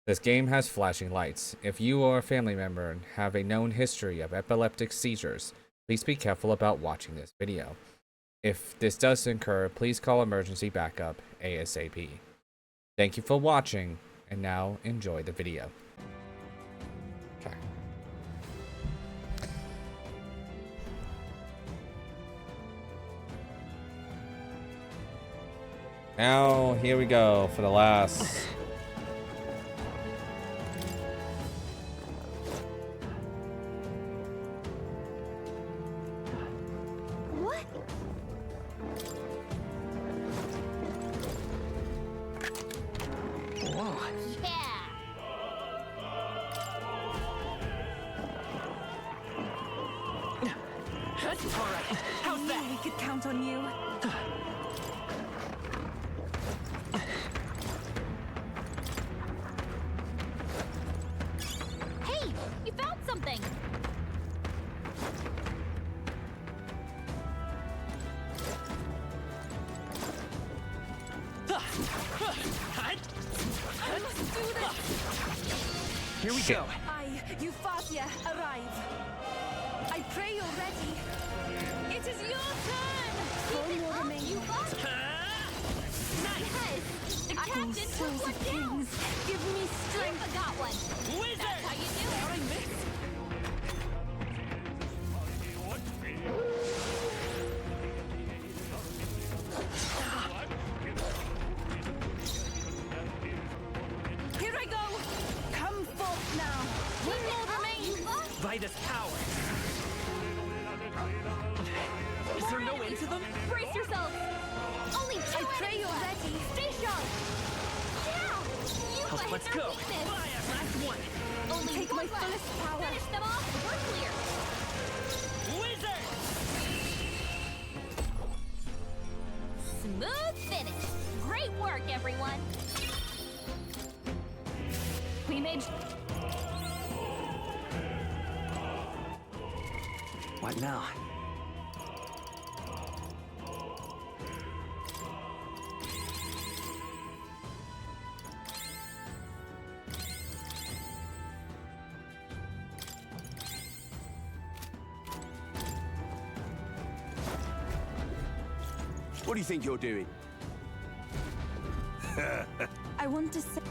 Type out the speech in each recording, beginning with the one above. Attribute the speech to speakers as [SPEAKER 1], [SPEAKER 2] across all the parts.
[SPEAKER 1] This game has flashing lights. If you or a family member have a known history of epileptic seizures, please be careful about watching this video. If this does occur, please call emergency backup ASAP. Thank you for watching, and now enjoy the video. Okay. Now, here we go for the last...
[SPEAKER 2] What?
[SPEAKER 3] Whoa.
[SPEAKER 2] Yeah!
[SPEAKER 3] Alright, how's that?
[SPEAKER 4] We could count on you.
[SPEAKER 2] Hey! You found something! I must do this!
[SPEAKER 3] Here we
[SPEAKER 1] Shit.
[SPEAKER 3] go.
[SPEAKER 4] I, Euphausia, arrive. I pray you're ready.
[SPEAKER 2] It is your turn!
[SPEAKER 4] Four
[SPEAKER 2] Keep it
[SPEAKER 4] more
[SPEAKER 2] up,
[SPEAKER 4] remain.
[SPEAKER 2] you bug! Yes! The captain took
[SPEAKER 4] Souls
[SPEAKER 2] one
[SPEAKER 4] of
[SPEAKER 2] down!
[SPEAKER 4] kings, give me strength.
[SPEAKER 2] Strength got one!
[SPEAKER 3] Wizard!
[SPEAKER 2] That's how you do it!
[SPEAKER 3] How'd I miss?
[SPEAKER 4] Here I go. Come forth now.
[SPEAKER 2] One more remains! You bug!
[SPEAKER 3] Vitus power. Is there no end to them?
[SPEAKER 2] Brace yourselves! Only two
[SPEAKER 4] I pray
[SPEAKER 2] enemies
[SPEAKER 4] you're
[SPEAKER 2] left.
[SPEAKER 4] ready.
[SPEAKER 2] Stay sharp! Yeah! You guys
[SPEAKER 3] Let's
[SPEAKER 2] are
[SPEAKER 3] go.
[SPEAKER 2] weakness!
[SPEAKER 3] Fire, last one.
[SPEAKER 2] Only
[SPEAKER 4] Take
[SPEAKER 2] one
[SPEAKER 4] my
[SPEAKER 2] left.
[SPEAKER 4] fullest power.
[SPEAKER 2] Finish them off, we're clear!
[SPEAKER 3] Wizard!
[SPEAKER 2] Smooth finish! Great work, everyone! We made...
[SPEAKER 3] What now?
[SPEAKER 5] What do you think you're doing?
[SPEAKER 4] I want to say.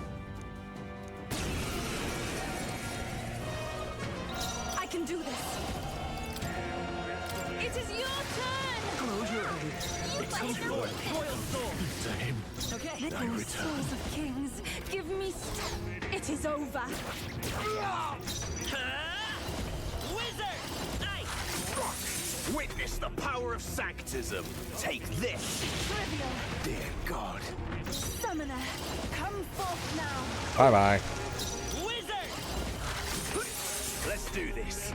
[SPEAKER 4] I can do this.
[SPEAKER 2] It is your turn!
[SPEAKER 3] Close your eyes.
[SPEAKER 2] You guys are weakness!
[SPEAKER 3] Royal soul. Okay.
[SPEAKER 4] Little souls of kings, give me strength. It is over.
[SPEAKER 3] Wizard! Ice!
[SPEAKER 5] Witness the power of sanctism. Take this.
[SPEAKER 4] Trivial.
[SPEAKER 5] Dear God.
[SPEAKER 4] Summoner, come forth now.
[SPEAKER 1] Bye-bye.
[SPEAKER 3] Wizard!
[SPEAKER 5] Let's do this.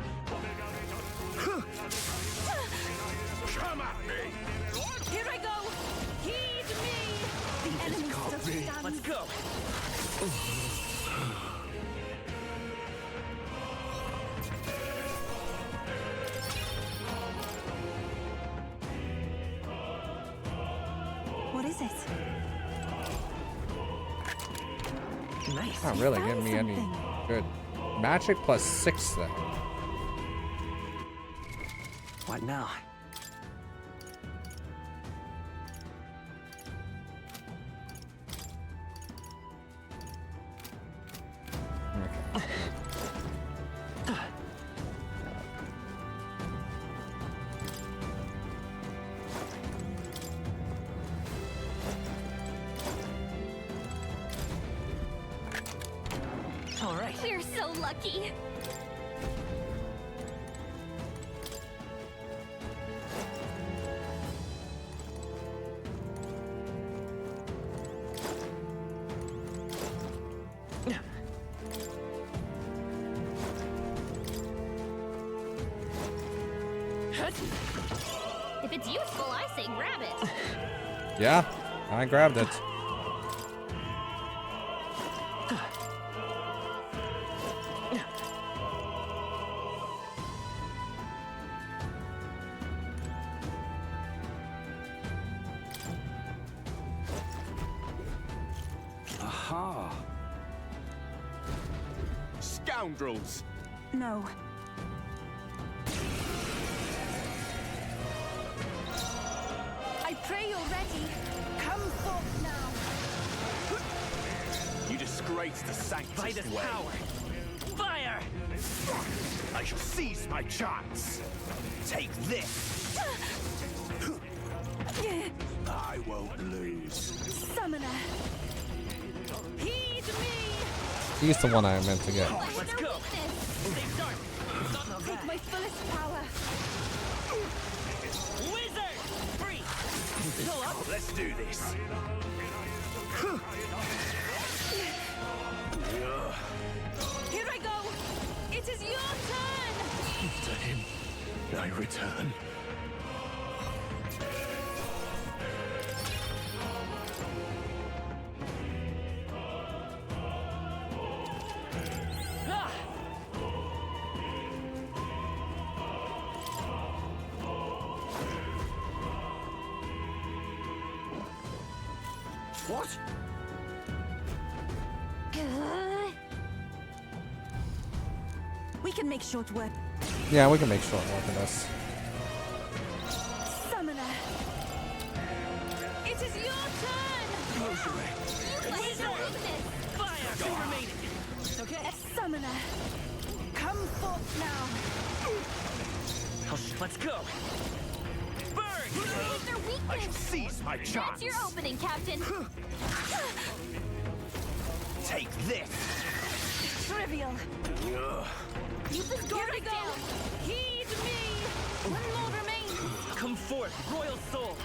[SPEAKER 5] Come at me.
[SPEAKER 4] Here I go. Heed me. The enemy still stands.
[SPEAKER 3] Let's go.
[SPEAKER 4] What is it?
[SPEAKER 3] Nice.
[SPEAKER 1] Not really
[SPEAKER 4] found
[SPEAKER 1] giving me any
[SPEAKER 4] something.
[SPEAKER 1] good. Magic plus 6 then.
[SPEAKER 3] What now?
[SPEAKER 1] Okay.
[SPEAKER 3] All right.
[SPEAKER 2] We're so lucky! If it's useful, I say grab it!
[SPEAKER 1] Yeah, I grabbed it.
[SPEAKER 5] Aha. Scoundrels!
[SPEAKER 4] No. I pray you're ready. Come forth now.
[SPEAKER 5] You disgrace the Sanctus
[SPEAKER 3] By this
[SPEAKER 5] way.
[SPEAKER 3] power. Fire!
[SPEAKER 5] I shall seize my chance. Take this. I won't lose.
[SPEAKER 4] Summoner. Heed me.
[SPEAKER 1] He's the one I meant to get.
[SPEAKER 3] Let's go! Stay sharp!
[SPEAKER 4] Take my fullest power.
[SPEAKER 3] Wizard! Free! Still up?
[SPEAKER 5] Let's do this.
[SPEAKER 4] Here I go. It is your turn.
[SPEAKER 5] To him, I return.
[SPEAKER 3] Ah!
[SPEAKER 5] What?
[SPEAKER 4] We can make short work.
[SPEAKER 1] Yeah, we can make short work of this.
[SPEAKER 4] Summoner. It is your turn.
[SPEAKER 2] Laser weakness.
[SPEAKER 3] Fire! Two remaining. Okay.
[SPEAKER 4] Summoner. Come forth now.
[SPEAKER 3] Let's go! Burn!
[SPEAKER 2] Laser
[SPEAKER 5] I shall
[SPEAKER 2] weakness.
[SPEAKER 5] seize my chance.
[SPEAKER 2] That's your opening, Captain.
[SPEAKER 5] Take this.
[SPEAKER 4] Trivial.
[SPEAKER 2] Use this
[SPEAKER 4] Here I
[SPEAKER 2] garbage
[SPEAKER 4] go.
[SPEAKER 2] down.
[SPEAKER 4] Heed me. One more remains.
[SPEAKER 3] Come forth, royal soul!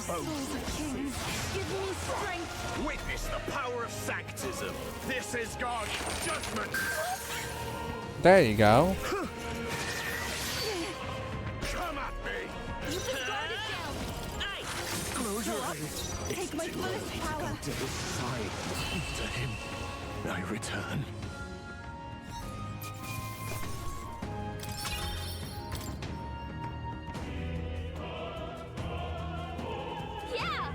[SPEAKER 4] Souls of kings, give me strength.
[SPEAKER 5] Witness the power of Sanctism. This is God's judgment.
[SPEAKER 1] There you go.
[SPEAKER 5] Come at me.
[SPEAKER 2] Use this garbage down.
[SPEAKER 4] Take my fullest power.
[SPEAKER 5] To his side. To him, I return.
[SPEAKER 2] Yeah.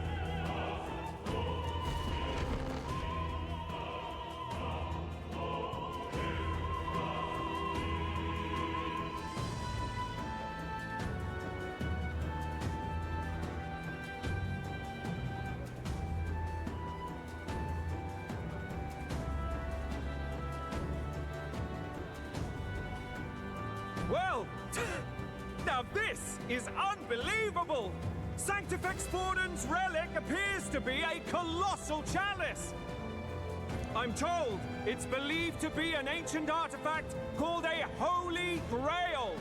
[SPEAKER 6] Well, now this is unbelievable! Sanctifex Forden's relic appears to be a colossal chalice! I'm told it's believed to be an ancient artifact called a Holy Grail!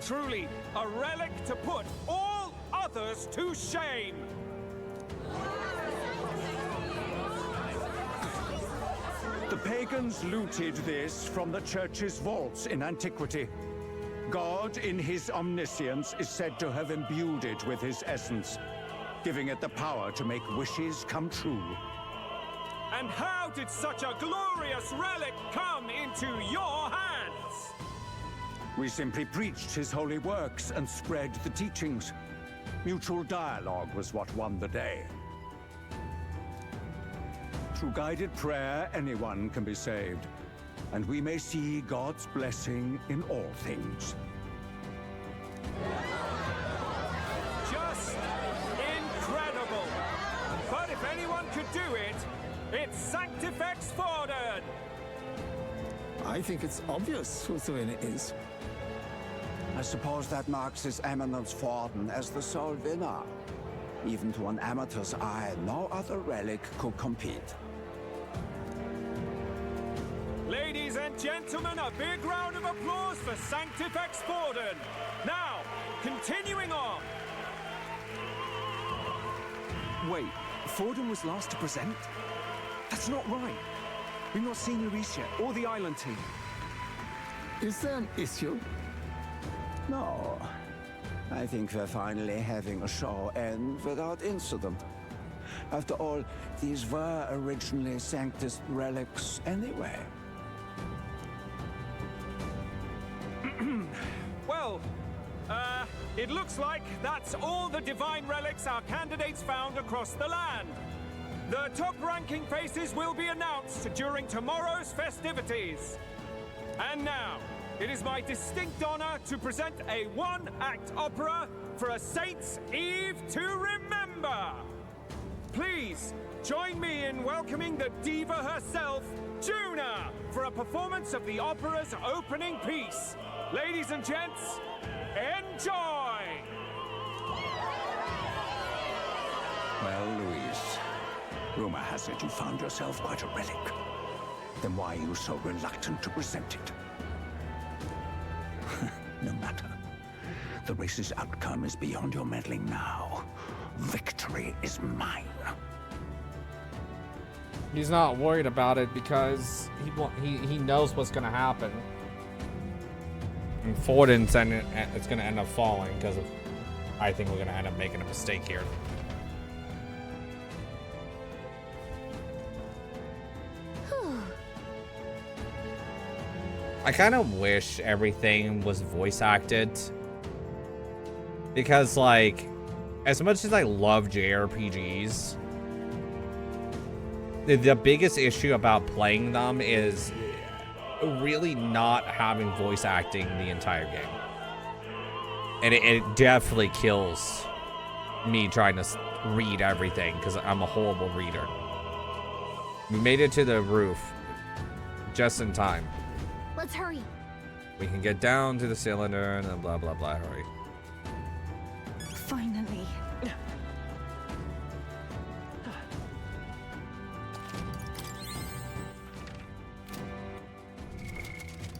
[SPEAKER 6] Truly, a relic to put all others to shame!
[SPEAKER 7] The pagans looted this from the church's vaults in antiquity. God, in his omniscience, is said to have imbued it with his essence, giving it the power to make wishes come true.
[SPEAKER 6] And how did such a glorious relic come into your hands?
[SPEAKER 7] We simply preached his holy works and spread the teachings. Mutual dialogue was what won the day. Through guided prayer, anyone can be saved, and we may see God's blessing in all things.
[SPEAKER 6] Just incredible! But if anyone could do it, it's Sanctifex Forden!
[SPEAKER 8] I think it's obvious whose doing it is.
[SPEAKER 9] I suppose that marks His Eminence Forden as the sole winner. Even to an amateur's eye, no other relic could compete.
[SPEAKER 6] Ladies and gentlemen, a big round of applause for Sanctifex Forden! Now, continuing on!
[SPEAKER 10] Wait, Forden was last to present? That's not right. We've not seen Luis yet, or the island team.
[SPEAKER 8] Is there an issue?
[SPEAKER 9] No. I think we're finally having a show end without incident. After all, these were originally Sanctus relics anyway.
[SPEAKER 6] Well, it looks like that's all the divine relics our candidates found across the land. The top-ranking faces will be announced during tomorrow's festivities. And now, it is my distinct honor to present a one-act opera for a Saints' Eve to remember. Please, join me in welcoming the diva herself, Juna, for a performance of the opera's opening piece. Ladies and gents, enjoy!
[SPEAKER 9] Well, Louise, rumor has it you found yourself quite a relic. Then why are you so reluctant to present it? No matter. The race's outcome is beyond your meddling now. Victory is mine.
[SPEAKER 1] He's not worried about it because he knows what's gonna happen. And Forden's it's gonna end up falling because of. I think we're gonna end up making a mistake here. I kind of wish everything was voice acted. Because, like, as much as I love JRPGs, the biggest issue about playing them is really not having voice acting the entire game. And it definitely kills me trying to read everything because I'm a horrible reader. We made it to the roof just in time.
[SPEAKER 2] Let's hurry.
[SPEAKER 1] We can get down to the cylinder and then blah blah blah. Hurry.
[SPEAKER 4] Finally.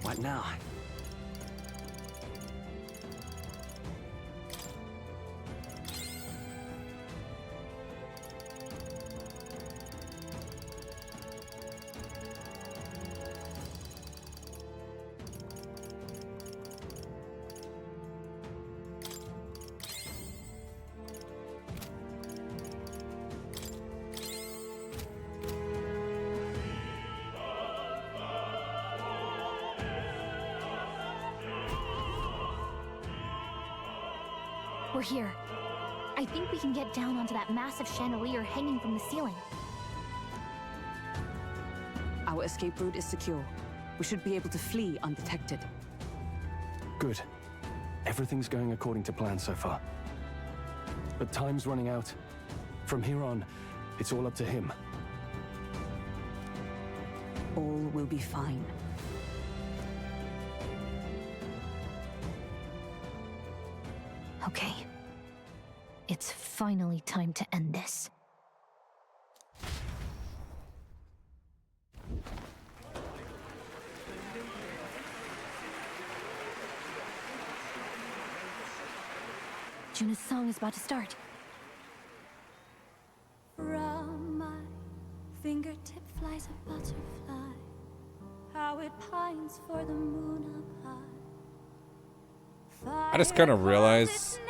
[SPEAKER 3] What now?
[SPEAKER 2] We're here. I think we can get down onto that massive chandelier hanging from the ceiling.
[SPEAKER 4] Our escape route is secure. We should be able to flee undetected.
[SPEAKER 10] Good. Everything's going according to plan so far. But time's running out. From here on, it's all up to him.
[SPEAKER 4] All will be fine.
[SPEAKER 2] Okay. It's finally time to end this. Juna's song is about to start.
[SPEAKER 11] From my fingertip flies a butterfly, how it pines for the moon up high.
[SPEAKER 1] I just kind of realized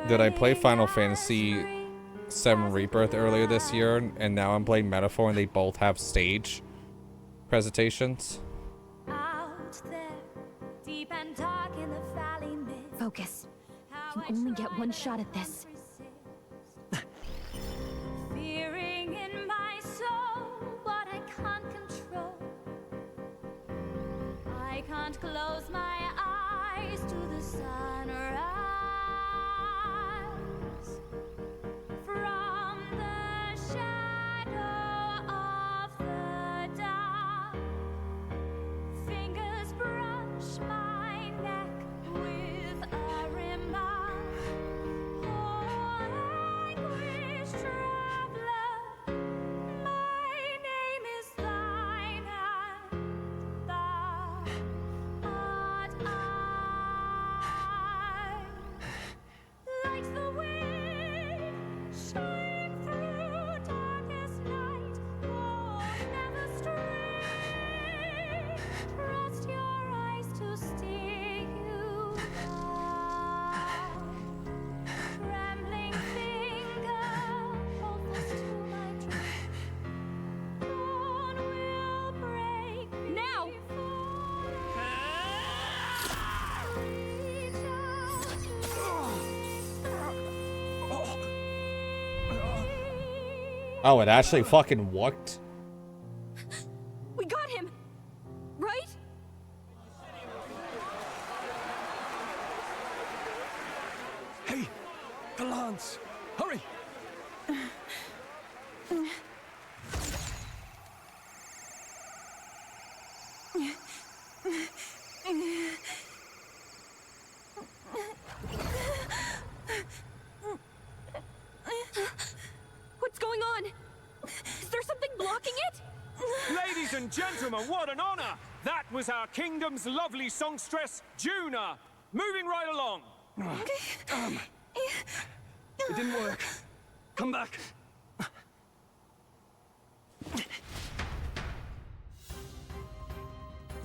[SPEAKER 1] that I played Final Fantasy VII Rebirth earlier this year, and now I'm playing Metaphor, and they both have stage presentations.
[SPEAKER 2] Focus. You only get one shot at this.
[SPEAKER 11] Fearing in my soul what I can't control. I can't close my eyes to the sunrise. From the shadow of the dark, fingers brush my neck with a remark. Oh, anguish traveler, my name is thine, and thou art I.
[SPEAKER 1] Oh, it actually fucking worked?
[SPEAKER 4] We got him, right?
[SPEAKER 10] Hey, the lance! Hurry!
[SPEAKER 4] What's going on? Is there something blocking it?
[SPEAKER 6] Ladies and gentlemen, what an honor! That was our kingdom's lovely songstress, Juna. Moving right along.
[SPEAKER 10] It didn't work. Come back.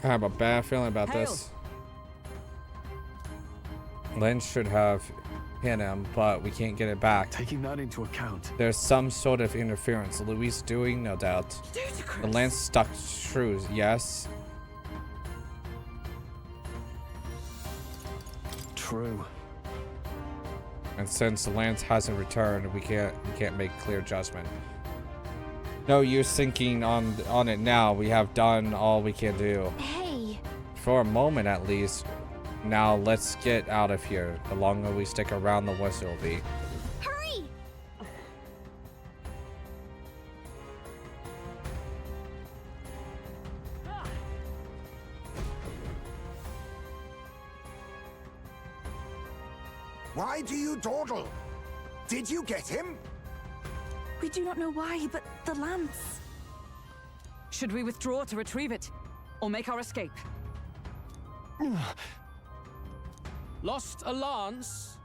[SPEAKER 1] I have a bad feeling about this. Lynch should have hit him, but we can't get it back.
[SPEAKER 10] Taking that into account.
[SPEAKER 1] There's some sort of interference. Louis doing, no doubt. The lance stuck true, yes.
[SPEAKER 10] True.
[SPEAKER 1] And since the lance hasn't returned, we can't make clear judgment. No use thinking on it now. We have done all we can do.
[SPEAKER 2] Hey.
[SPEAKER 1] For a moment at least. Now let's get out of here. The longer we stick around, the worse it will be.
[SPEAKER 2] Hurry!
[SPEAKER 5] Why do you dawdle? Did you get him?
[SPEAKER 4] We do not know why, but the lance.
[SPEAKER 3] Should we withdraw to retrieve it? Or make our escape?
[SPEAKER 10] Lost a lance?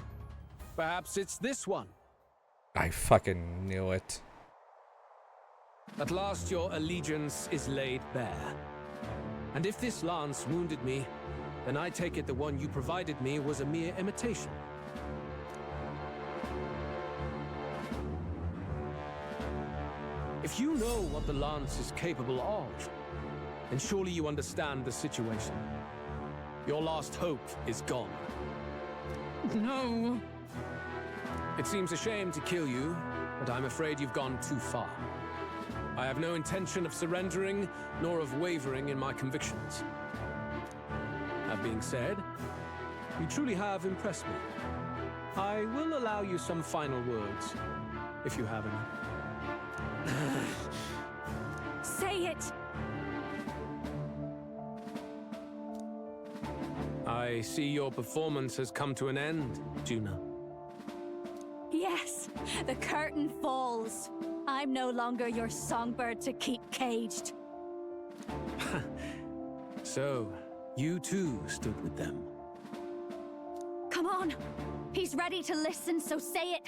[SPEAKER 10] Perhaps it's this one.
[SPEAKER 1] I fucking knew it.
[SPEAKER 10] At last your allegiance is laid bare. And if this lance wounded me, then I take it the one you provided me was a mere imitation. If you know what the lance is capable of, then surely you understand the situation. Your last hope is gone.
[SPEAKER 3] No.
[SPEAKER 10] It seems a shame to kill you, but I'm afraid you've gone too far. I have no intention of surrendering, nor of wavering in my convictions. That being said, you truly have impressed me. I will allow you some final words, if you have any.
[SPEAKER 4] Say it!
[SPEAKER 10] I see your performance has come to an end, Juna.
[SPEAKER 11] Yes, the curtain falls. I'm no longer your songbird to keep caged.
[SPEAKER 10] So, you too stood with them.
[SPEAKER 11] Come on. He's ready to listen, so say it.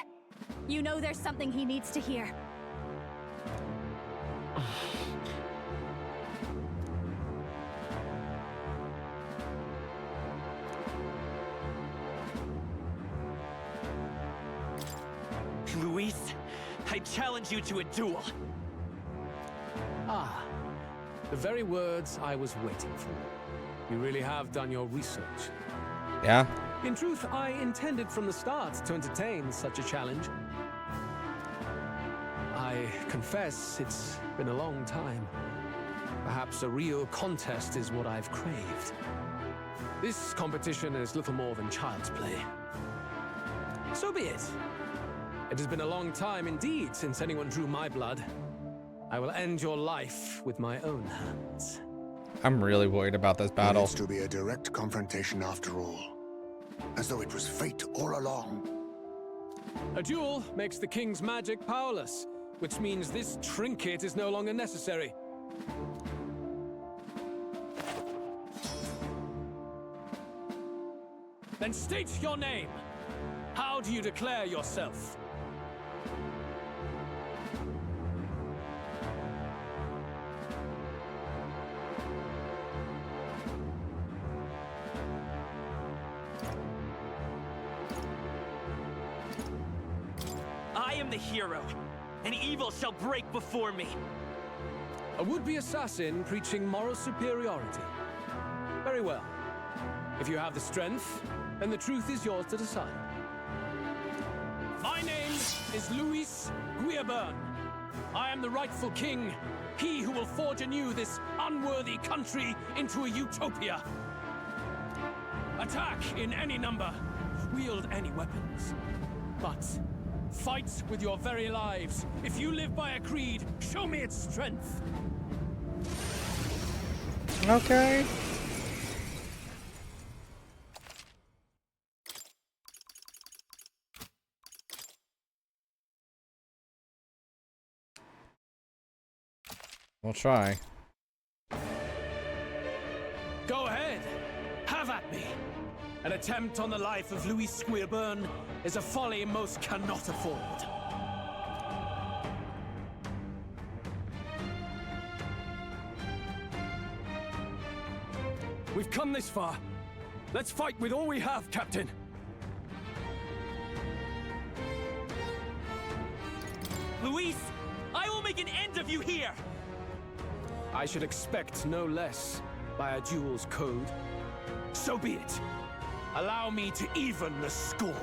[SPEAKER 11] You know there's something he needs to hear.
[SPEAKER 3] Luis, I challenge you to a duel.
[SPEAKER 10] Ah, the very words I was waiting for. You really have done your research.
[SPEAKER 1] Yeah?
[SPEAKER 10] In truth, I intended from the start to entertain such a challenge. I confess it's been a long time. Perhaps a real contest is what I've craved. This competition is little more than child's play. So be it. It has been a long time indeed since anyone drew my blood. I will end your life with my own hands.
[SPEAKER 1] I'm really worried about this battle.
[SPEAKER 5] It's to be a direct confrontation after all. As though it was fate all along.
[SPEAKER 10] A duel makes the king's magic powerless, which means this trinket is no longer necessary. Then state your name. How do you declare yourself?
[SPEAKER 3] I am the hero, and evil shall break before me.
[SPEAKER 10] A would-be assassin preaching moral superiority. Very well. If you have the strength, then the truth is yours to decide. My name is Luis Guillaburn. I am the rightful king. He who will forge anew this unworthy country into a utopia. Attack in any number. Wield any weapons. But fight with your very lives. If you live by a creed, show me its strength.
[SPEAKER 1] Okay. We'll try.
[SPEAKER 10] Go ahead. Have at me. An attempt on the life of Louis Squeerburn is a folly most cannot afford.
[SPEAKER 6] We've come this far. Let's fight with all we have, Captain.
[SPEAKER 3] Luis, I will make an end of you here!
[SPEAKER 10] I should expect no less by a duel's code. So be it. Allow me to even the score.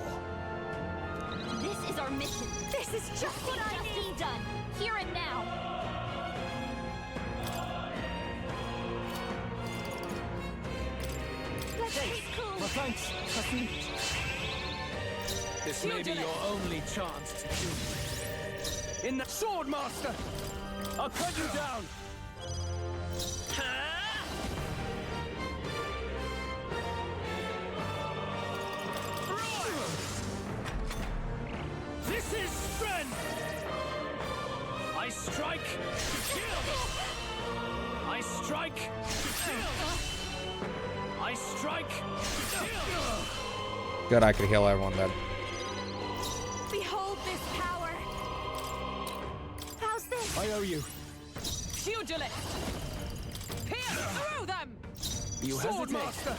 [SPEAKER 2] This is our mission.
[SPEAKER 11] This is just what I
[SPEAKER 2] need done, here and now.
[SPEAKER 6] Well, thanks.
[SPEAKER 10] This may be your only chance to do it.
[SPEAKER 6] In the sword, Master! I'll cut you down!
[SPEAKER 10] This is strength! I strike to kill! I strike to kill! I strike to kill!
[SPEAKER 1] Good, I could heal everyone then.
[SPEAKER 11] Behold this power. How's this?
[SPEAKER 6] I owe you.
[SPEAKER 4] Pugilist! Pierce through them!
[SPEAKER 10] You
[SPEAKER 6] Sword
[SPEAKER 10] hesitate.
[SPEAKER 6] Master!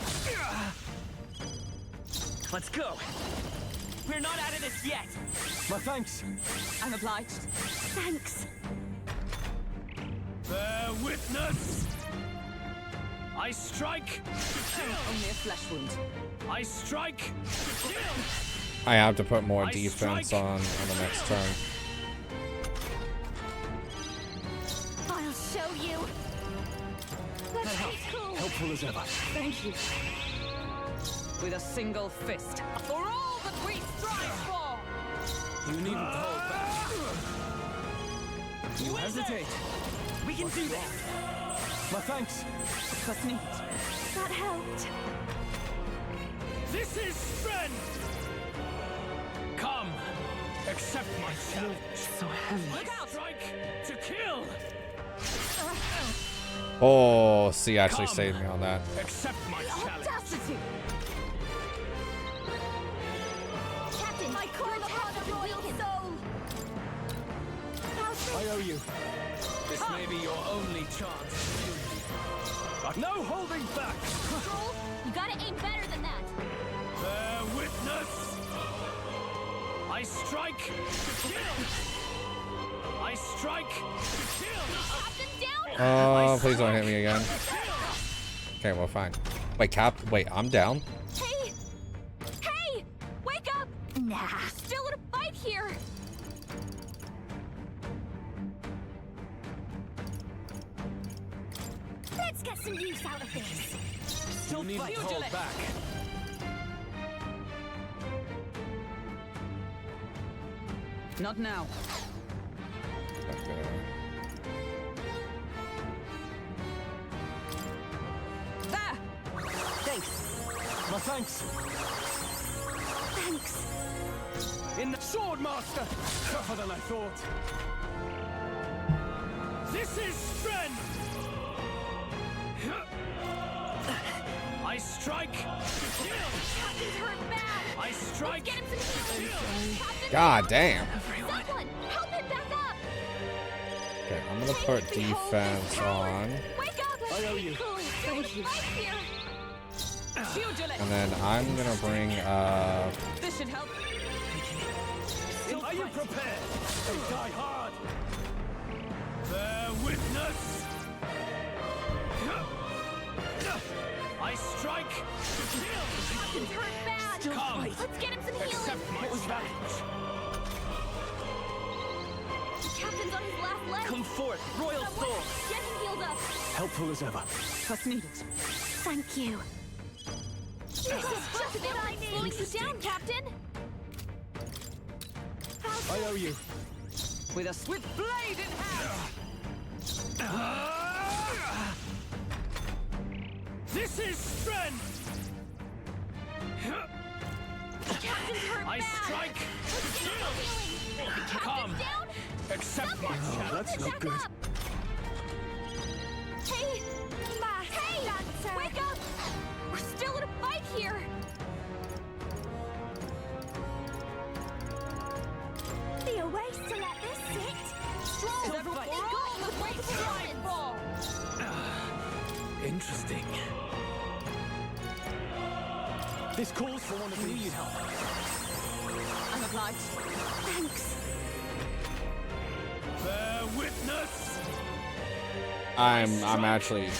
[SPEAKER 3] Let's go! We're not out of this yet!
[SPEAKER 6] My thanks.
[SPEAKER 4] I'm obliged.
[SPEAKER 11] Thanks.
[SPEAKER 10] Bear witness! I strike to kill!
[SPEAKER 4] Only a flesh wound.
[SPEAKER 10] I strike to kill!
[SPEAKER 1] I have to put more
[SPEAKER 10] I
[SPEAKER 1] defense
[SPEAKER 10] strike.
[SPEAKER 1] on the next turn.
[SPEAKER 11] I'll show you. Let's be cool.
[SPEAKER 6] Helpful as ever.
[SPEAKER 4] Thank you. With a single fist. For all that we strive for!
[SPEAKER 10] You needn't hold back. You hesitate.
[SPEAKER 3] We can do this!
[SPEAKER 6] My thanks.
[SPEAKER 4] Was neat.
[SPEAKER 11] That helped.
[SPEAKER 10] This is strength! Come, accept my challenge.
[SPEAKER 4] So heavy.
[SPEAKER 10] Look out! Strike to kill!
[SPEAKER 1] Oh, C actually
[SPEAKER 10] Come.
[SPEAKER 1] saved me on that.
[SPEAKER 10] Accept my challenge.
[SPEAKER 4] Audacity!
[SPEAKER 2] Captain,
[SPEAKER 11] I call upon the royal soul. How's this?
[SPEAKER 6] I owe you.
[SPEAKER 10] This may be your only chance.
[SPEAKER 6] No holding back!
[SPEAKER 2] Troll, you gotta aim better than that.
[SPEAKER 10] Bear witness! I strike to kill! I strike to kill!
[SPEAKER 2] Captain down!
[SPEAKER 1] Oh, please don't hit me again. Okay, well, fine. Wait, wait, I'm down?
[SPEAKER 2] Hey! Hey! Wake up! Nah, still in a fight here.
[SPEAKER 11] Let's get some use out of this.
[SPEAKER 10] You needn't hold back.
[SPEAKER 4] Not now.
[SPEAKER 1] Okay.
[SPEAKER 4] There! Thanks.
[SPEAKER 6] My thanks.
[SPEAKER 11] Thanks.
[SPEAKER 6] In the sword, Master! Tougher than I thought.
[SPEAKER 10] This is strength! I strike to kill!
[SPEAKER 2] Captain's hurt bad.
[SPEAKER 10] I strike
[SPEAKER 2] Get him some healing. Captain,
[SPEAKER 1] God damn.
[SPEAKER 2] someone, help him back up.
[SPEAKER 1] Okay, I'm gonna put defense on.
[SPEAKER 2] Wake up.
[SPEAKER 6] I owe you.
[SPEAKER 2] Cool.
[SPEAKER 4] Thank you.
[SPEAKER 2] Right here.
[SPEAKER 4] Pugilist!
[SPEAKER 1] And then I'm gonna bring
[SPEAKER 4] This should help.
[SPEAKER 6] Are you prepared? They die hard.
[SPEAKER 10] Bear witness! I strike to kill!
[SPEAKER 2] Captain's hurt bad.
[SPEAKER 10] Come,
[SPEAKER 2] Let's get him some healing.
[SPEAKER 10] accept my challenge.
[SPEAKER 2] Captain's on his last leg.
[SPEAKER 3] Come forth, royal soul.
[SPEAKER 2] Get him healed up.
[SPEAKER 8] Helpful as ever.
[SPEAKER 4] Trust needed.
[SPEAKER 2] Thank you. This is just what I need. Slowing you down, Captain.
[SPEAKER 8] I owe you.
[SPEAKER 4] With a swift blade in hand.
[SPEAKER 3] This is strength.
[SPEAKER 2] Captain's hurt
[SPEAKER 3] I
[SPEAKER 2] bad.
[SPEAKER 3] strike.
[SPEAKER 2] Captain's down.
[SPEAKER 3] Accept my
[SPEAKER 2] Someone,
[SPEAKER 3] challenge.
[SPEAKER 8] That's not
[SPEAKER 2] back
[SPEAKER 8] good.
[SPEAKER 2] up. Hey, wake up! We're still in a fight here.
[SPEAKER 11] Be a waste to let this sit.
[SPEAKER 2] Strong.
[SPEAKER 4] Is everybody
[SPEAKER 2] They've got you with multiple weapons.
[SPEAKER 10] Interesting.
[SPEAKER 8] This calls for one of these.
[SPEAKER 10] Need help.
[SPEAKER 4] I'm obliged.
[SPEAKER 11] Thanks.
[SPEAKER 3] Bear witness.
[SPEAKER 1] I'm actually.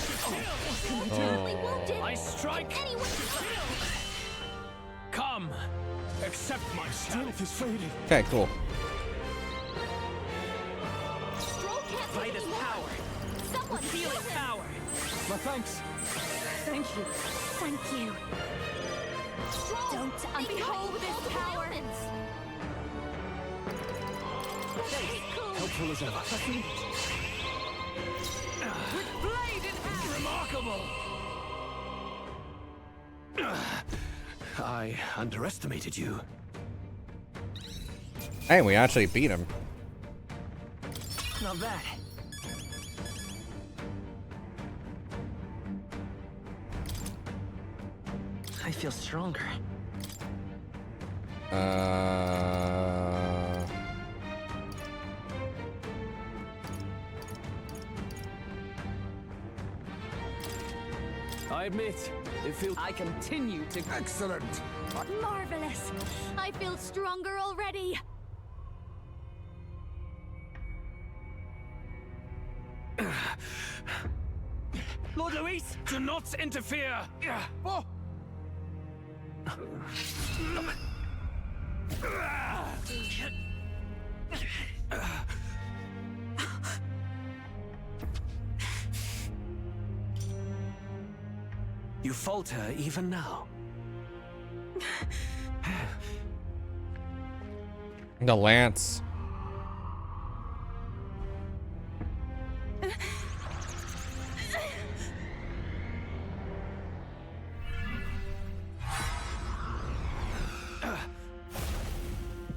[SPEAKER 2] Terribly wounded.
[SPEAKER 3] I strike.
[SPEAKER 2] Anyone can
[SPEAKER 3] Come. Accept my challenge.
[SPEAKER 8] Strength is fading.
[SPEAKER 1] Okay, cool.
[SPEAKER 2] Stroll can't
[SPEAKER 3] Fight
[SPEAKER 2] take
[SPEAKER 3] is
[SPEAKER 2] anymore.
[SPEAKER 3] power.
[SPEAKER 2] Someone
[SPEAKER 3] Feel
[SPEAKER 2] heal
[SPEAKER 3] its
[SPEAKER 2] him.
[SPEAKER 3] power.
[SPEAKER 8] My thanks.
[SPEAKER 4] Thank you.
[SPEAKER 11] Thank you.
[SPEAKER 2] Stroll.
[SPEAKER 11] Don't
[SPEAKER 2] They got you
[SPEAKER 11] behold
[SPEAKER 2] with
[SPEAKER 11] this
[SPEAKER 2] multiple
[SPEAKER 11] power.
[SPEAKER 2] weapons.
[SPEAKER 8] Helpful as ever.
[SPEAKER 4] With blade in hand.
[SPEAKER 3] Remarkable.
[SPEAKER 10] I underestimated you.
[SPEAKER 1] Hey, we actually beat him.
[SPEAKER 3] Not bad. I feel stronger.
[SPEAKER 10] I admit, it feels.
[SPEAKER 4] I continue to.
[SPEAKER 5] Excellent.
[SPEAKER 11] Marvelous. I feel stronger already.
[SPEAKER 3] Lord Luis, do not interfere. Oh.
[SPEAKER 10] You falter even now.
[SPEAKER 1] The lance.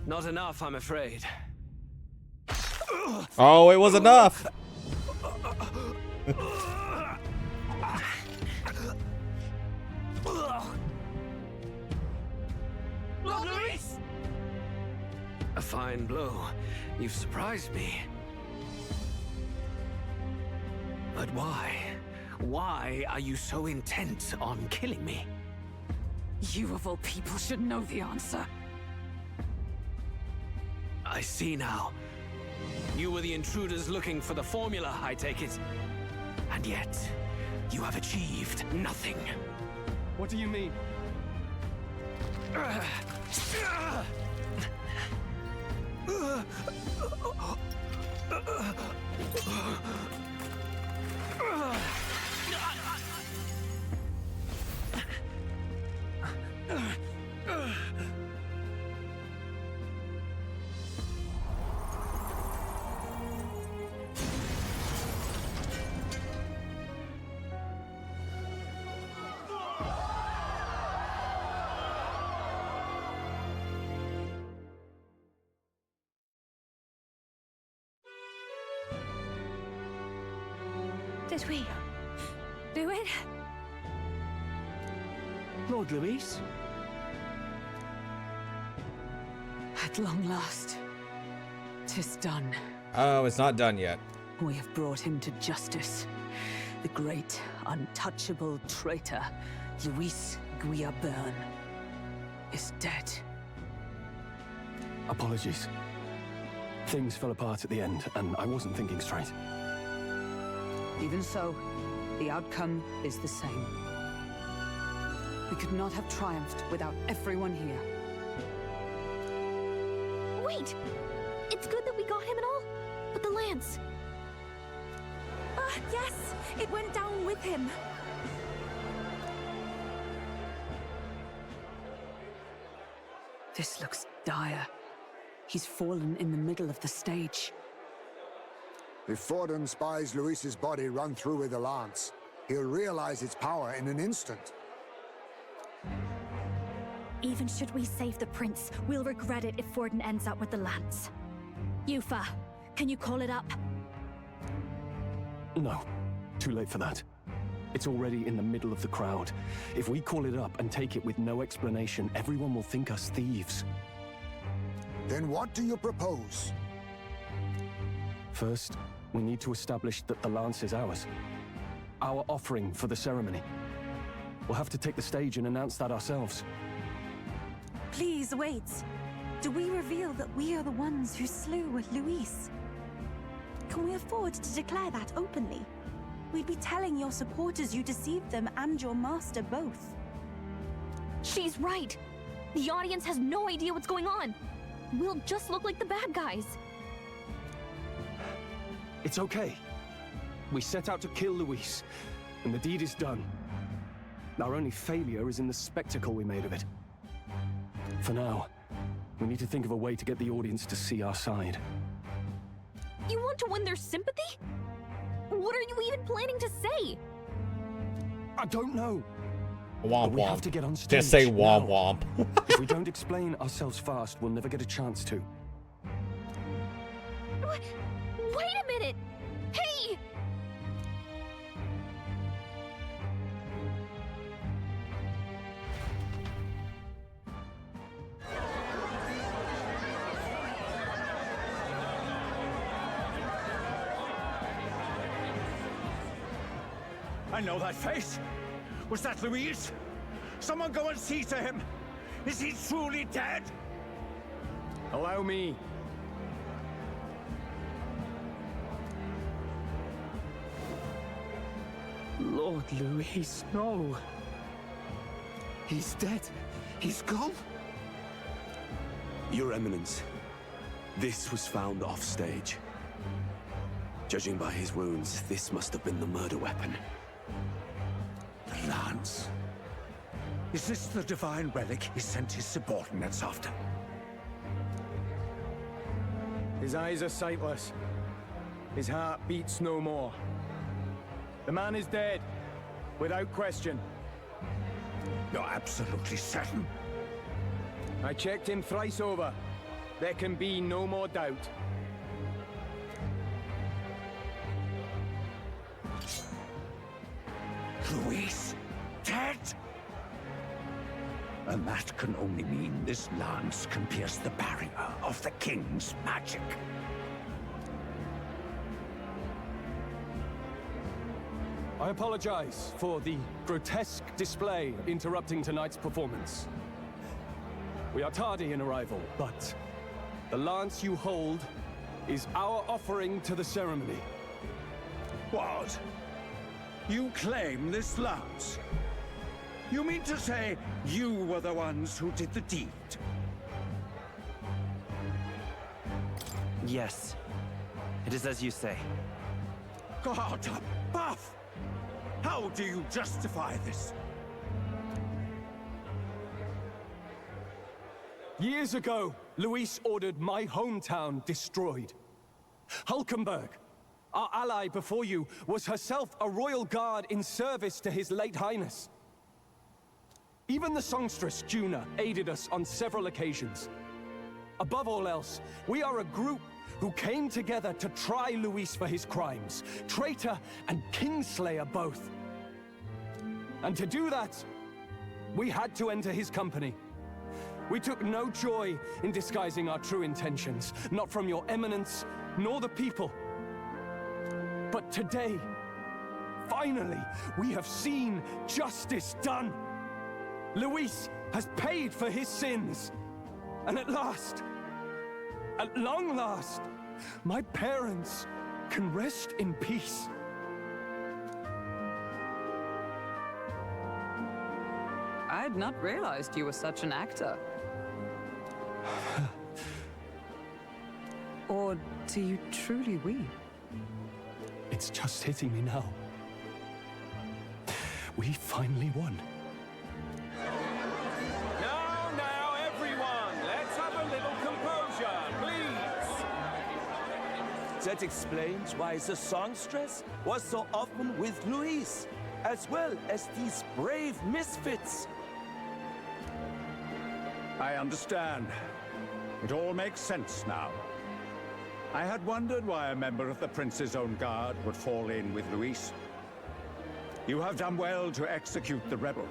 [SPEAKER 10] Not enough, I'm afraid.
[SPEAKER 1] Oh, it was enough.
[SPEAKER 3] Lord Luis!
[SPEAKER 10] A fine blow. You've surprised me. But why? Why are you so intent on killing me?
[SPEAKER 4] You of all people should know the answer.
[SPEAKER 10] I see now. You were the intruders looking for the formula, I take it. And yet, you have achieved nothing.
[SPEAKER 8] What do you mean?
[SPEAKER 11] Did we do it?
[SPEAKER 3] Lord Luis?
[SPEAKER 4] At long last, 'tis done.
[SPEAKER 1] Oh, it's not done yet.
[SPEAKER 4] We have brought him to justice. The great, untouchable traitor, Luis Guillabern, is dead.
[SPEAKER 8] Apologies. Things fell apart at the end, and I wasn't thinking straight.
[SPEAKER 4] Even so, the outcome is the same. We could not have triumphed without everyone here.
[SPEAKER 2] Wait! It's good that we got him and all, but the lamp. lance?
[SPEAKER 11] Yes, it went down with him.
[SPEAKER 4] This looks dire. He's fallen in the middle of the stage.
[SPEAKER 5] If Forden spies Luis's body run through with a lance, he'll realize its power in an instant.
[SPEAKER 11] Even should we save the prince, we'll regret it if Forden ends up with the lance. Yufa, can you call it up?
[SPEAKER 8] No, too late for that. It's already in the middle of the crowd. If we call it up and take it with no explanation, everyone will think us thieves.
[SPEAKER 5] Then what do you propose?
[SPEAKER 8] First, we need to establish that the lance is ours. Our offering for the ceremony. We'll have to take the stage and announce that ourselves.
[SPEAKER 11] Please wait. Do we reveal that we are the ones who slew Luis? Can we afford to declare that openly? We'd be telling your supporters you deceived them and your master both.
[SPEAKER 2] She's right. The audience has no idea what's going on. We'll just look like the bad guys.
[SPEAKER 8] It's okay. We set out to kill Luis, and the deed is done. Our only failure is in the spectacle we made of it. For now, we need to think of a way to get the audience to see our side.
[SPEAKER 2] You want to win their sympathy? What are you even planning to say?
[SPEAKER 8] I don't know.
[SPEAKER 1] Womp
[SPEAKER 8] we
[SPEAKER 1] womp.
[SPEAKER 8] have to get on stage.
[SPEAKER 1] Just say womp
[SPEAKER 8] now.
[SPEAKER 1] womp.
[SPEAKER 8] If we don't explain ourselves fast, we'll never get a chance to.
[SPEAKER 2] Wait a minute! Hey!
[SPEAKER 7] I know that face. Was that Luis? Someone go and see to him. Is he truly dead?
[SPEAKER 8] Allow me.
[SPEAKER 12] Lord Luis, no. He's dead. He's gone.
[SPEAKER 13] Your Eminence, this was found off stage. Judging by his wounds, this must have been the murder weapon.
[SPEAKER 7] The lance. Is this the divine relic he sent his subordinates after?
[SPEAKER 12] His eyes are sightless. His heart beats no more. The man is dead, without question.
[SPEAKER 7] You're absolutely certain?
[SPEAKER 12] I checked him thrice over. There can be no more doubt.
[SPEAKER 7] Luis, dead? And that can only mean this lance can pierce the barrier of the king's magic.
[SPEAKER 8] I apologize for the grotesque display interrupting tonight's performance. We are tardy in arrival, but the lance you hold is our offering to the ceremony.
[SPEAKER 7] What? You claim this lance? You mean to say you were the ones who did the deed?
[SPEAKER 3] Yes. It is as you say.
[SPEAKER 7] God above! How do you justify this?
[SPEAKER 8] Years ago, Luis ordered my hometown destroyed. Hulkenberg, our ally before you, was herself a royal guard in service to his late highness. Even the songstress, Juna, aided us on several occasions. Above all else, we are a group who came together to try Luis for his crimes, traitor and kingslayer both. And to do that, we had to enter his company. We took no joy in disguising our true intentions, not from your eminence, nor the people. But today, finally, we have seen justice done. Luis has paid for his sins. And at last, at long last, my parents can rest in peace.
[SPEAKER 4] I'd not realized you were such an actor. Or do you truly weep?
[SPEAKER 8] It's just hitting me now. We finally won.
[SPEAKER 6] Now, everyone, let's have a little composure, please.
[SPEAKER 14] That explains why the songstress was so often with Luis, as well as these brave misfits.
[SPEAKER 7] I understand. It all makes sense now. I had wondered why a member of the Prince's own guard would fall in with Luis. You have done well to execute the rebel.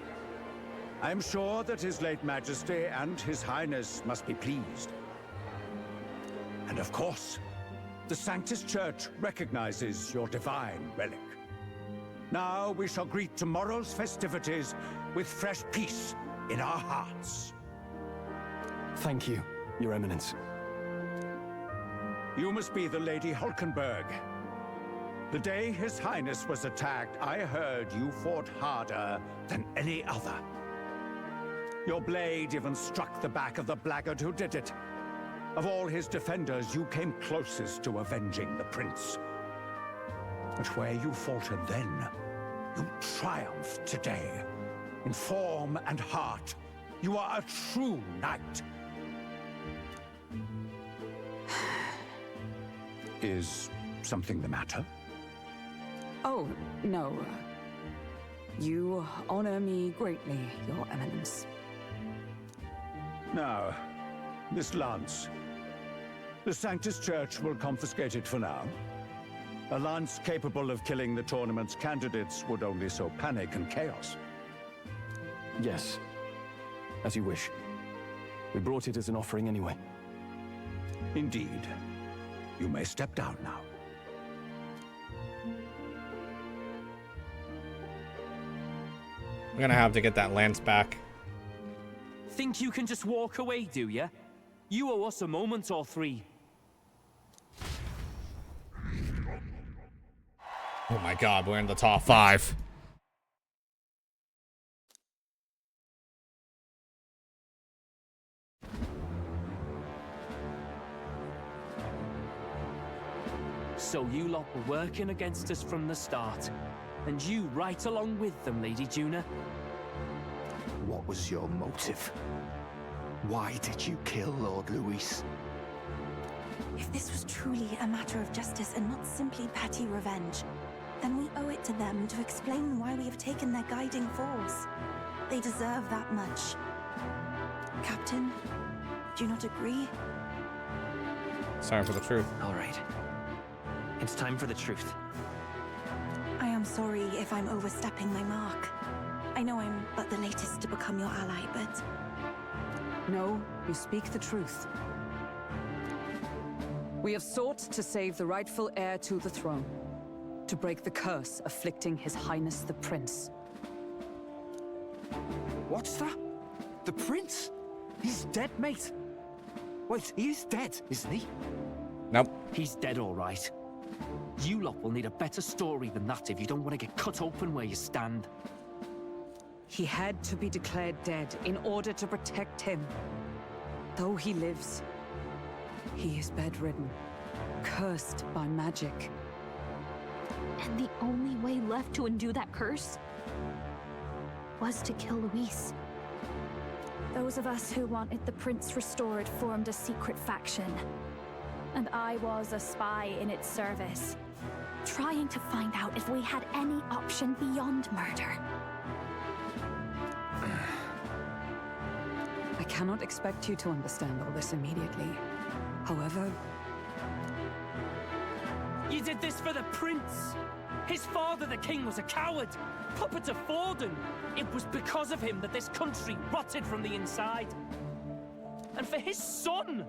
[SPEAKER 7] I am sure that His late Majesty and His Highness must be pleased. And of course, the Sanctus Church recognizes your divine relic. Now we shall greet tomorrow's festivities with fresh peace in our hearts.
[SPEAKER 8] Thank you, Your Eminence.
[SPEAKER 7] You must be the Lady Hulkenberg. The day His Highness was attacked, I heard you fought harder than any other. Your blade even struck the back of the blackguard who did it. Of all his defenders, you came closest to avenging the prince. But where you faltered then, you triumphed today. In form and heart, you are a true knight. Is something the matter?
[SPEAKER 4] Oh, no. You honor me greatly, Your Eminence.
[SPEAKER 7] Now, this lance. The Sanctus Church will confiscate it for now. A lance capable of killing the tournament's candidates would only sow panic and chaos.
[SPEAKER 8] Yes, as you wish. We brought it as an offering anyway.
[SPEAKER 7] Indeed. You may step down now.
[SPEAKER 1] I'm gonna have to get that lance back.
[SPEAKER 3] Think you can just walk away, do ya? You owe us a moment or three.
[SPEAKER 1] Oh my god, we're in the top 5.
[SPEAKER 3] So you lot were working against us from the start. And you right along with them, Lady Juna.
[SPEAKER 15] What was your motive? Why did you kill Lord Luis?
[SPEAKER 11] If this was truly a matter of justice and not simply petty revenge, then we owe it to them to explain why we have taken their guiding force. They deserve that much. Captain, do you not agree?
[SPEAKER 1] Sorry for the truth.
[SPEAKER 3] All right. It's time for the truth.
[SPEAKER 11] I am sorry if I'm overstepping my mark. I know I'm but the latest to become your ally, but...
[SPEAKER 4] No, you speak the truth. We have sought to save the rightful heir to the throne, to break the curse afflicting His Highness the Prince.
[SPEAKER 15] What's that? The prince? He's dead, mate. Wait, he is dead, isn't he?
[SPEAKER 1] Nope.
[SPEAKER 3] He's dead, all right. You lot will need a better story than that if you don't want to get cut open where you stand.
[SPEAKER 4] He had to be declared dead in order to protect him. Though he lives, he is bedridden, cursed by magic.
[SPEAKER 2] And the only way left to undo that curse was to kill Luis.
[SPEAKER 16] Those of us who wanted the prince restored formed a secret faction. And I was a spy in its service, trying to find out if we had any option beyond murder.
[SPEAKER 4] I cannot expect you to understand all this immediately. However...
[SPEAKER 3] You did this for the prince! His father, the king, was a coward! Puppet of Forden! It was because of him that this country rotted from the inside! And for his son!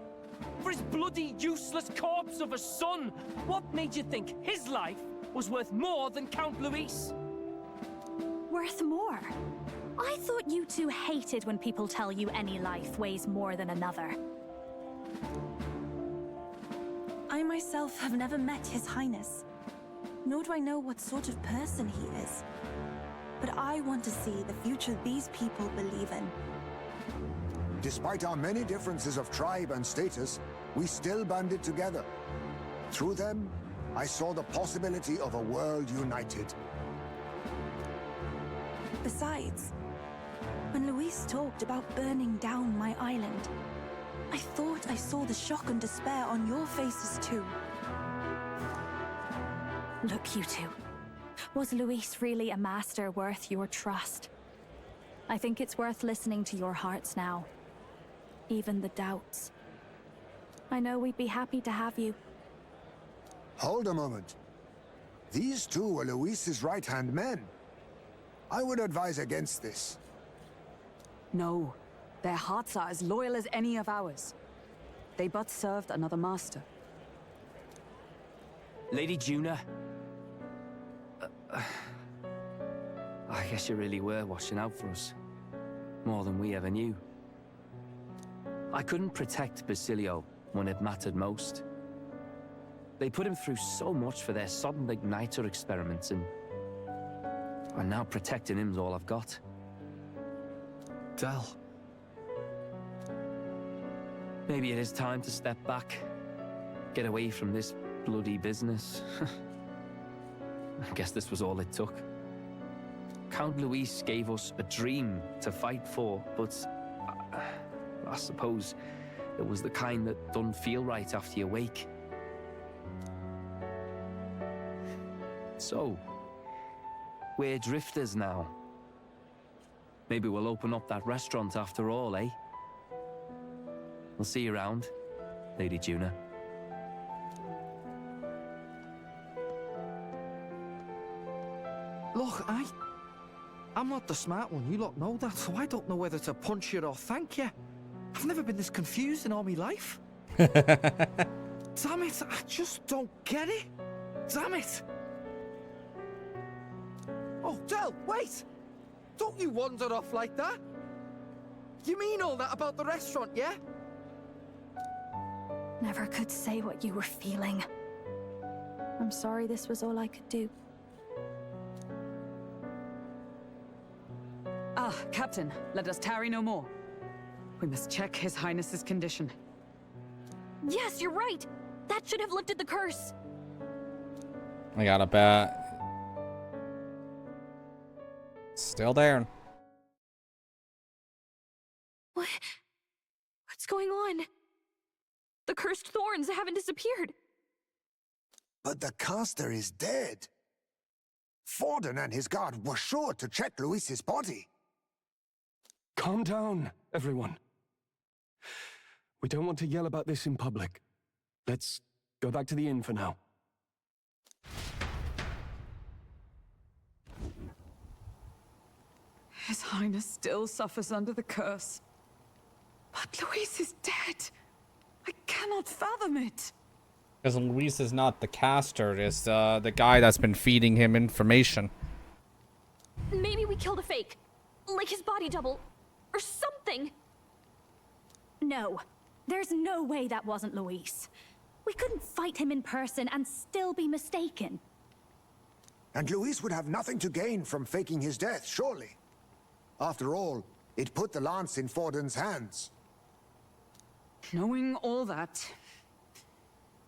[SPEAKER 3] For his bloody, useless corpse of a son! What made you think his life was worth more than Count Luis?
[SPEAKER 16] Worth more? I thought you two hated when people tell you any life weighs more than another.
[SPEAKER 11] I myself have never met His Highness, nor do I know what sort of person he is. But I want to see the future these people believe in.
[SPEAKER 5] Despite our many differences of tribe and status, we still banded together. Through them, I saw the possibility of a world united.
[SPEAKER 11] Besides, when Luis talked about burning down my island, I thought I saw the shock and despair on your faces too.
[SPEAKER 16] Look, you two. Was Luis really a master worth your trust? I think it's worth listening to your hearts now. Even the doubts. I know we'd be happy to have you.
[SPEAKER 5] Hold a moment. These two were Luis's right-hand men. I would advise against this.
[SPEAKER 4] No. Their hearts are as loyal as any of ours. They but served another master.
[SPEAKER 3] Lady Juna. I guess you really were watching out for us. More than we ever knew. I couldn't protect Basilio when it mattered most. They put him through so much for their sodden igniter experiments, and now protecting him's all I've got.
[SPEAKER 15] Del.
[SPEAKER 3] Maybe it is time to step back. Get away from this bloody business. I guess this was all it took. Count Luis gave us a dream to fight for, but I suppose it was the kind that doesn't feel right after you wake. So, we're drifters now. Maybe we'll open up that restaurant after all, eh? We'll see you around, Lady Juna.
[SPEAKER 15] Look, I'm not the smart one, you lot know that, so I don't know whether to punch you or thank you. I've never been this confused in all my life. Damn it, I just don't get it. Damn it. Oh, Del, wait! Don't you wander off like that? You mean all that about the restaurant, yeah?
[SPEAKER 16] Never could say what you were feeling. I'm sorry this was all I could do.
[SPEAKER 4] Ah, Captain, let us tarry no more. We must check His Highness's condition.
[SPEAKER 2] Yes, you're right. That should have lifted the curse.
[SPEAKER 1] I got a bet. Still there.
[SPEAKER 2] What's going on? The cursed thorns haven't disappeared.
[SPEAKER 5] But the caster is dead. Forden and his guard were sure to check Luis's body.
[SPEAKER 8] Calm down, everyone. We don't want to yell about this in public. Let's go back to the inn for now.
[SPEAKER 4] His Highness still suffers under the curse. But Luis is dead. I cannot fathom it.
[SPEAKER 1] Because Luis is not the caster, it's the guy that's been feeding him information.
[SPEAKER 2] Maybe we killed a fake. Like his body double. Or something.
[SPEAKER 16] No. There's no way that wasn't Luis. We couldn't fight him in person and still be mistaken.
[SPEAKER 5] And Luis would have nothing to gain from faking his death, surely. After all, it put the lance in Forden's hands.
[SPEAKER 4] Knowing all that,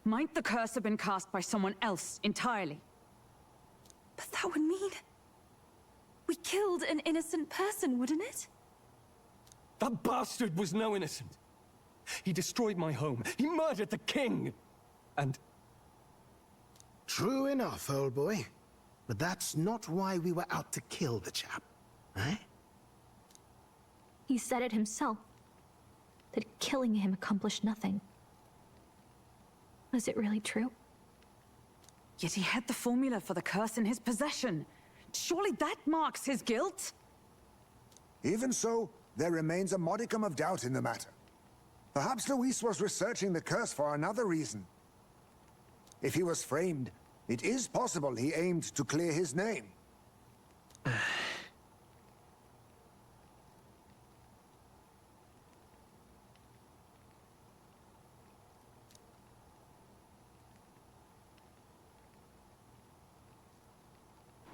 [SPEAKER 4] might the curse have been cast by someone else entirely?
[SPEAKER 11] But that would mean we killed an innocent person, wouldn't it?
[SPEAKER 8] That bastard was no innocent. He destroyed my home. He murdered the king. And...
[SPEAKER 17] True enough, old boy. But that's not why we were out to kill the chap, eh?
[SPEAKER 2] He said it himself. That killing him accomplished nothing. Was it really true?
[SPEAKER 4] Yet he had the formula for the curse in his possession. Surely that marks his guilt?
[SPEAKER 5] Even so, there remains a modicum of doubt in the matter. Perhaps Luis was researching the curse for another reason. If he was framed, it is possible he aimed to clear his name.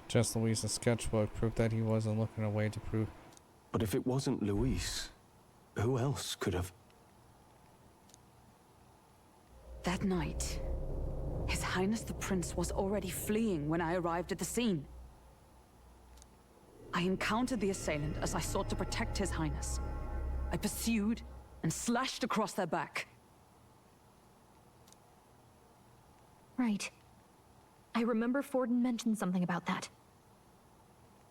[SPEAKER 1] Just Luis's sketchbook proved that he wasn't looking away to prove.
[SPEAKER 8] But if it wasn't Luis, who else could have?
[SPEAKER 4] That night, His Highness the Prince was already fleeing when I arrived at the scene. I encountered the assailant as I sought to protect His Highness. I pursued and slashed across their back.
[SPEAKER 2] Right. I remember Forden mentioned something about that.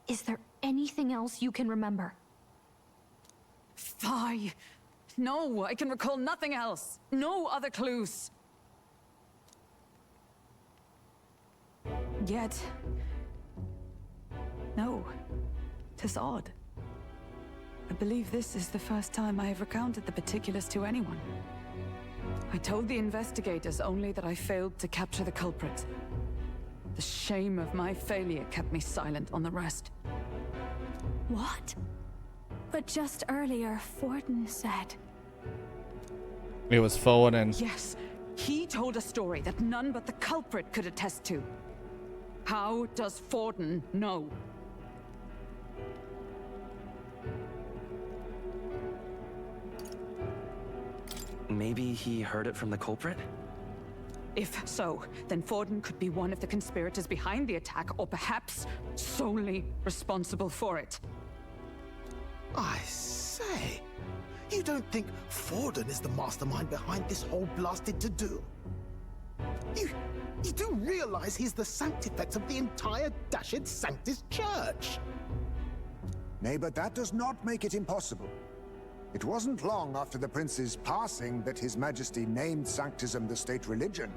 [SPEAKER 2] Is there anything else you can remember?
[SPEAKER 4] Fie! No, I can recall nothing else. No other clues. Yet... no. 'Tis odd. I believe this is the first time I have recounted the particulars to anyone. I told the investigators only that I failed to capture the culprit. The shame of my failure kept me silent on the rest.
[SPEAKER 11] What? But just earlier, Forden said...
[SPEAKER 1] It was forward and...
[SPEAKER 4] Yes, he told a story that none but the culprit could attest to. How does Forden know?
[SPEAKER 18] Maybe he heard it from the culprit?
[SPEAKER 4] If so, then Forden could be one of the conspirators behind the attack, or perhaps solely responsible for it.
[SPEAKER 17] I say, you don't think Forden is the mastermind behind this whole blasted to-do? You do realize he's the sanctifex of the entire Dashed Sanctus Church?
[SPEAKER 5] Nay, but that does not make it impossible. It wasn't long after the prince's passing that His Majesty named Sanctism the state religion.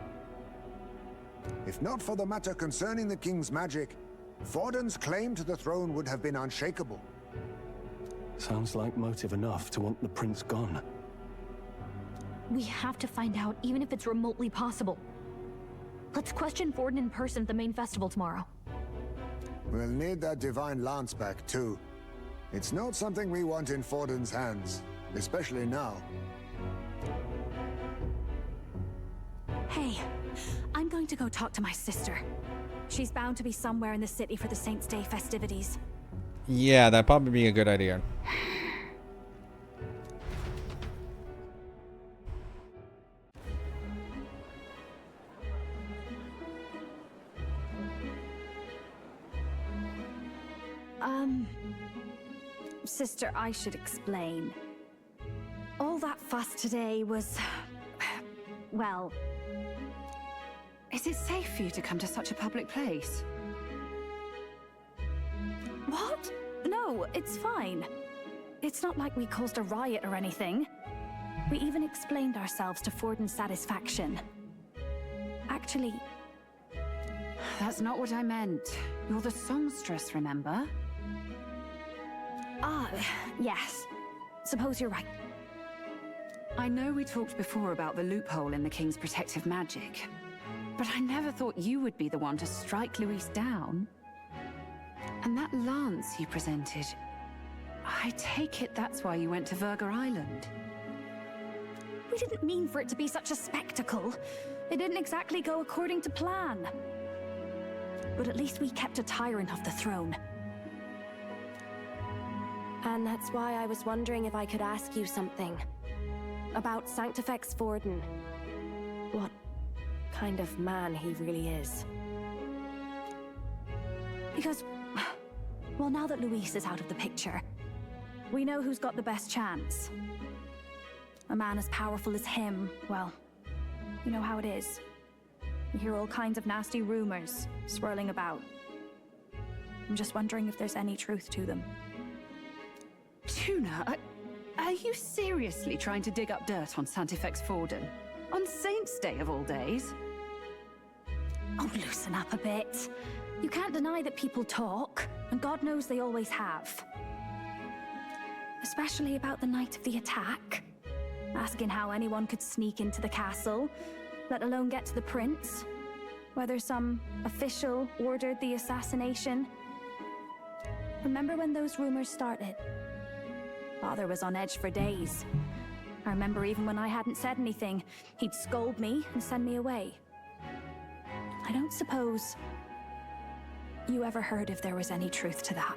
[SPEAKER 5] If not for the matter concerning the king's magic, Forden's claim to the throne would have been unshakable.
[SPEAKER 8] Sounds like motive enough to want the prince gone.
[SPEAKER 2] We have to find out, even if it's remotely possible. Let's question Forden in person at the main festival tomorrow.
[SPEAKER 5] We'll need that divine lance back, too. It's not something we want in Forden's hands, especially now.
[SPEAKER 11] Hey, I'm going to go talk to my sister. She's bound to be somewhere in the city for the Saints' Day festivities.
[SPEAKER 1] Yeah, that'd probably be a good idea.
[SPEAKER 11] Sister, I should explain. All that fuss today was... well...
[SPEAKER 4] Is it safe for you to come to such a public place?
[SPEAKER 11] What? No, it's fine. It's not like we caused a riot or anything. We even explained ourselves to Forden's satisfaction. Actually...
[SPEAKER 4] That's not what I meant. You're the songstress, remember?
[SPEAKER 11] Ah, yes. Suppose you're right.
[SPEAKER 4] I know we talked before about the loophole in the king's protective magic, but I never thought you would be the one to strike Luis down. And that lance you presented, I take it that's why you went to Verga Island.
[SPEAKER 11] We didn't mean for it to be such a spectacle. It didn't exactly go according to plan. But at least we kept a tyrant off the throne.
[SPEAKER 19] And that's why I was wondering if I could ask you something. About Sanctifex Forden. What kind of man he really is.
[SPEAKER 11] Because, well, now that Luis is out of the picture, we know who's got the best chance. A man as powerful as him, well, you know how it is. You hear all kinds of nasty rumors swirling about. I'm just wondering if there's any truth to them.
[SPEAKER 4] Tuna, are you seriously trying to dig up dirt on Sanctifex Forden? On Saints' Day of all days?
[SPEAKER 11] Oh, loosen up a bit. You can't deny that people talk, and God knows they always have. Especially about the night of the attack. Asking how anyone could sneak into the castle, let alone get to the prince. Whether some official ordered the assassination. Remember when those rumors started? Father was on edge for days. I remember even when I hadn't said anything, he'd scold me and send me away. I don't suppose you ever heard if there was any truth to that.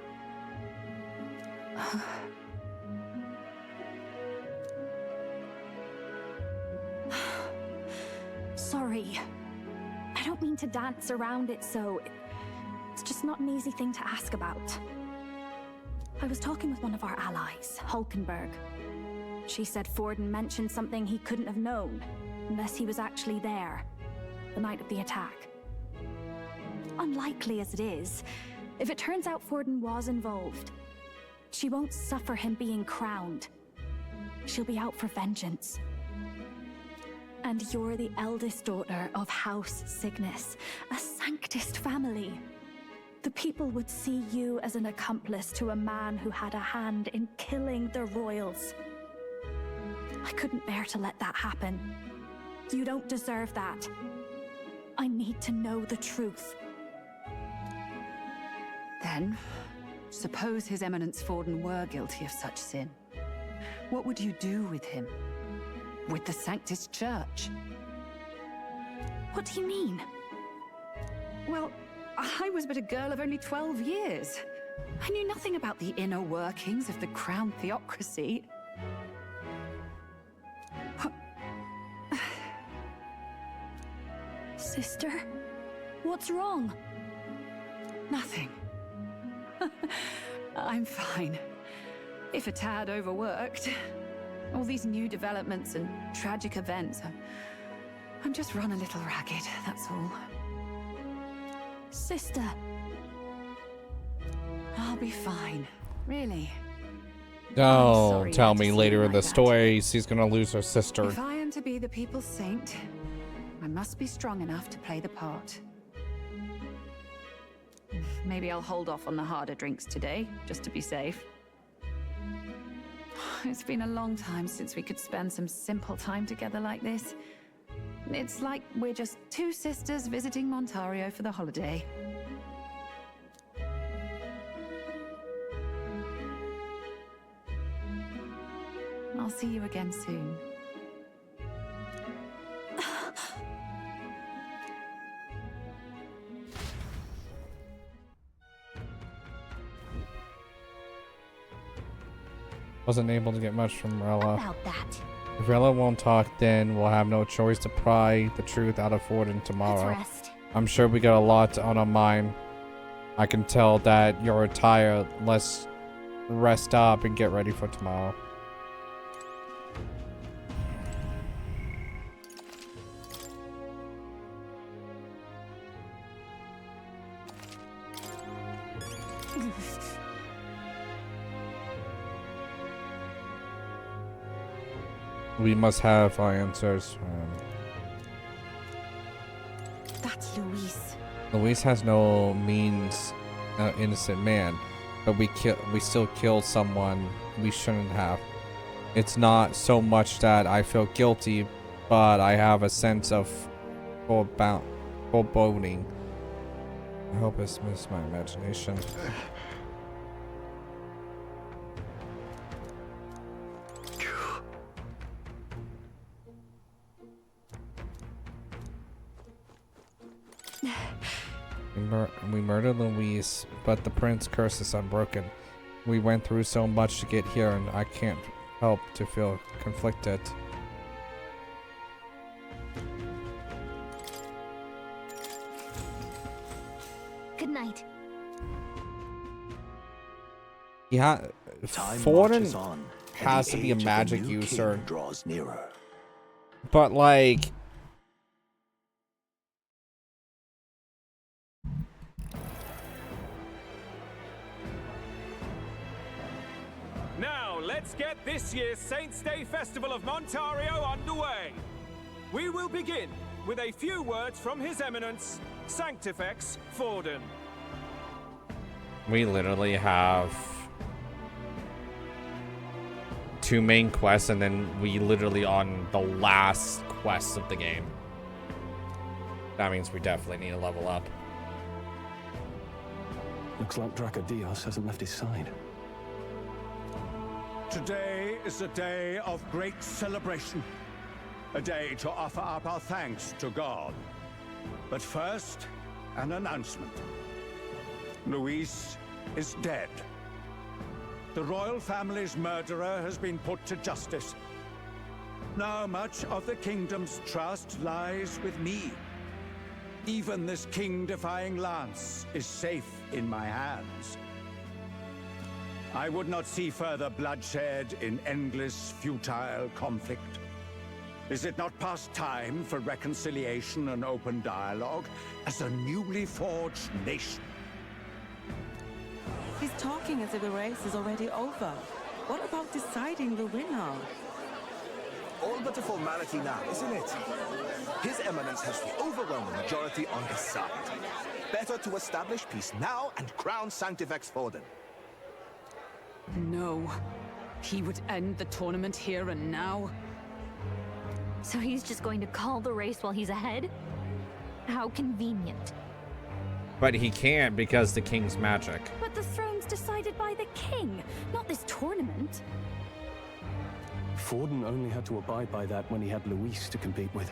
[SPEAKER 11] Sorry. I
[SPEAKER 16] don't mean to dance around it, so it's just not an easy thing to ask about. I was talking with one of our allies, Hulkenberg. She said Forden mentioned something he couldn't have known, unless he was actually there, the night of the attack. Unlikely as it is, if it turns out Forden was involved, she won't suffer him being crowned. She'll be out for vengeance. And you're the eldest daughter of House Cygnus, a Sanctist family. The people would see you as an accomplice to a man who had a hand in killing the royals. I couldn't bear to let that happen. You don't deserve that. I need to know the truth.
[SPEAKER 4] Then, suppose His Eminence Forden were guilty of such sin. What would you do with him? With the Sanctist Church?
[SPEAKER 16] What do you mean?
[SPEAKER 4] Well, I was but a girl of only 12 years. I knew nothing about the inner workings of the crown theocracy.
[SPEAKER 16] Sister, what's wrong?
[SPEAKER 4] Nothing. I'm fine. If a tad overworked. All these new developments and tragic events. I'm just run a little ragged, that's all.
[SPEAKER 16] Sister.
[SPEAKER 4] I'll be fine. Really.
[SPEAKER 1] Don't tell me later in the story she's gonna lose her sister.
[SPEAKER 4] If I am to be the people's saint, I must be strong enough to play the part. Maybe I'll hold off on the harder drinks today, just to be safe. It's been a long time since we could spend some simple time together like this. It's like we're just two sisters visiting Montario for the holiday. I'll see you again soon.
[SPEAKER 1] Wasn't able to get much from Rella.
[SPEAKER 16] About that.
[SPEAKER 1] If Rella won't talk, then we'll have no choice to pry the truth out of Forden tomorrow.
[SPEAKER 16] Let's rest.
[SPEAKER 1] I'm sure we got a lot on our mind. I can tell that you're tired. Let's rest up and get ready for tomorrow. We must have our answers.
[SPEAKER 16] That's Luis.
[SPEAKER 1] Luis has no means, innocent man, but we still killed someone we shouldn't have. It's not so much that I feel guilty, but I have a sense of foreboding. I hope it's missed my imagination. We murdered Luis, but the prince curse is unbroken. We went through so much to get here, and I can't help to feel conflicted.
[SPEAKER 2] Good night.
[SPEAKER 1] Yeah, Forden has to be a magic user.
[SPEAKER 14] Draws nearer.
[SPEAKER 1] But like,
[SPEAKER 6] Now, let's get this year's Saints' Day Festival of Montario underway. We will begin with a few words from His Eminence, Sanctifex Forden.
[SPEAKER 1] we literally have 2 main quests, and then we literally on the last quest of the game. That means we definitely need to level up.
[SPEAKER 10] Looks like Dracodios hasn't left his side.
[SPEAKER 7] Today is a day of great celebration. A day to offer up our thanks to God. But first, an announcement. Luis is dead. The royal family's murderer has been put to justice. Now much of the kingdom's trust lies with me. Even this king-defying lance is safe in my hands. I would not see further bloodshed in endless, futile conflict. Is it not past time for reconciliation and open dialogue as a newly forged nation?
[SPEAKER 20] He's talking as if the race is already over. What about deciding the winner?
[SPEAKER 21] All but a formality now, isn't it? His Eminence has the overwhelming majority on his side. Better to establish peace now and crown Sanctifex Forden.
[SPEAKER 4] No. He would end the tournament here and now.
[SPEAKER 2] So he's just going to call the race while he's ahead? How convenient.
[SPEAKER 1] But he can't because the king's magic.
[SPEAKER 16] But the throne's decided by the king, not this tournament.
[SPEAKER 8] Forden only had to abide by that when he had Luis to compete with.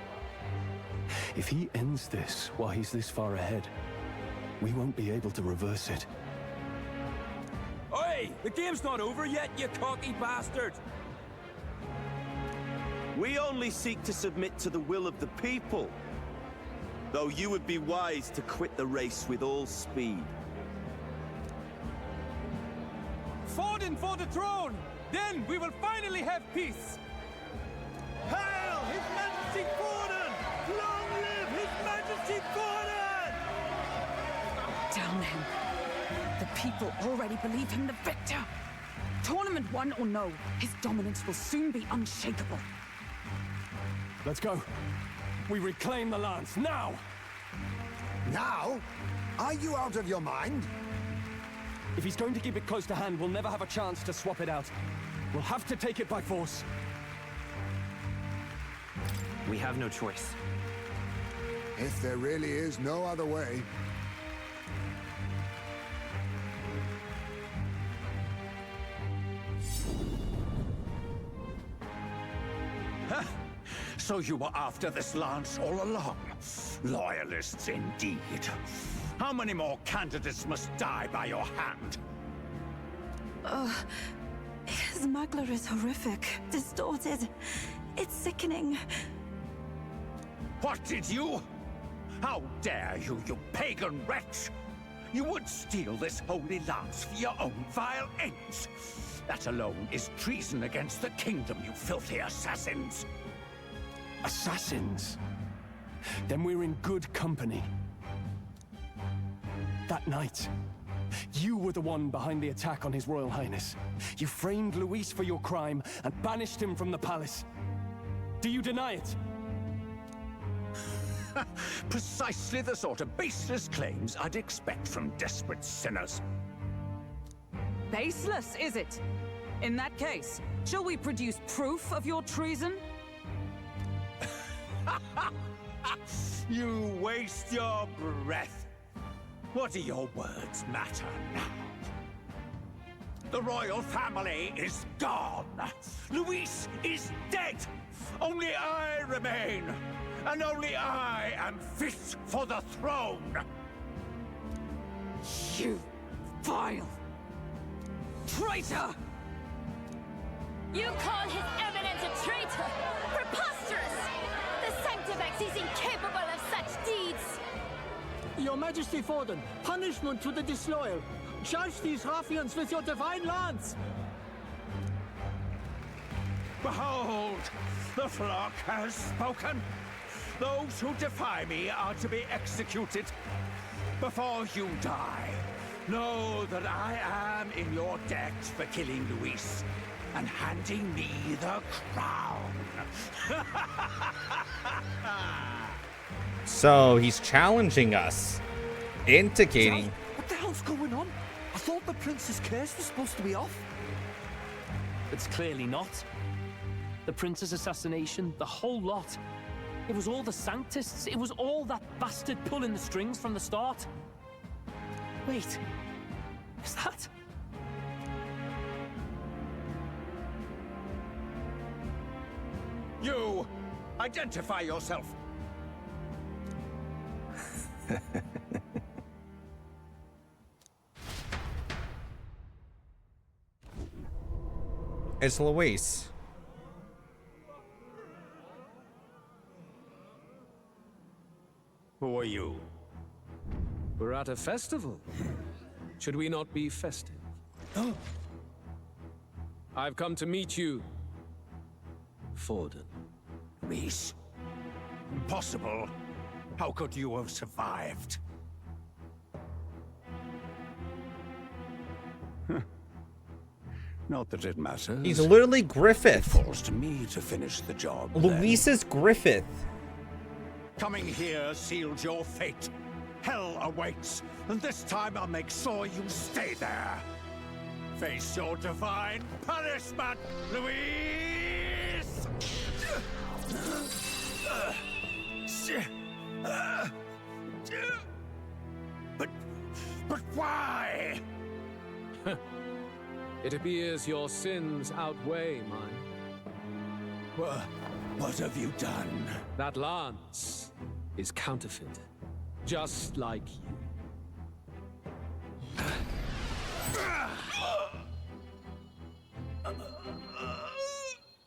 [SPEAKER 8] If he ends this while he's this far ahead, we won't be able to reverse it.
[SPEAKER 14] Oi! The game's not over yet, you cocky bastard! We only seek to submit to the will of the people. Though you would be wise to quit the race with all speed.
[SPEAKER 6] Forden for the throne! Then we will finally have peace! Hail His Majesty Forden! Long live His Majesty Forden!
[SPEAKER 4] Damn him. The people already believe him the victor. Tournament won or no, his dominance will soon be unshakable.
[SPEAKER 8] Let's go. We reclaim the lance, now!
[SPEAKER 5] Now? Are you out of your mind?
[SPEAKER 8] If he's going to keep it close to hand, we'll never have a chance to swap it out. We'll have to take it by force.
[SPEAKER 18] We have no choice.
[SPEAKER 5] If there really is no other way.
[SPEAKER 7] So you were after this lance all along? Loyalists indeed. How many more candidates must die by your hand?
[SPEAKER 11] His smuggler is horrific, distorted. It's sickening.
[SPEAKER 7] What did you? How dare you, you pagan wretch! You would steal this holy lance for your own vile ends. That alone is treason against the kingdom, you filthy assassins.
[SPEAKER 8] Assassins? Then we're in good company. That night, you were the one behind the attack on His Royal Highness. You framed Luis for your crime and banished him from the palace. Do you deny it?
[SPEAKER 7] Precisely the sort of baseless claims I'd expect from desperate sinners.
[SPEAKER 4] Baseless, is it? In that case, shall we produce proof of your treason?
[SPEAKER 7] You waste your breath. What do your words matter now? The royal family is gone. Luis is dead. Only I remain. And only I am fit for the throne.
[SPEAKER 4] You vile traitor!
[SPEAKER 22] You call His Eminence a traitor? Preposterous! The Sanctifex is incapable of such deeds!
[SPEAKER 23] Your Majesty Forden, punishment to the disloyal. Judge these ruffians with your divine lance!
[SPEAKER 7] Behold, the flock has spoken. Those who defy me are to be executed. Before you die, know that I am in your debt for killing Luis and handing me the crown.
[SPEAKER 1] So he's challenging us, indicating.
[SPEAKER 15] What the hell's going on? I thought the prince's curse was supposed to be off.
[SPEAKER 3] It's clearly not. The prince's assassination, the whole lot. It was all the Sanctists. It was all that bastard pulling the strings from the start. Wait, is that?
[SPEAKER 7] You, identify yourself.
[SPEAKER 1] It's Luis.
[SPEAKER 7] Who are are you?
[SPEAKER 10] We're at a festival. Should we not be festive? I've come to meet you, Forden.
[SPEAKER 7] Reese? Impossible. How could you have survived? Not that it matters.
[SPEAKER 1] He's literally Griffith.
[SPEAKER 7] It falls to me to finish the job.
[SPEAKER 1] Luis is Griffith.
[SPEAKER 7] Coming here sealed your fate. Hell awaits, and this time I'll make sure you stay there. Face your divine punishment, Luis! But why?
[SPEAKER 10] It appears your sins outweigh mine.
[SPEAKER 7] What have you done?
[SPEAKER 10] That lance is counterfeit, just like you.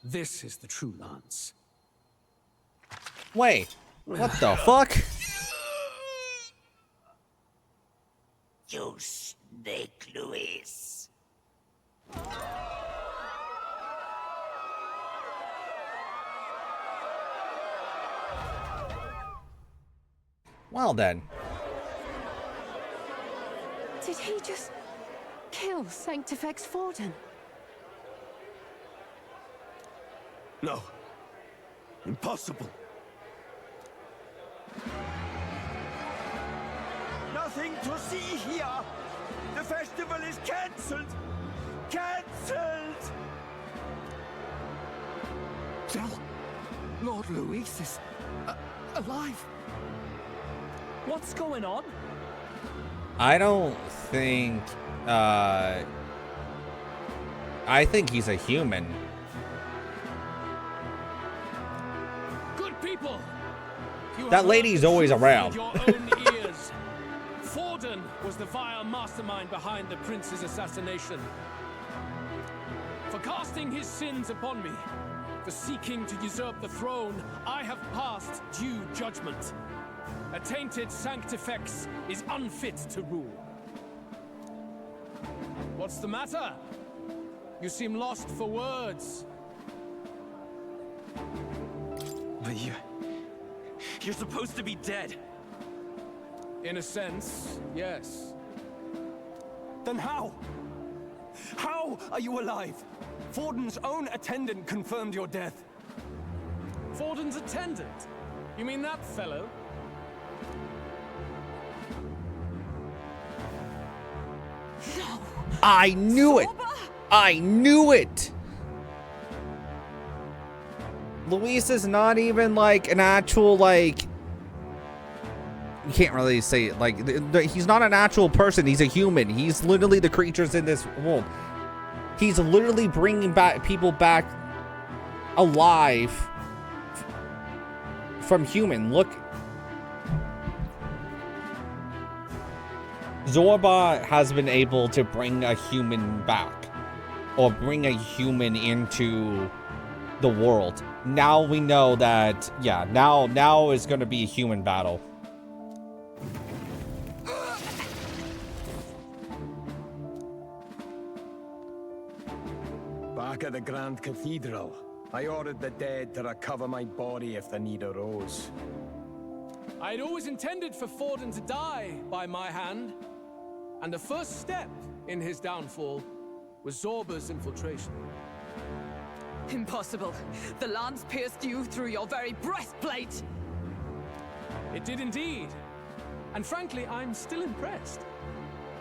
[SPEAKER 10] This is the true lance.
[SPEAKER 1] Wait, what the fuck?
[SPEAKER 14] You snake, Luis.
[SPEAKER 1] Well then.
[SPEAKER 4] Did he just kill Sanctifex Forden?
[SPEAKER 14] No. Impossible. Nothing to see here. The festival is cancelled. Cancelled.
[SPEAKER 15] Del, Lord Luis is alive.
[SPEAKER 3] What's going on?
[SPEAKER 1] I don't think, I think he's a human.
[SPEAKER 10] Good people.
[SPEAKER 1] That lady's always around.
[SPEAKER 10] Your own ears. Forden was the vile mastermind behind the prince's assassination. For casting his sins upon me, for seeking to usurp the throne, I have passed due judgment. A tainted Sanctifex is unfit to rule. What's the matter? You seem lost for words.
[SPEAKER 3] But you're supposed to be dead.
[SPEAKER 10] In a sense, yes.
[SPEAKER 8] Then how? How are you alive? Forden's own attendant confirmed your death.
[SPEAKER 10] Forden's attendant? You mean that fellow?
[SPEAKER 4] No.
[SPEAKER 1] I knew it. I knew it. Luis is not even like an actual, like, you can't really say it, like, he's not an actual person. He's a human. He's literally the creatures in this world. He's literally bringing back people back alive from human. Look, Zorba has been able to bring a human back, or bring a human into the world. Now we know that, yeah, now is going to be a human battle.
[SPEAKER 8] Back at the Grand Cathedral, I ordered the dead to recover my body if the need arose.
[SPEAKER 10] I'd always intended for Forden to die by my hand, and the first step in his downfall was Zorba's infiltration.
[SPEAKER 4] Impossible. The lance pierced you through your very breastplate.
[SPEAKER 10] It did indeed. And frankly, I'm still impressed.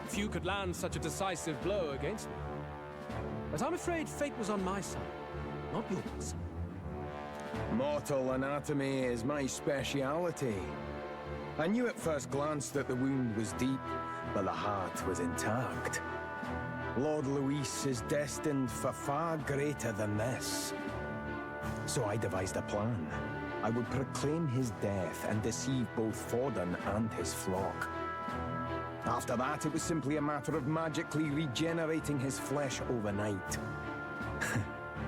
[SPEAKER 10] Few could land such a decisive blow against me. But I'm afraid fate was on my side, not yours.
[SPEAKER 8] Mortal anatomy is my speciality. I knew at first glance that the wound was deep, but the heart was intact. Lord Luis is destined for far greater than this. So I devised a plan. I would proclaim his death and deceive both Forden and his flock. After that, it was simply a matter of magically regenerating his flesh overnight.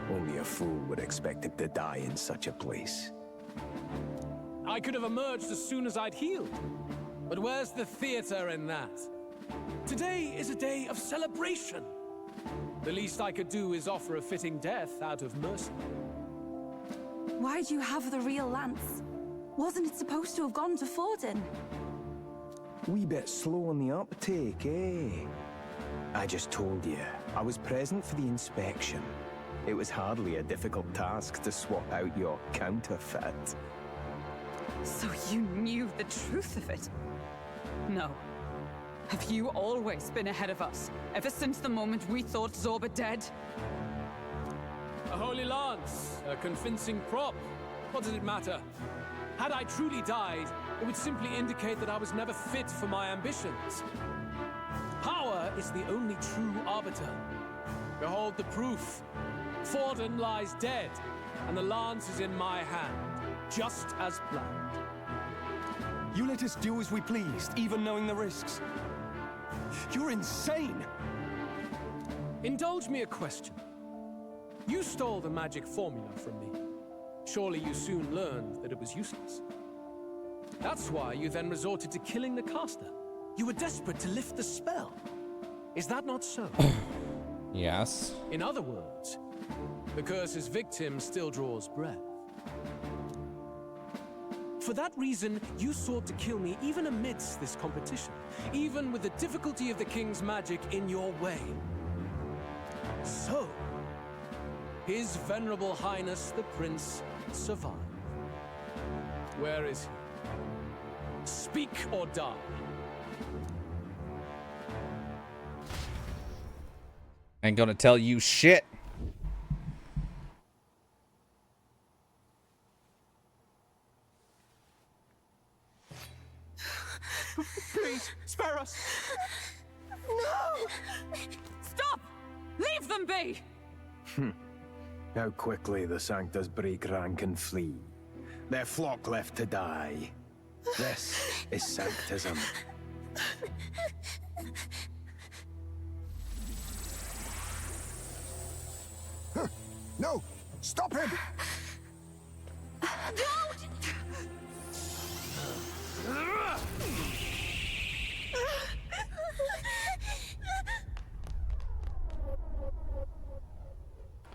[SPEAKER 8] Only a fool would expect him to die in such a place.
[SPEAKER 10] I could have emerged as soon as I'd healed. But where's the theater in that? Today is a day of celebration. The least I could do is offer a fitting death out of mercy.
[SPEAKER 11] Why do you have the real lance? Wasn't it supposed to have gone to Forden?
[SPEAKER 9] Wee bit slow on the uptake, eh? I just told you, I was present for the inspection. It was hardly a difficult task to swap out your counterfeit.
[SPEAKER 4] So you knew the truth of it? No. Have you always been ahead of us, ever since the moment we thought Zorba dead?
[SPEAKER 10] A holy lance, a convincing prop. What does it matter? Had I truly died, it would simply indicate that I was never fit for my ambitions. Power is the only true arbiter. Behold the proof. Forden lies dead, and the lance is in my hand, just as planned.
[SPEAKER 8] You let us do as we pleased, even knowing the risks. You're insane!
[SPEAKER 10] Indulge me a question. You stole the magic formula from me. Surely you soon learned that it was useless. That's why you then resorted to killing the caster. You were desperate to lift the spell. Is that not so?
[SPEAKER 1] Yes.
[SPEAKER 10] In other words, the curse's victim still draws breath. For that reason, you sought to kill me even amidst this competition, even with the difficulty of the king's magic in your way. So, His Venerable Highness the Prince survived. Where is he? Speak or die.
[SPEAKER 1] Ain't gonna tell you shit.
[SPEAKER 4] Please, spare us! No! Stop! Leave them be!
[SPEAKER 9] How quickly the Sanctus break rank and flee. Their flock left to die. This is Sanctism.
[SPEAKER 5] No! Stop him!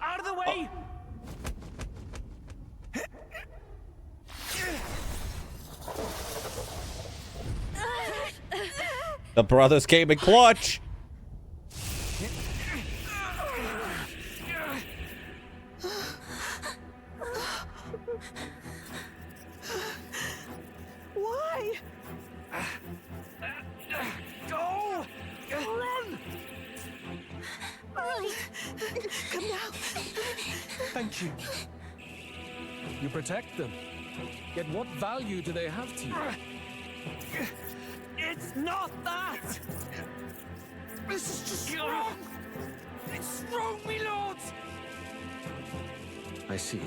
[SPEAKER 3] Out of the way!
[SPEAKER 1] The brothers came in clutch.
[SPEAKER 4] Why?
[SPEAKER 3] Go! Run!
[SPEAKER 4] Come now.
[SPEAKER 10] Thank you. You protect them. Yet what value do they have to you?
[SPEAKER 3] It's not that! This is just wrong! It's wrong, me lords!
[SPEAKER 9] I see.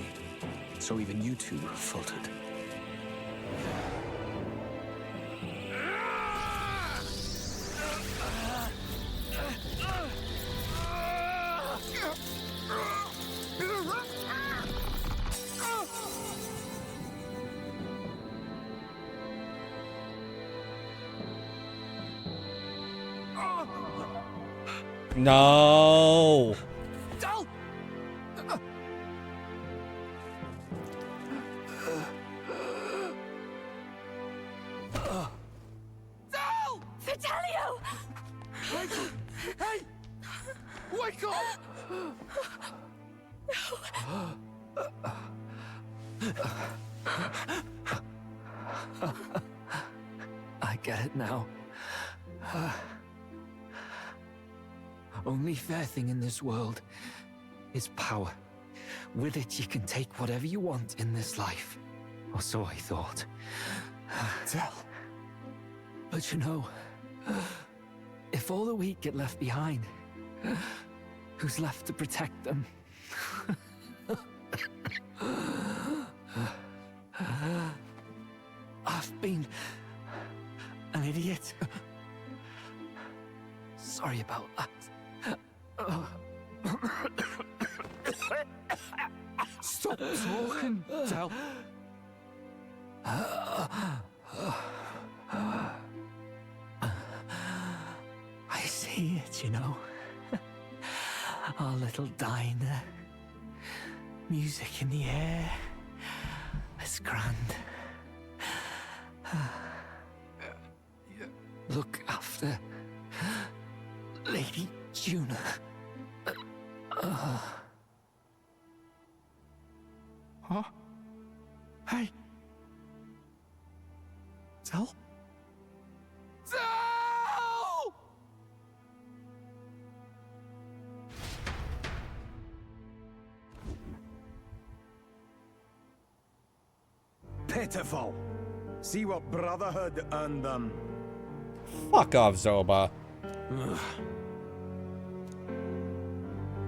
[SPEAKER 9] So even you two faltered.
[SPEAKER 1] No.
[SPEAKER 3] Dal! Dal!
[SPEAKER 4] Fidelio!
[SPEAKER 3] Hey! Wake up!
[SPEAKER 12] I get it now. Only fair thing in this world is power. With it, you can take whatever you want in this life. Or so I thought.
[SPEAKER 3] Tell.
[SPEAKER 12] But you know, if all the weak get left behind, who's left to protect them? I've been an idiot. Sorry about that.
[SPEAKER 3] Stop talking, Del.
[SPEAKER 12] I see it, you know. Our little diner. Music in the air. It's grand. Look after Lady Juna. Huh? Hey. Tell? Tell!
[SPEAKER 7] Pitiful. See what Brotherhood earned them.
[SPEAKER 1] Fuck off, Zoba.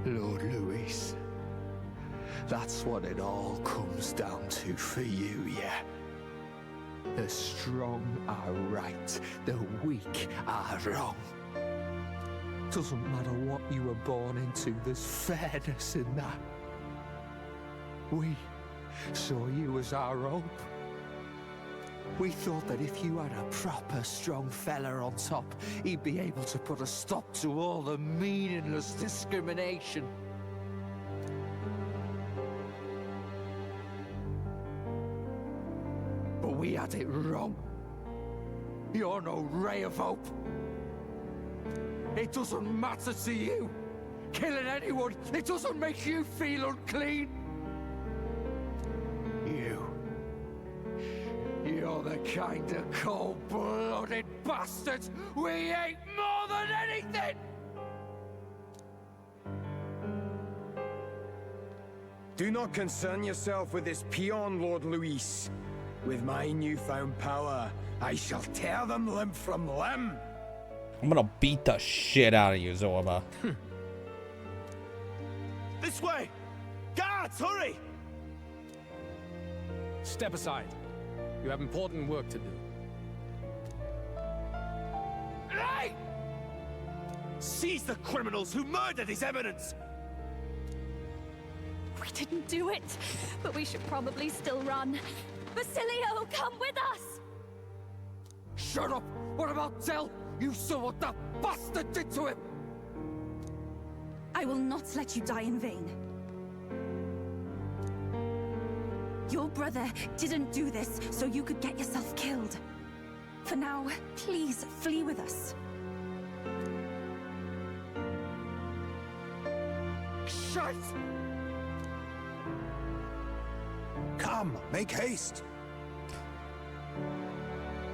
[SPEAKER 12] Lord Luis. That's what it all comes down to for you, yeah? The strong are right, the weak are wrong. Doesn't matter what you were born into, there's fairness in that. We saw you as our hope. We thought that if you had a proper strong fella on top, he'd be able to put a stop to all the meaningless discrimination. But we had it wrong. You're no ray of hope. It doesn't matter to you. Killing anyone, it doesn't make you feel unclean. You're the kind of cold-blooded bastards we hate more than anything!
[SPEAKER 7] Do not concern yourself with this peon, Lord Luis. With my newfound power, I shall tear them limb from limb.
[SPEAKER 1] I'm gonna beat the shit out of you, Zorba.
[SPEAKER 14] This way! Guards, hurry!
[SPEAKER 10] Step aside. You have important work to do.
[SPEAKER 14] Hey! Seize the criminals who murdered His Eminence!
[SPEAKER 16] We didn't do it, but we should probably still run. Basilio, come with us!
[SPEAKER 12] Shut up! What about Zell? You saw what that bastard did to him!
[SPEAKER 11] I will not let you die in vain. Your brother didn't do this so you could get yourself killed. For now, please flee with us.
[SPEAKER 12] Shit!
[SPEAKER 5] Come, make haste.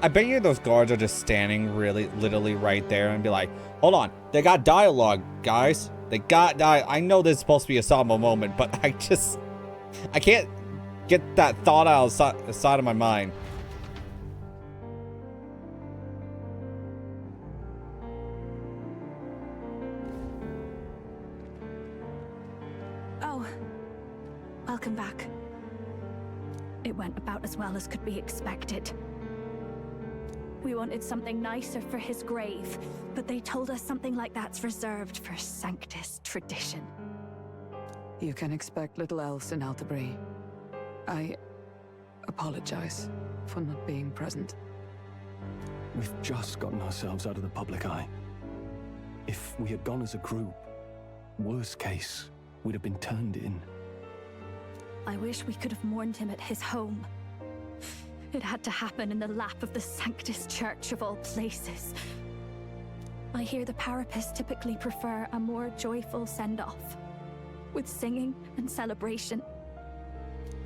[SPEAKER 1] I bet you those guards are just standing literally right there and be like, hold on, they got dialogue, guys. They got I know this is supposed to be a somber moment, but I can't get that thought outside of my mind.
[SPEAKER 16] Oh, welcome back. It went about as well as could be expected. We wanted something nicer for his grave, but they told us something like that's reserved for Sanctus tradition.
[SPEAKER 4] You can expect little else in Altabri. I apologize for not being present.
[SPEAKER 9] We've just gotten ourselves out of the public eye. If we had gone as a group, worst case, we'd have been turned in.
[SPEAKER 16] I wish we could have mourned him at his home. It had to happen in the lap of the Sanctus Church of all places. I hear the Parapists typically prefer a more joyful send-off, with singing and celebration.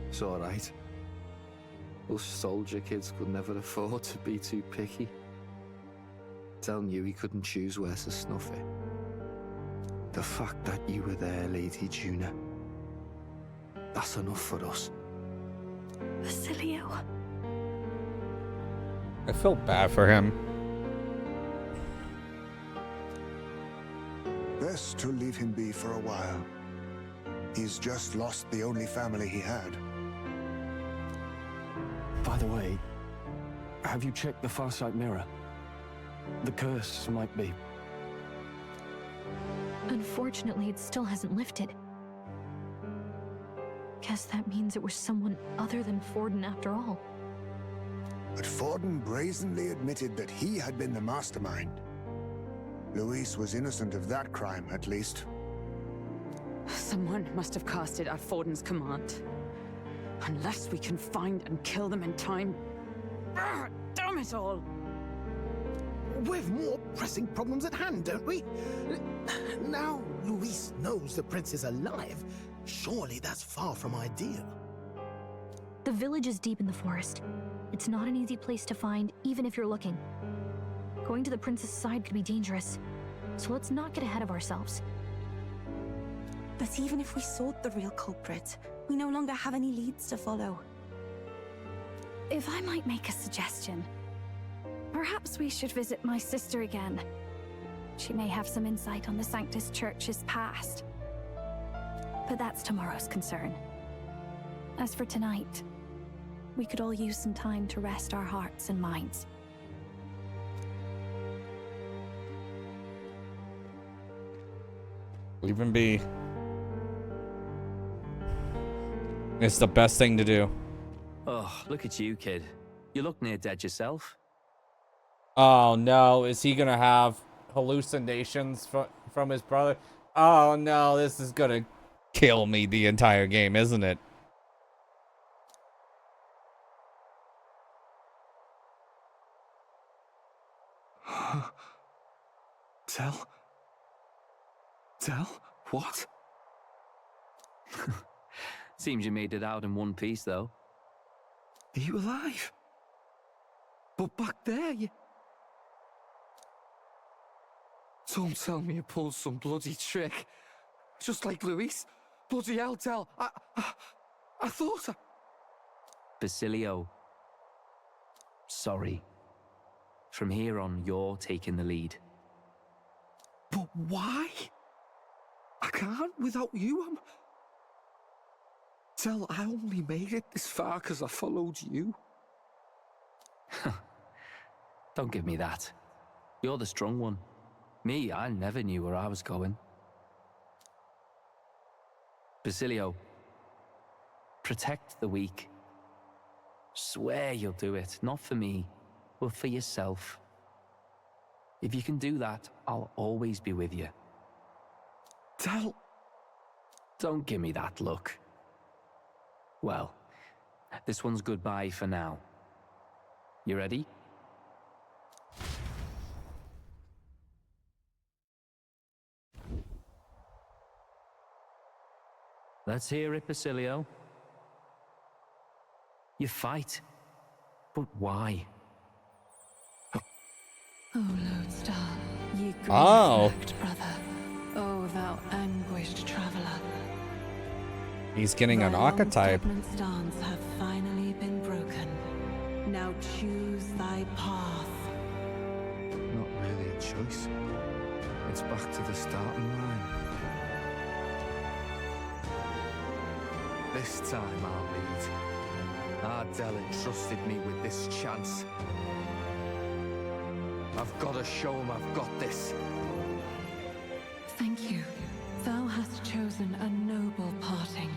[SPEAKER 13] It's alright. Us soldier kids could never afford to be too picky. Telling you he couldn't choose where to snuff it. The fact that you were there, Lady Juna, that's enough for us.
[SPEAKER 16] Basilio.
[SPEAKER 1] I feel bad for him.
[SPEAKER 5] Best to leave him be for a while. He's just lost the only family he had.
[SPEAKER 9] By the way, have you checked the Farsight mirror? The curse might be...
[SPEAKER 2] Unfortunately, it still hasn't lifted. Guess that means it was someone other than Forden after all.
[SPEAKER 5] but Forden brazenly admitted that he had been the mastermind. Luis was innocent of that crime, at least.
[SPEAKER 4] Someone must have cast it at Forden's command. Unless we can find and kill them in time. Damn it all!
[SPEAKER 17] We've more pressing problems at hand, don't we? Now Luis knows the prince is alive. Surely that's far from ideal.
[SPEAKER 2] The village is deep in the forest. It's not an easy place to find, even if you're looking. Going to the prince's side could be dangerous, so let's not get ahead of ourselves.
[SPEAKER 11] But even if we sought the real culprit, we no longer have any leads to follow.
[SPEAKER 16] If I might make a suggestion, perhaps we should visit my sister again. She may have some insight on the Sanctus Church's past. But that's tomorrow's concern. As for tonight, we could all use some time to rest our hearts and minds.
[SPEAKER 1] Leave him be. It's the best thing to do.
[SPEAKER 3] Oh, look at you, kid. You look near dead yourself.
[SPEAKER 1] Oh no, is he gonna have hallucinations from his brother? Oh no, this is gonna kill me the entire game, isn't it?
[SPEAKER 9] Tell? What?
[SPEAKER 3] Seems you made it out in one piece, though.
[SPEAKER 15] Are you alive? But back there, you... Don't tell me you pulled some bloody trick. Just like Luis. Bloody hell, Del. I thought I...
[SPEAKER 3] Basilio. Sorry. From here on, you're taking the lead.
[SPEAKER 15] But why? I can't without you. Del, I only made it this far because I followed you.
[SPEAKER 3] Don't give me that. You're the strong one. Me, I never knew where I was going. Basilio, protect the weak. Swear you'll do it, not for me, but for yourself. If you can do that, I'll always be with you.
[SPEAKER 15] Del...
[SPEAKER 3] Don't give me that look. Well, this one's goodbye for now. You ready? Let's hear it, Basilio. You fight. But why?
[SPEAKER 4] Oh, Lodestar, you
[SPEAKER 1] grief-racked
[SPEAKER 4] brother. Oh, thou anguished traveler.
[SPEAKER 1] He's getting an archetype.
[SPEAKER 4] Judgment's dance have finally been broken. Now choose thy path.
[SPEAKER 9] Not really a choice. It's back to the starting line. This time I'll lead. Ardell entrusted me with this chance. I've got to show him I've got this.
[SPEAKER 4] Thank you. Thou hast chosen a noble parting.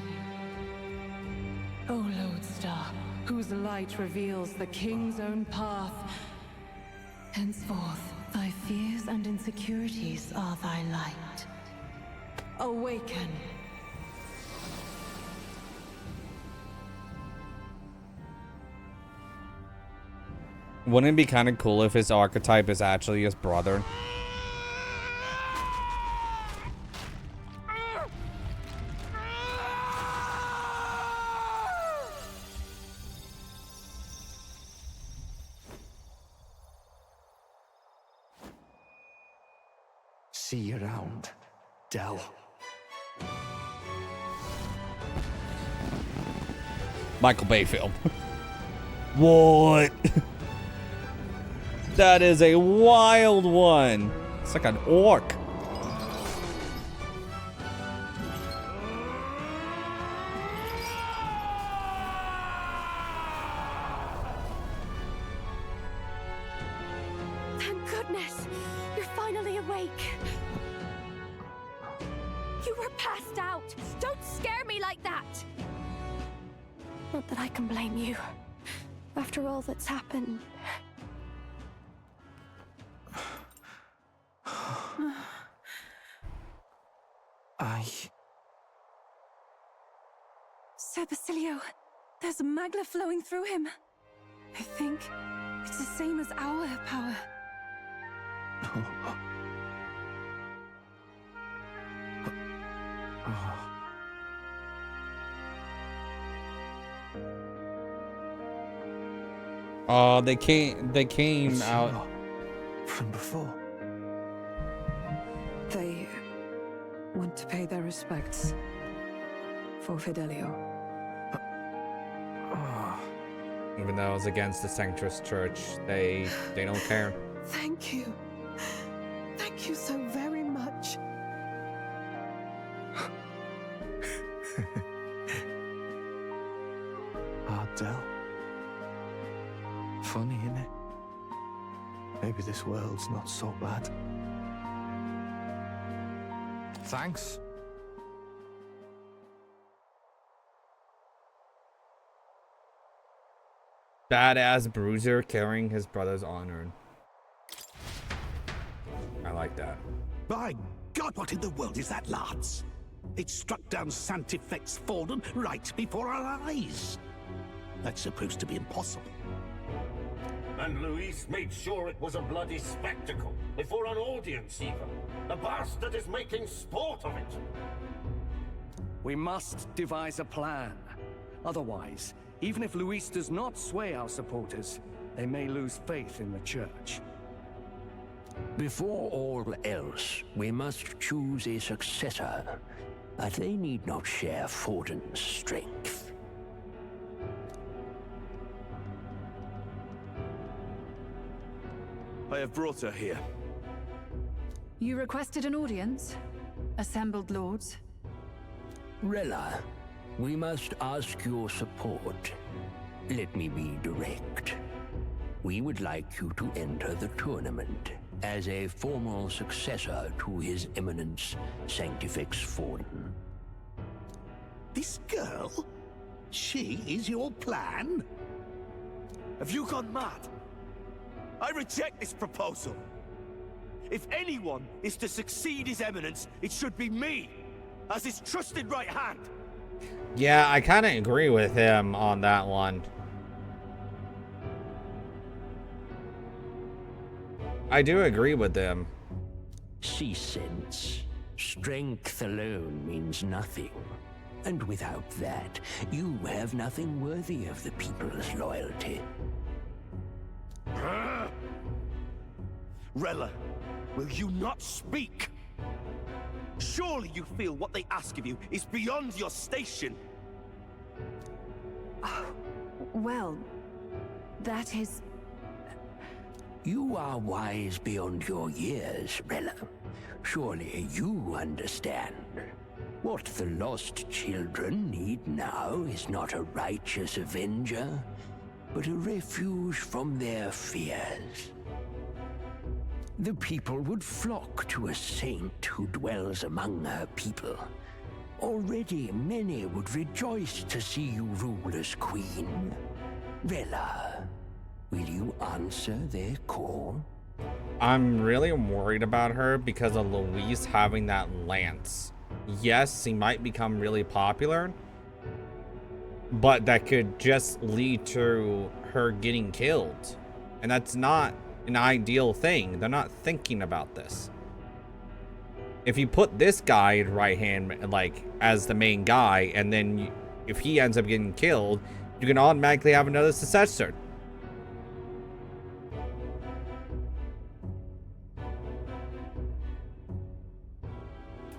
[SPEAKER 4] O Lodestar, whose light reveals the king's own path. Henceforth, thy fears and insecurities are thy light. Awaken.
[SPEAKER 1] Wouldn't it be kind of cool if his archetype is actually his brother?
[SPEAKER 9] See you around, Del.
[SPEAKER 1] Michael Bay film. What? That is a wild one. It's like an orc.
[SPEAKER 16] Thank goodness! You're finally awake! You were passed out! Don't scare me like that! Not that I can blame you. After all that's happened.
[SPEAKER 11] Sir Basilio, there's magma flowing through him. I think it's the same as our power.
[SPEAKER 1] Oh, they came out
[SPEAKER 12] from before.
[SPEAKER 4] They want to pay their respects for Fidelio.
[SPEAKER 1] Even though it was against the Sanctress Church, they don't care.
[SPEAKER 17] Thank you. Thank you so very much.
[SPEAKER 12] Ardell. Funny, isn't it? Maybe this world's not so bad. Thanks.
[SPEAKER 1] Badass bruiser carrying his brother's honor. I like that.
[SPEAKER 19] By God, what in the world is that, lads? It struck down Sanctifex Forden right before our eyes. That's supposed to be impossible.
[SPEAKER 20] And Luis made sure it was a bloody spectacle, before an audience even. The bastard is making sport of it.
[SPEAKER 8] We must devise a plan. Otherwise, even if Luis does not sway our supporters, they may lose faith in the church.
[SPEAKER 21] Before all else, we must choose a successor, but they need not share Forden's strength.
[SPEAKER 24] I have brought her here.
[SPEAKER 4] You requested an audience? Assembled lords?
[SPEAKER 21] Rella, we must ask your support. Let me be direct. We would like you to enter the tournament as a formal successor to His Eminence Sanctifex Forden.
[SPEAKER 19] This girl? She is your plan?
[SPEAKER 24] Have you gone mad? I reject this proposal. If anyone is to succeed His Eminence, it should be me, as his trusted right hand.
[SPEAKER 1] Yeah, I kind of agree with him on that one. I do agree with them.
[SPEAKER 21] See sense. Strength alone means nothing. And without that, you have nothing worthy of the people's loyalty.
[SPEAKER 24] Rella, will you not speak? Surely you feel what they ask of you is beyond your station.
[SPEAKER 4] Well, that is...
[SPEAKER 21] You are wise beyond your years, Rella. Surely you understand. What the lost children need now is not a righteous avenger, but a refuge from their fears. The people would flock to a saint who dwells among her people. Already many would rejoice to see you rule as queen. Rella, will you answer their call?
[SPEAKER 1] I'm really worried about her because of Luis having that lance. Yes, he might become really popular, but that could just lead to her getting killed. And that's not an ideal thing. They're not thinking about this. If you put this guy in right hand, like, as the main guy, and then if he ends up getting killed, you can automatically have another successor.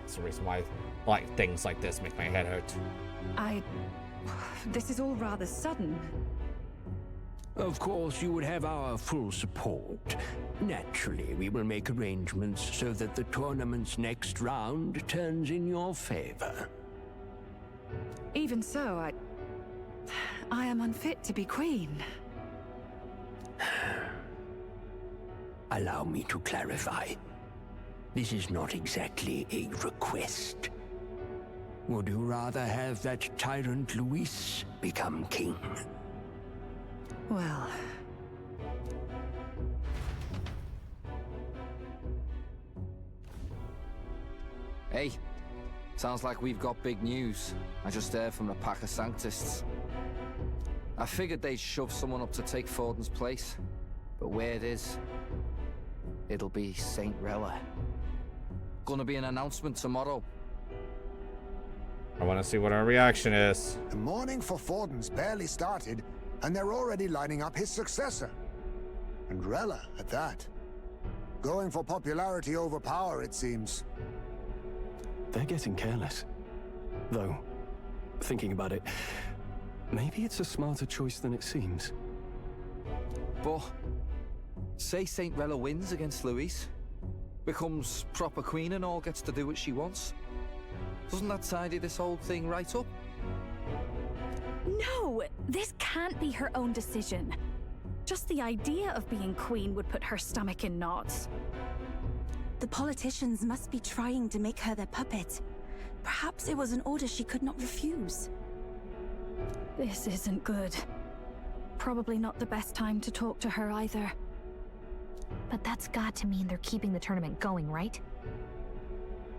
[SPEAKER 1] That's the reason why, like, things like this make my head hurt.
[SPEAKER 4] This is all rather sudden.
[SPEAKER 21] Of course, you would have our full support. Naturally, we will make arrangements so that the tournament's next round turns in your favor.
[SPEAKER 4] Even so, I am unfit to be queen.
[SPEAKER 21] Allow me to clarify. This is not exactly a request. Would you rather have that tyrant Luis become king?
[SPEAKER 4] Well...
[SPEAKER 9] Hey, sounds like we've got big news. I just heard from the pack of Sanctists. I figured they'd shove someone up to take Forden's place, but where it is, it'll be Saint Rella. Gonna be an announcement tomorrow.
[SPEAKER 1] I want to see what our reaction is.
[SPEAKER 5] The mourning for Forden's barely started, and they're already lining up his successor. And Rella, at that. Going for popularity over power, it seems.
[SPEAKER 8] They're getting careless. Though, thinking about it, maybe it's a smarter choice than it seems.
[SPEAKER 9] But, say Saint Rella wins against Louise, becomes proper queen and all, gets to do what she wants. Doesn't that tidy this whole thing right up?
[SPEAKER 16] No, this can't be her own decision. Just the idea of being queen would put her stomach in knots.
[SPEAKER 11] The politicians must be trying to make her their puppet. Perhaps it was an order she could not refuse.
[SPEAKER 16] This isn't good. Probably not the best time to talk to her either.
[SPEAKER 2] But that's got to mean they're keeping the tournament going, right?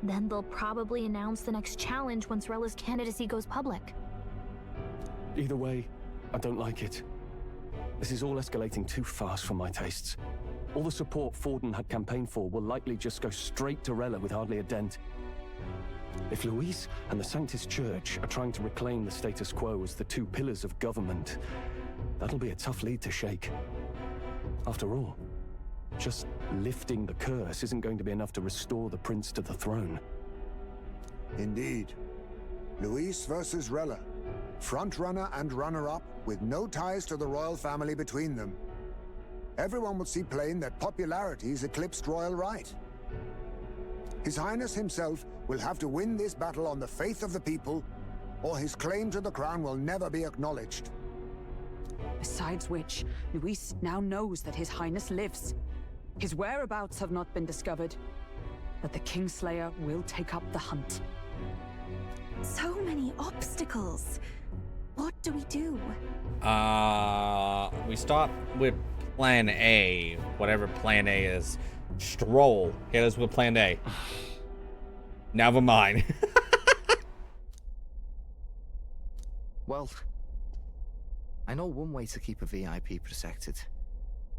[SPEAKER 2] Then they'll probably announce the next challenge once Rella's candidacy goes public.
[SPEAKER 8] Either way, I don't like it. This is all escalating too fast for my tastes. All the support Forden had campaigned for will likely just go straight to Rella with hardly a dent. If Louise and the Sanctist Church are trying to reclaim the status quo as the two pillars of government, that'll be a tough lead to shake. After all, just lifting the curse isn't going to be enough to restore the prince to the throne.
[SPEAKER 5] Indeed. Louise versus Rella. Frontrunner and runner-up, with no ties to the royal family between them. Everyone will see plain that popularity's eclipsed royal right. His Highness himself will have to win this battle on the faith of the people, or his claim to the crown will never be acknowledged.
[SPEAKER 4] Besides which, Luis now knows that His Highness lives. His whereabouts have not been discovered, but the Kingslayer will take up the hunt.
[SPEAKER 11] So many obstacles. What do we do?
[SPEAKER 1] We start with Plan A, whatever Plan A is. Stroll. Hit us with Plan A. Never mind.
[SPEAKER 9] Well, I know one way to keep a VIP protected.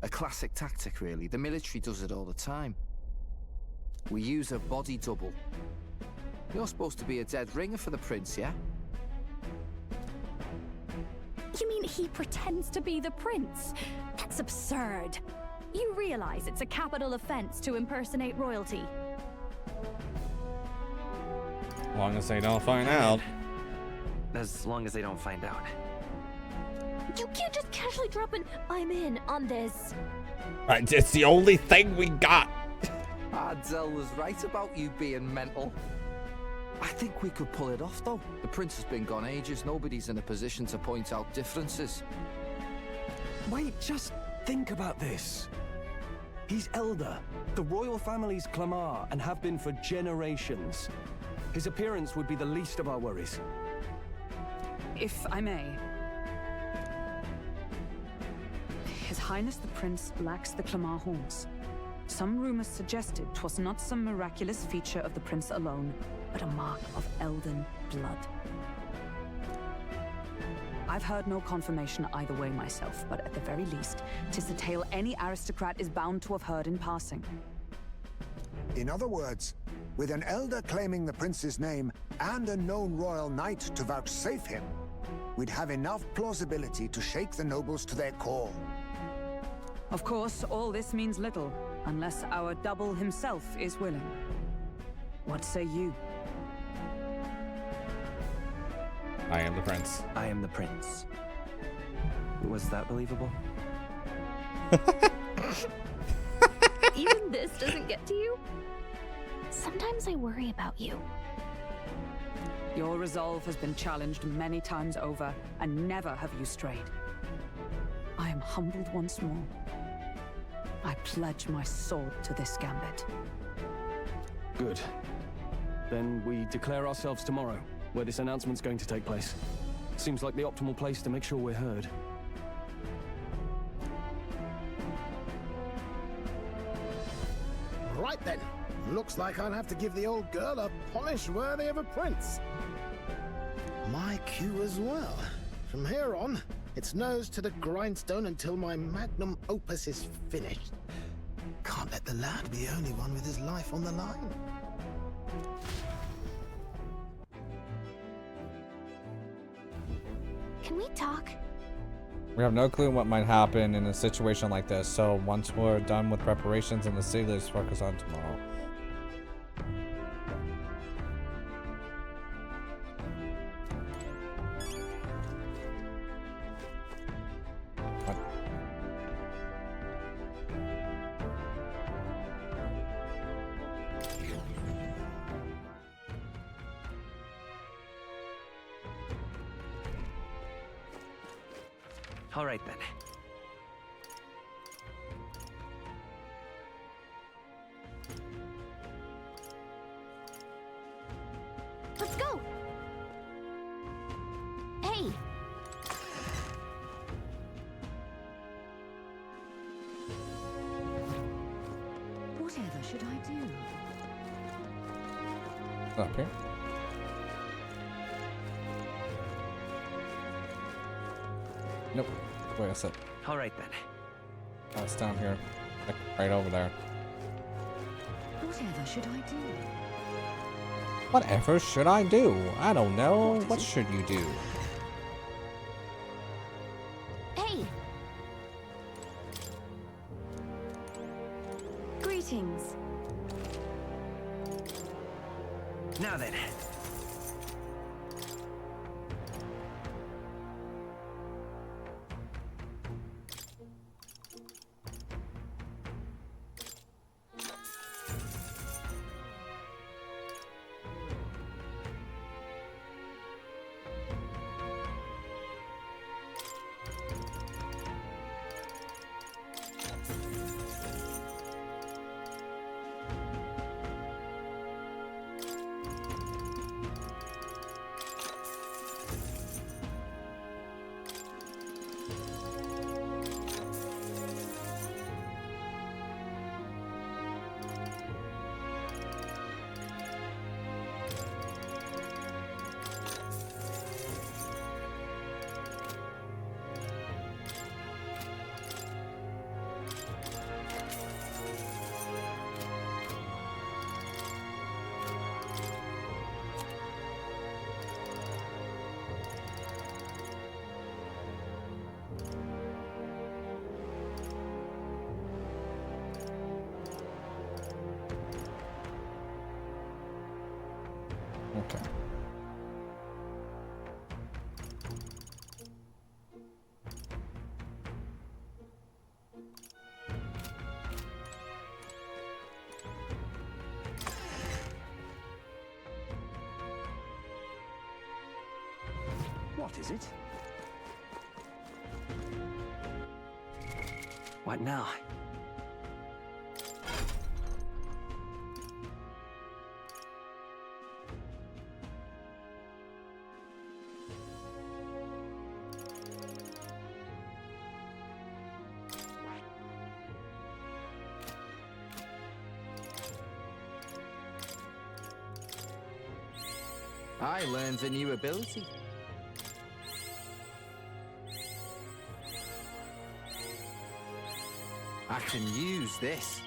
[SPEAKER 9] A classic tactic, really. The military does it all the time. We use a body double. You're supposed to be a dead ringer for the prince, yeah?
[SPEAKER 16] You mean he pretends to be the prince? That's absurd. You realize it's a capital offense to impersonate royalty.
[SPEAKER 1] As long as they don't find out.
[SPEAKER 6] As long as they don't find out.
[SPEAKER 2] You can't just casually drop an "I'm in" on this.
[SPEAKER 1] Right, it's the only thing we got.
[SPEAKER 9] Ardell was right about you being mental. I think we could pull it off, though. The prince has been gone ages. Nobody's in a position to point out differences.
[SPEAKER 8] Wait, just think about this. He's elder. The royal family's Clamar and have been for generations. His appearance would be the least of our worries.
[SPEAKER 4] If I may. His Highness the Prince lacks the Clamar horns. Some rumors suggested 'twas not some miraculous feature of the prince alone, but a mark of Elden blood. I've heard no confirmation either way myself, but at the very least, 'tis a tale any aristocrat is bound to have heard in passing.
[SPEAKER 5] In other words, with an elder claiming the prince's name and a known royal knight to vouchsafe him, we'd have enough plausibility to shake the nobles to their core.
[SPEAKER 4] Of course, all this means little, unless our double himself is willing. What say you?
[SPEAKER 1] I am the prince.
[SPEAKER 6] I am the prince. Was that believable?
[SPEAKER 2] Even this doesn't get to you? Sometimes I worry about you.
[SPEAKER 4] Your resolve has been challenged many times over, and never have you strayed. I am humbled once more. I pledge my sword to this gambit.
[SPEAKER 8] Good. Then we declare ourselves tomorrow, where this announcement's going to take place. Seems like the optimal place to make sure we're heard.
[SPEAKER 17] Right then. Looks like I'll have to give the old girl a polish worthy of a prince. My cue as well. From here on, it's nose to the grindstone until my magnum opus is finished. Can't let the lad be the only one with his life on the line.
[SPEAKER 2] Can we talk?
[SPEAKER 1] We have no clue what might happen in a situation like this, so once we're done with preparations in the city, let's focus on tomorrow. What?
[SPEAKER 6] All right then.
[SPEAKER 2] Let's go! Hey!
[SPEAKER 11] Whatever should I do?
[SPEAKER 1] Up here. Nope. Wait a sec.
[SPEAKER 6] All right then.
[SPEAKER 1] Oh, it's down here. Like, right over there.
[SPEAKER 11] Whatever should I do?
[SPEAKER 1] Whatever should I do? I don't know. What should you do?
[SPEAKER 2] Hey!
[SPEAKER 11] Greetings.
[SPEAKER 6] Now then.
[SPEAKER 1] Okay.
[SPEAKER 6] What is it? What now?
[SPEAKER 7] I learned a new ability. I can use this.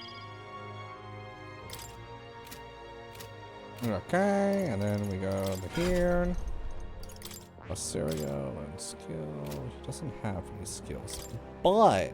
[SPEAKER 1] Okay, and then we go over here. Cereal and skill. She doesn't have any skills, but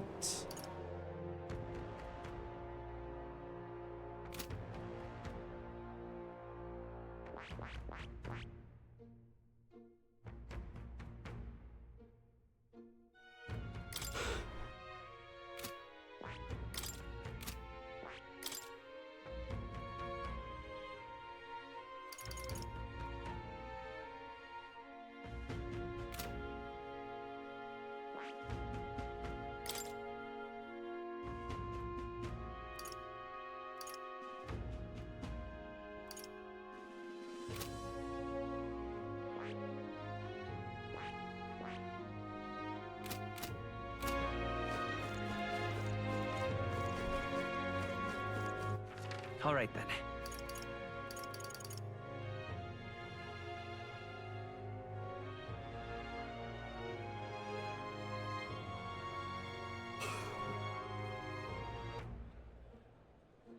[SPEAKER 6] All right then.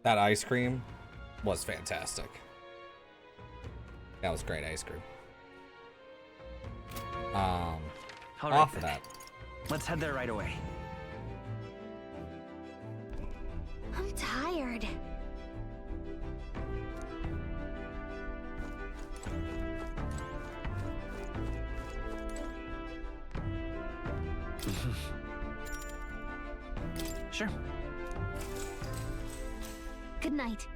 [SPEAKER 1] That ice cream was fantastic. That was great ice cream.
[SPEAKER 6] All right,
[SPEAKER 1] off of
[SPEAKER 6] then.
[SPEAKER 1] that.
[SPEAKER 6] Let's head there right away.
[SPEAKER 2] I'm tired.
[SPEAKER 6] Sure.
[SPEAKER 2] Good night.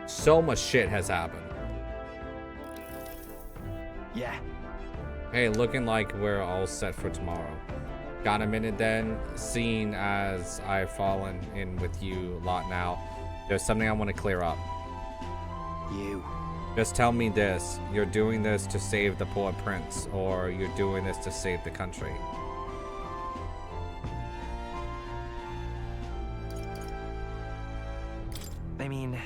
[SPEAKER 1] So much shit has happened.
[SPEAKER 6] Yeah.
[SPEAKER 1] Hey, looking like we're all set for tomorrow. Got a minute then? Seeing as I've fallen in with you a lot now, there's something I want to clear up.
[SPEAKER 6] You.
[SPEAKER 1] Just tell me this. You're doing this to save the poor prince, or you're doing this to save the country?
[SPEAKER 6] I mean...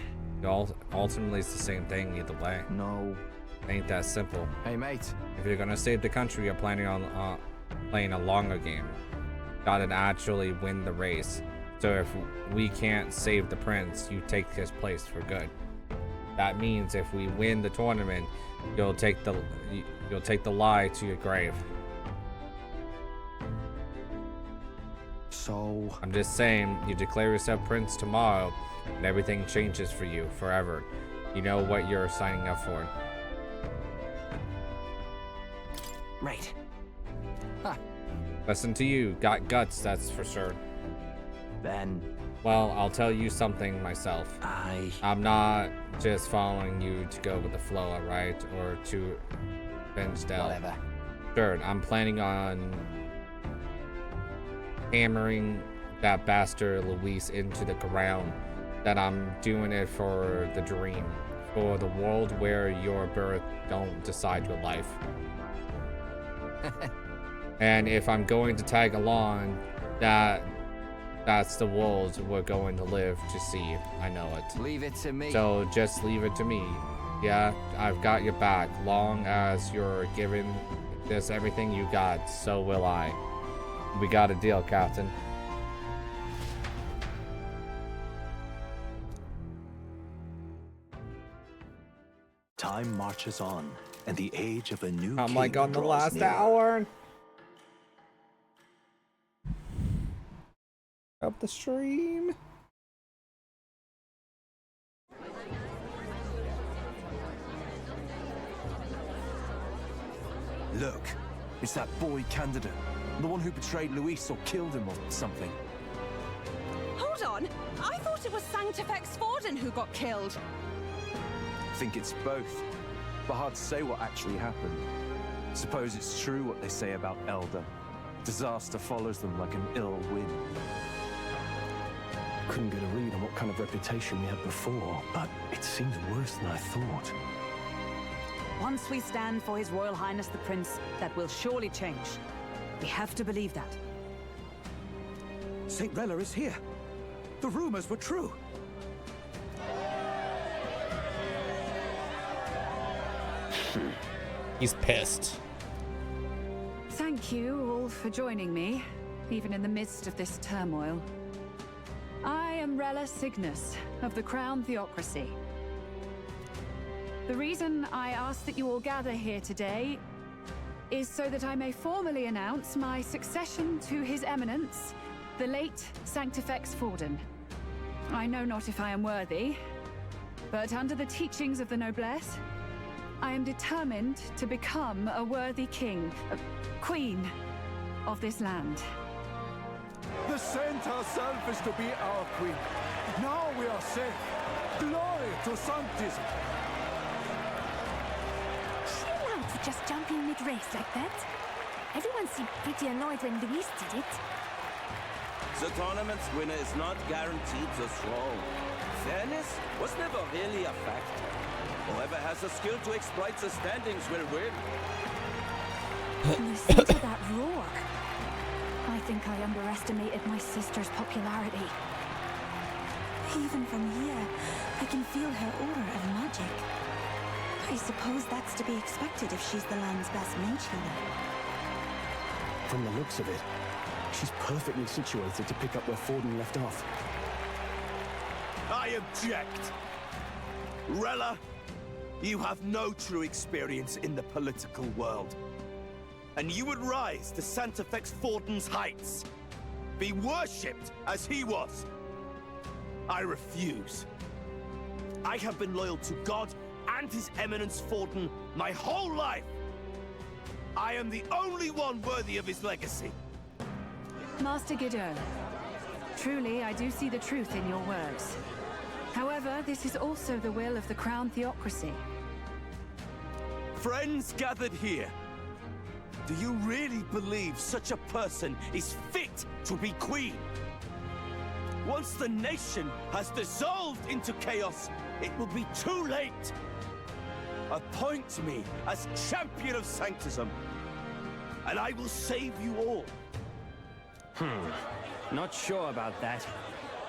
[SPEAKER 1] Ultimately, it's the same thing either way.
[SPEAKER 6] No.
[SPEAKER 1] Ain't that simple.
[SPEAKER 6] Hey, mate.
[SPEAKER 1] If you're gonna save the country, you're planning on playing a longer game. Gotta actually win the race. So if we can't save the prince, you take his place for good. That means if we win the tournament, you'll take the lie to your grave.
[SPEAKER 6] So...
[SPEAKER 1] I'm just saying, you declare yourself prince tomorrow, and everything changes for you forever. You know what you're signing up for.
[SPEAKER 6] Right.
[SPEAKER 1] Huh. Listen to you. Got guts, that's for sure.
[SPEAKER 6] Then...
[SPEAKER 1] Well, I'll tell you something myself. I'm not just following you to go with the flow, alright? Or to avenge Del.
[SPEAKER 6] Whatever.
[SPEAKER 1] Sure, I'm planning on hammering that bastard Luis into the ground. That I'm doing it for the dream. For the world where your birth don't decide your life. And if I'm going to tag along, that's the world we're going to live to see. I know it.
[SPEAKER 7] Leave it to me.
[SPEAKER 1] So just leave it to me. Yeah, I've got your back. Long as you're giving this everything you got, so will I. We got a deal, Captain.
[SPEAKER 10] Time marches on, and the age of a new
[SPEAKER 1] I'm like on the
[SPEAKER 10] draws
[SPEAKER 1] last
[SPEAKER 10] near.
[SPEAKER 1] hour. Up the stream.
[SPEAKER 10] Look, it's that boy candidate. The one who betrayed Luis or killed him or something.
[SPEAKER 11] Hold on! I thought it was Sanctifex Forden who got killed.
[SPEAKER 10] I think it's both, but hard to say what actually happened. Suppose it's true what they say about Elder. Disaster follows them like an ill wind.
[SPEAKER 9] Couldn't get a read on what kind of reputation we had before, but it seems worse than I thought.
[SPEAKER 4] Once we stand for His Royal Highness the Prince, that will surely change. We have to believe that.
[SPEAKER 19] St. Rella is here. The rumors were true.
[SPEAKER 1] He's pissed.
[SPEAKER 4] Thank you all for joining me, even in the midst of this turmoil. I am Rella Cygnus of the Crown Theocracy. The reason I ask that you all gather here today is so that I may formally announce my succession to His Eminence, the late Sanctifex Forden. I know not if I am worthy, but under the teachings of the noblesse, I am determined to become a worthy king, queen of this land.
[SPEAKER 8] The saint herself is to be our queen. Now we are safe. Glory to Sanctism.
[SPEAKER 16] Chill out for just jumping mid-race like that. Everyone seemed pretty annoyed when Luis did it.
[SPEAKER 14] The tournament's winner is not guaranteed the throne. Fairness was never really a factor. Whoever has the skill to exploit the standings will win.
[SPEAKER 16] Listen to that roar. I think I underestimated my sister's popularity.
[SPEAKER 11] Even from here, I can feel her aura of magic. I suppose that's to be expected if she's the land's best mage healer.
[SPEAKER 9] From the looks of it, she's perfectly situated to pick up where Forden left off.
[SPEAKER 24] I object! Rella, you have no true experience in the political world. And you would rise to Santefex Forden's heights. Be worshipped as he was. I refuse. I have been loyal to God and His Eminence Forden my whole life. I am the only one worthy of his legacy.
[SPEAKER 13] Master Guido, truly I do see the truth in your words. However, this is also the will of the Crown Theocracy.
[SPEAKER 24] Friends gathered here, do you really believe such a person is fit to be queen? Once the nation has dissolved into chaos, it will be too late. Appoint me as champion of sanctism, and I will save you all.
[SPEAKER 3] Not sure about that.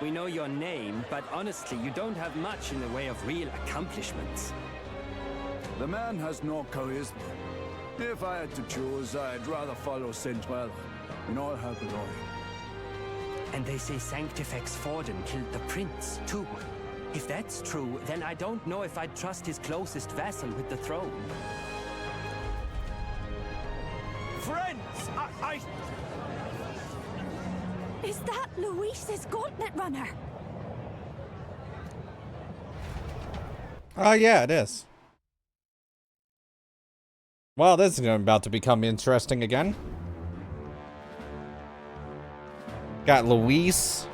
[SPEAKER 3] We know your name, but honestly, you don't have much in the way of real accomplishments.
[SPEAKER 18] The man has no charisma. If I had to choose, I'd rather follow Centrella in all her glory.
[SPEAKER 3] And they say Sanctifex Forden killed the prince, too. If that's true, then I don't know if I'd trust his closest vassal with the throne.
[SPEAKER 24] Friends, I...
[SPEAKER 11] Is that Luis's gauntlet runner?
[SPEAKER 1] Yeah, it is. Well, this is about to become interesting again. Got Luis.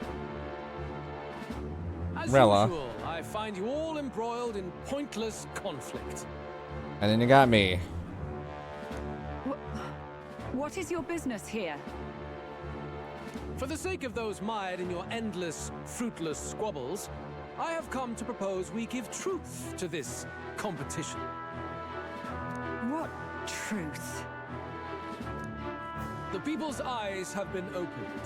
[SPEAKER 22] As
[SPEAKER 1] Rella.
[SPEAKER 22] usual, I find you all embroiled in pointless conflict.
[SPEAKER 1] And then you got me.
[SPEAKER 13] What is your business here?
[SPEAKER 22] For the sake of those mired in your endless, fruitless squabbles, I have come to propose we give truth to this competition.
[SPEAKER 13] What truth?
[SPEAKER 22] The people's eyes have been opened.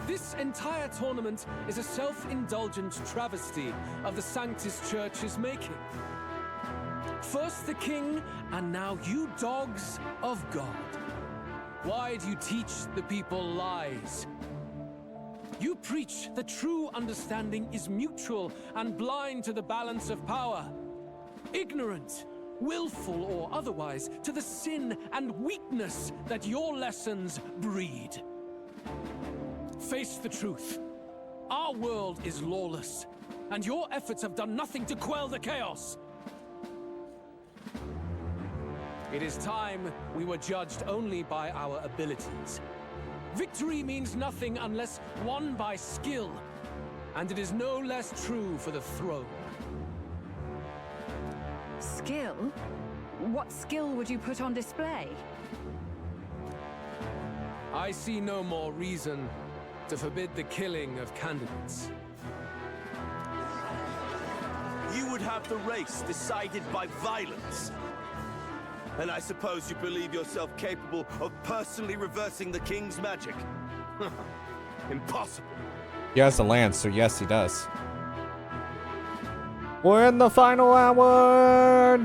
[SPEAKER 22] This entire tournament is a self-indulgent travesty of the Sanctus Church's making. First the king, and now you dogs of God. Why do you teach the people lies? You preach that true understanding is mutual and blind to the balance of power. Ignorant, willful or otherwise, to the sin and weakness that your lessons breed. Face the truth. Our world is lawless, and your efforts have done nothing to quell the chaos. It is time we were judged only by our abilities. Victory means nothing unless won by skill, and it is no less true for the throne.
[SPEAKER 13] Skill? What skill would you put on display?
[SPEAKER 22] I see no more reason to forbid the killing of candidates.
[SPEAKER 24] You would have the race decided by violence. And I suppose you believe yourself capable of personally reversing the king's magic? Impossible.
[SPEAKER 1] He has a lance, so yes, he does. We're in the final hour!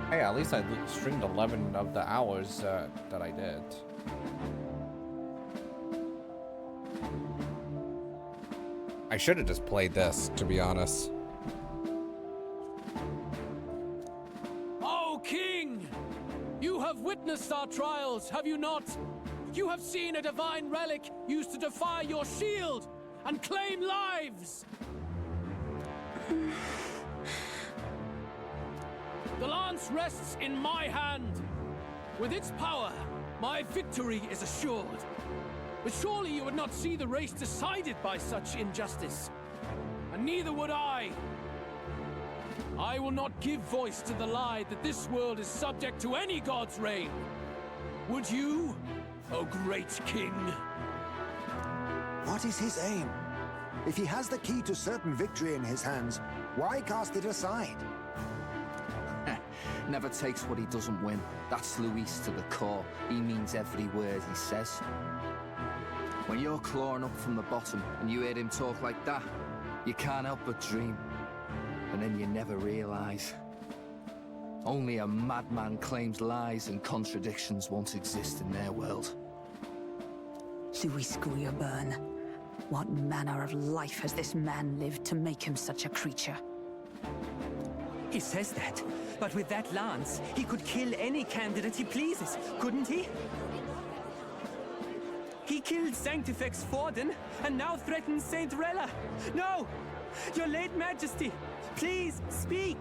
[SPEAKER 1] Hey, at least I streamed 11 of the hours that I did. I should have just played this, to be honest.
[SPEAKER 22] O King! You have witnessed our trials, have you not? You have seen a divine relic used to defy your shield and claim lives! The lance rests in my hand. With its power, my victory is assured. But surely you would not see the race decided by such injustice. And neither would I. I will not give voice to the lie that this world is subject to any god's reign. Would you, O great king?
[SPEAKER 5] What is his aim? If he has the key to certain victory in his hands, why cast it aside?
[SPEAKER 7] Never takes what he doesn't win. That's Luis to the core. He means every word he says. When you're clawing up from the bottom and you hear him talk like that, you can't help but dream. And then you never realize. Only a madman claims lies and contradictions won't exist in their world.
[SPEAKER 11] Luis Guillerburn, what manner of life has this man lived to make him such a creature?
[SPEAKER 3] He says that, but with that lance, he could kill any candidate he pleases, couldn't he? He killed Sanctifex Forden, and now threatens Saint Rella. No! Your late majesty, please speak!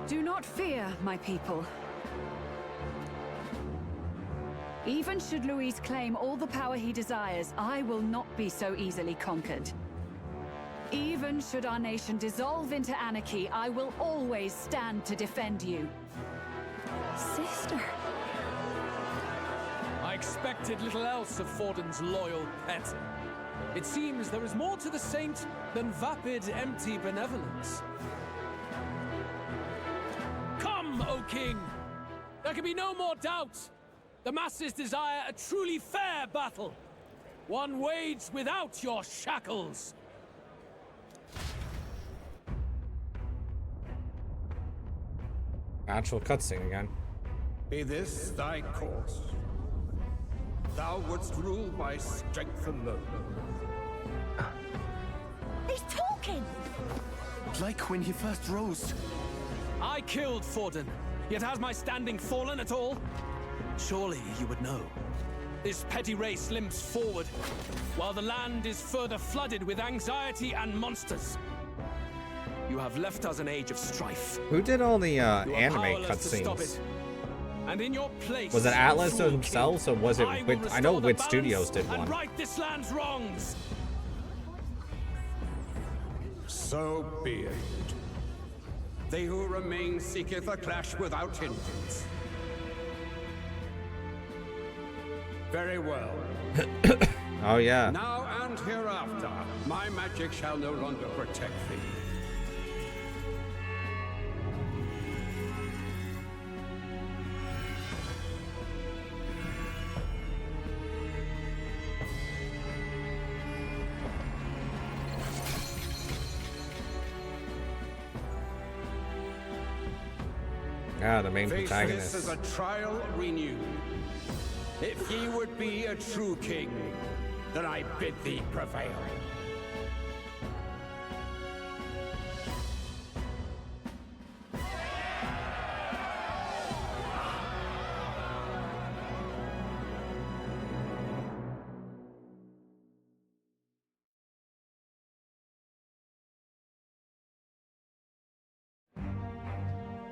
[SPEAKER 13] Do not fear, my people. Even should Luis claim all the power he desires, I will not be so easily conquered. Even should our nation dissolve into anarchy, I will always stand to defend you.
[SPEAKER 16] Sister.
[SPEAKER 22] I expected little else of Forden's loyal pet. It seems there is more to the saint than vapid, empty benevolence. Come, O King! There can be no more doubt! The masses desire a truly fair battle. One waged without your shackles.
[SPEAKER 1] Actual cutscene again.
[SPEAKER 19] Be this thy course. Thou wouldst rule by strength alone.
[SPEAKER 11] He's talking!
[SPEAKER 7] Like when he first rose.
[SPEAKER 22] I killed Forden, yet has my standing fallen at all? Surely you would know. This petty race limps forward, while the land is further flooded with anxiety and monsters. You have left us an age of strife.
[SPEAKER 1] Who did all the anime
[SPEAKER 22] cutscenes? And in your place,
[SPEAKER 1] was it Atlas themselves, or was it I know VoDs did one.
[SPEAKER 22] And right this land's wrongs.
[SPEAKER 19] So be it. They who remain seeketh a clash without hindrance. Very well.
[SPEAKER 1] Oh yeah.
[SPEAKER 19] Now and hereafter, my magic shall no longer protect thee.
[SPEAKER 1] Yeah, the main
[SPEAKER 19] Face
[SPEAKER 1] protagonist.
[SPEAKER 19] this as a trial renewed. If ye would be a true king, then I bid thee prevail.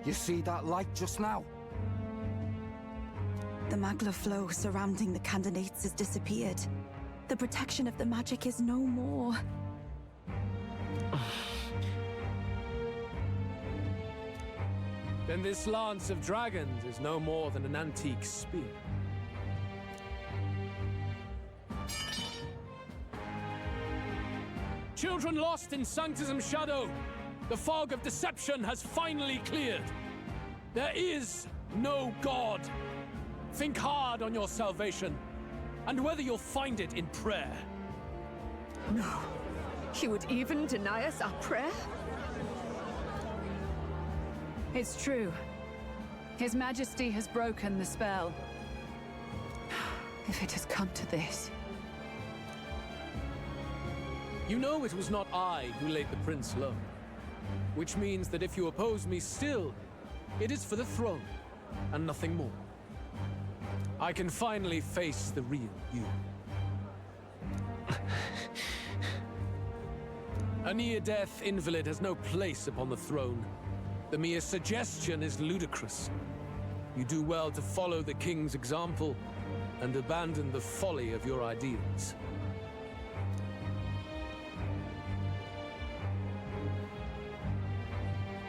[SPEAKER 7] You see that light just now?
[SPEAKER 11] The magla flow surrounding the candidates has disappeared. The protection of the magic is no more.
[SPEAKER 22] Then this lance of dragons is no more than an antique spear. Children lost in Sanctism's shadow, the fog of deception has finally cleared. There is no God. Think hard on your salvation, and whether you'll find it in prayer.
[SPEAKER 13] No. He would even deny us our prayer? It's true. His Majesty has broken the spell. If it has come to this.
[SPEAKER 22] You know it was not I who laid the prince low. Which means that if you oppose me still, it is for the throne, and nothing more. I can finally face the real you. A near-death invalid has no place upon the throne. The mere suggestion is ludicrous. You do well to follow the king's example and abandon the folly of your ideals.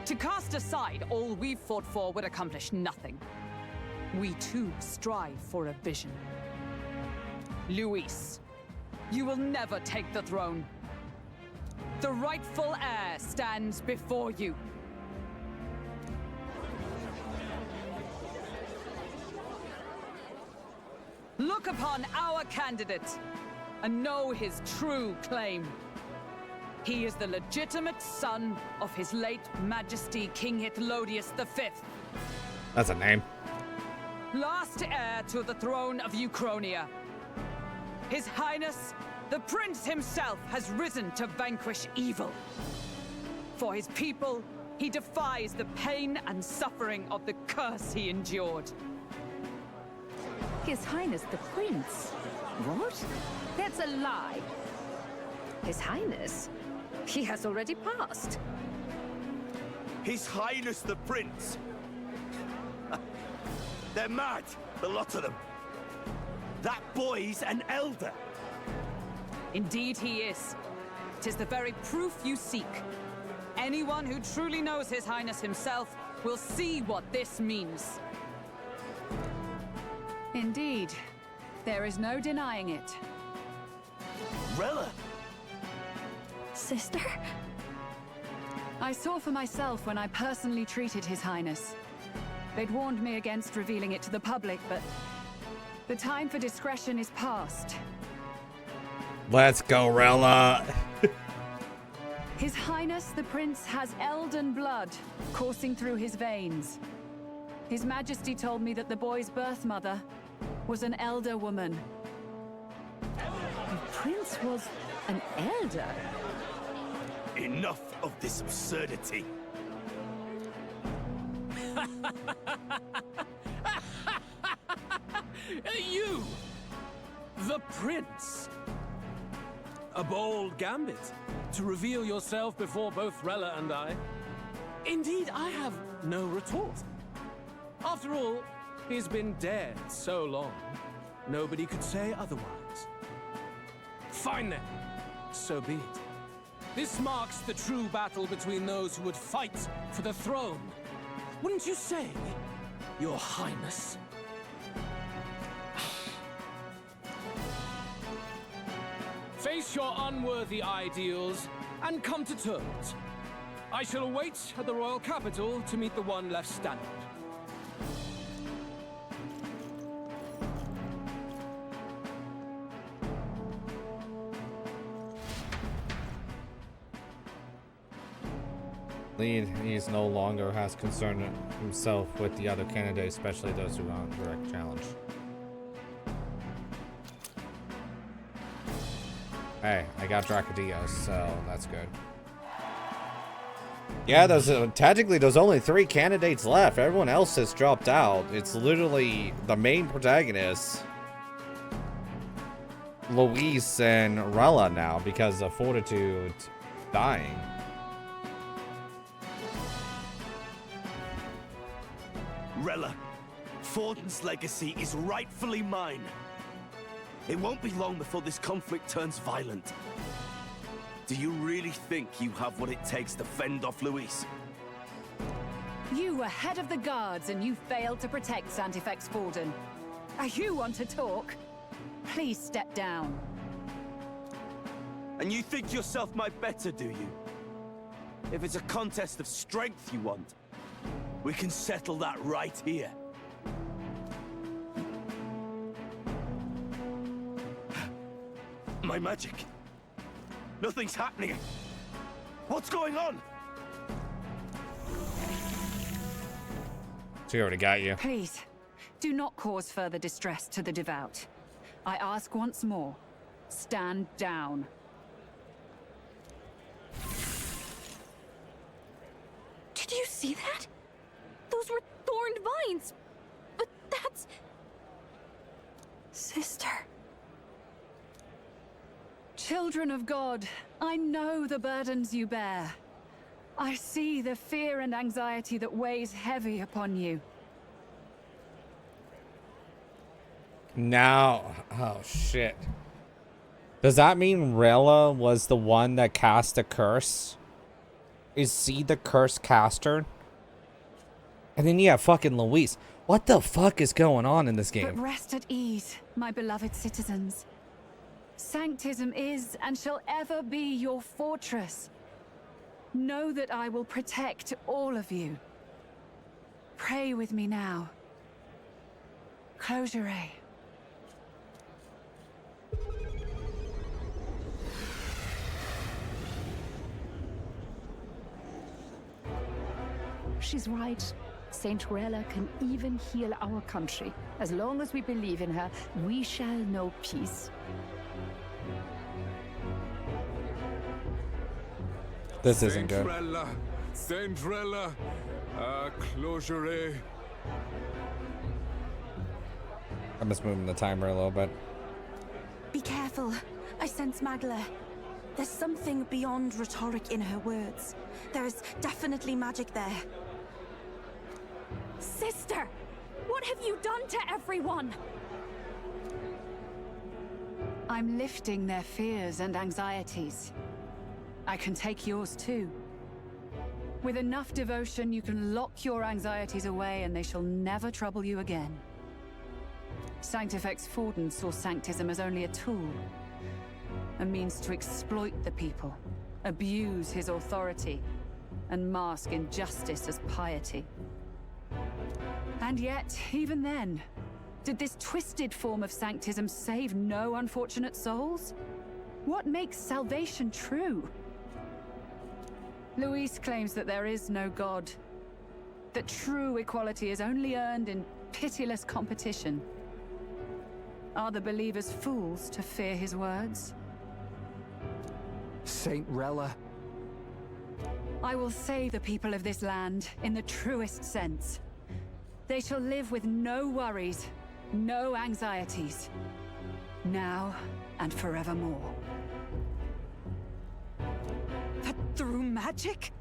[SPEAKER 12] To cast aside all we've fought for would accomplish nothing. We too strive for a vision. Luis, you will never take the throne. The rightful heir stands before you. Look upon our candidate and know his true claim. He is the legitimate son of his late Majesty King Hithlodius V.
[SPEAKER 1] That's a name.
[SPEAKER 12] Last heir to the throne of Uchronia. His Highness, the Prince himself, has risen to vanquish evil. For his people, he defies the pain and suffering of the curse he endured.
[SPEAKER 13] His Highness the Prince? What? That's a lie. His Highness? He has already passed.
[SPEAKER 24] His Highness the Prince. They're mad, the lot of them. That boy's an elder.
[SPEAKER 12] Indeed he is. 'Tis the very proof you seek. Anyone who truly knows His Highness himself will see what this means.
[SPEAKER 13] Indeed. There is no denying it.
[SPEAKER 24] Rella!
[SPEAKER 16] Sister?
[SPEAKER 13] I saw for myself when I personally treated His Highness. They'd warned me against revealing it to the public, but the time for discretion is past.
[SPEAKER 1] Let's go, Rella.
[SPEAKER 13] His Highness the Prince has Elden blood coursing through his veins. His Majesty told me that the boy's birth mother was an elder woman.
[SPEAKER 12] The Prince was an elder?
[SPEAKER 24] Enough of this absurdity.
[SPEAKER 22] You! The Prince! A bold gambit to reveal yourself before both Rella and I. Indeed, I have no retort. After all, he's been dead so long, nobody could say otherwise. Fine then, so be it. This marks the true battle between those who would fight for the throne. Wouldn't you say, Your Highness? Face your unworthy ideals and come to terms. I shall await at the royal capital to meet the one left standing.
[SPEAKER 1] He's no longer has concerned himself with the other candidates, especially those who are on direct challenge. Hey, I got Dracodios, so that's good. Yeah, there's only 3 candidates left. Everyone else has dropped out. It's literally the main protagonists, Luis and Rella, now because of Fortitude dying.
[SPEAKER 24] Rella, Forden's legacy is rightfully mine. It won't be long before this conflict turns violent. Do you really think you have what it takes to fend off Luis?
[SPEAKER 13] You were head of the guards and you failed to protect Santifex Forden. You want to talk? Please step down.
[SPEAKER 24] And you think yourself my better, do you? If it's a contest of strength you want, we can settle that right here. My magic. Nothing's happening. What's going on?
[SPEAKER 1] She already got you.
[SPEAKER 13] Please, do not cause further distress to the devout. I ask once more, stand down.
[SPEAKER 2] Did you see that? Those were thorned vines. But that's... Sister.
[SPEAKER 13] Children of God, I know the burdens you bear. I see the fear and anxiety that weighs heavy upon you.
[SPEAKER 1] Now, oh shit. Does that mean Rella was the one that cast the curse? Is she the curse caster? And then you have fucking Luis. What the fuck is going on in this game?
[SPEAKER 13] But rest at ease, my beloved citizens. Sanctism is and shall ever be your fortress. Know that I will protect all of you. Pray with me now. Close your eye. she's right. Saint Rella can even heal our country. As long as we believe in her, we shall know peace.
[SPEAKER 1] This isn't good.
[SPEAKER 15] Saint Rella, closure.
[SPEAKER 1] I'm just moving the timer a little bit.
[SPEAKER 11] Be careful. I sense Magla. There's something beyond rhetoric in her words. There's definitely magic there.
[SPEAKER 16] Sister! What have you done to everyone?
[SPEAKER 13] I'm lifting their fears and anxieties. I can take yours too. With enough devotion, you can lock your anxieties away and they shall never trouble you again. Sanctifex Forden saw Sanctism as only a tool. A means to exploit the people, abuse his authority, and mask injustice as piety. And yet, even then, did this twisted form of Sanctism save no unfortunate souls? What makes salvation true? Luis claims that there is no God, that true equality is only earned in pitiless competition. Are the believers fools to fear his words?
[SPEAKER 7] Saint Rella.
[SPEAKER 13] I will save the people of this land in the truest sense. They shall live with no worries, no anxieties, now and forevermore.
[SPEAKER 12] But through magic?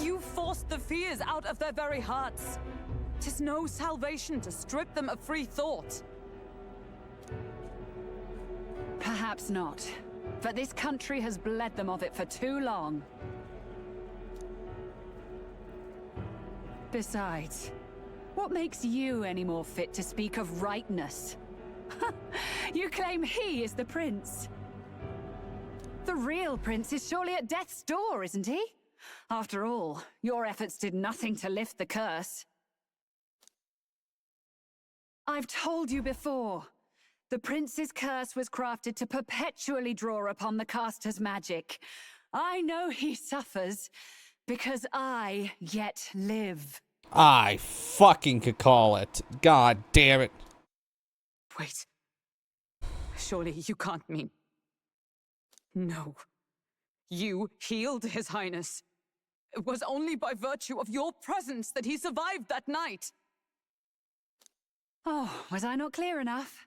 [SPEAKER 12] You forced the fears out of their very hearts. 'Tis no salvation to strip them of free thought.
[SPEAKER 13] Perhaps not, but this country has bled them of it for too long. Besides, what makes you any more fit to speak of rightness? You claim he is the prince. The real prince is surely at death's door, isn't he? After all, your efforts did nothing to lift the curse. I've told you before. The prince's curse was crafted to perpetually draw upon the caster's magic. I know he suffers, because I yet live.
[SPEAKER 1] I fucking could call it. God damn it.
[SPEAKER 12] Wait. Surely you can't mean... No. You healed His Highness. It was only by virtue of your presence that he survived that night.
[SPEAKER 13] Oh, was I not clear enough?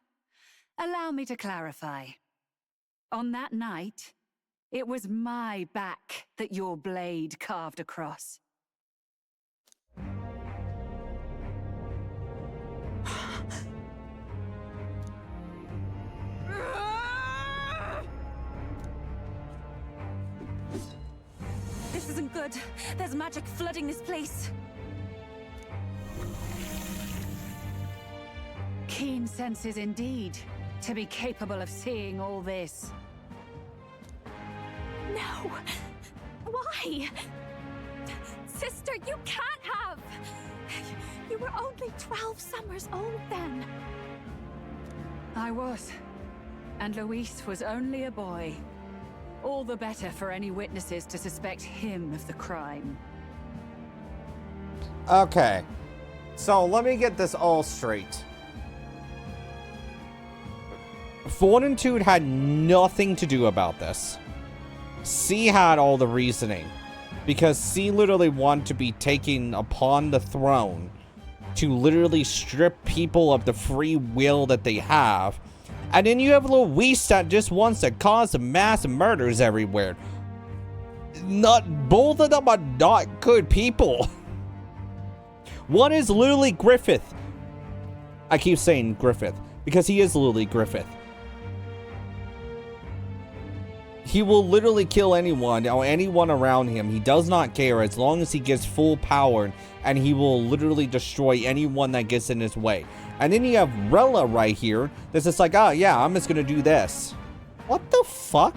[SPEAKER 13] Allow me to clarify. On that night, it was my back that your blade carved across.
[SPEAKER 11] This isn't good. There's magic flooding this place.
[SPEAKER 13] Keen senses indeed, to be capable of seeing all this.
[SPEAKER 16] No! Why? Sister, you can't have! You were only 12 summers old then.
[SPEAKER 13] I was. And Luis was only a boy. All the better for any witnesses to suspect him of the crime.
[SPEAKER 1] Okay. So, let me get this all straight. Fortitude had nothing to do about this. C had all the reasoning. Because C literally wanted to be taken upon the throne to literally strip people of the free will that they have. And then you have Luis that just wants to cause mass murders everywhere. Both of them are not good people. One is literally Griffith. I keep saying Griffith because he is literally Griffith. He will literally kill anyone or anyone around him. He does not care as long as he gets full power, and he will literally destroy anyone that gets in his way. And then you have Rella right here that's just like, oh yeah, I'm just gonna do this. What the fuck?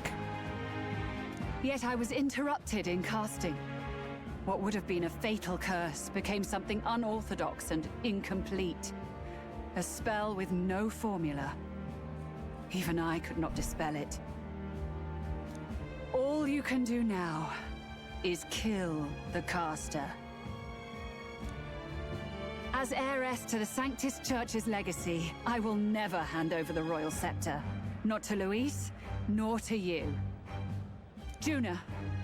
[SPEAKER 13] Yet I was interrupted in casting. What would have been a fatal curse became something unorthodox and incomplete. A spell with no formula. Even I could not dispel it. All you can do now is kill the caster. As heiress to the Sanctus Church's legacy, I will never hand over the royal scepter. Not to Luis, nor to you. Juna,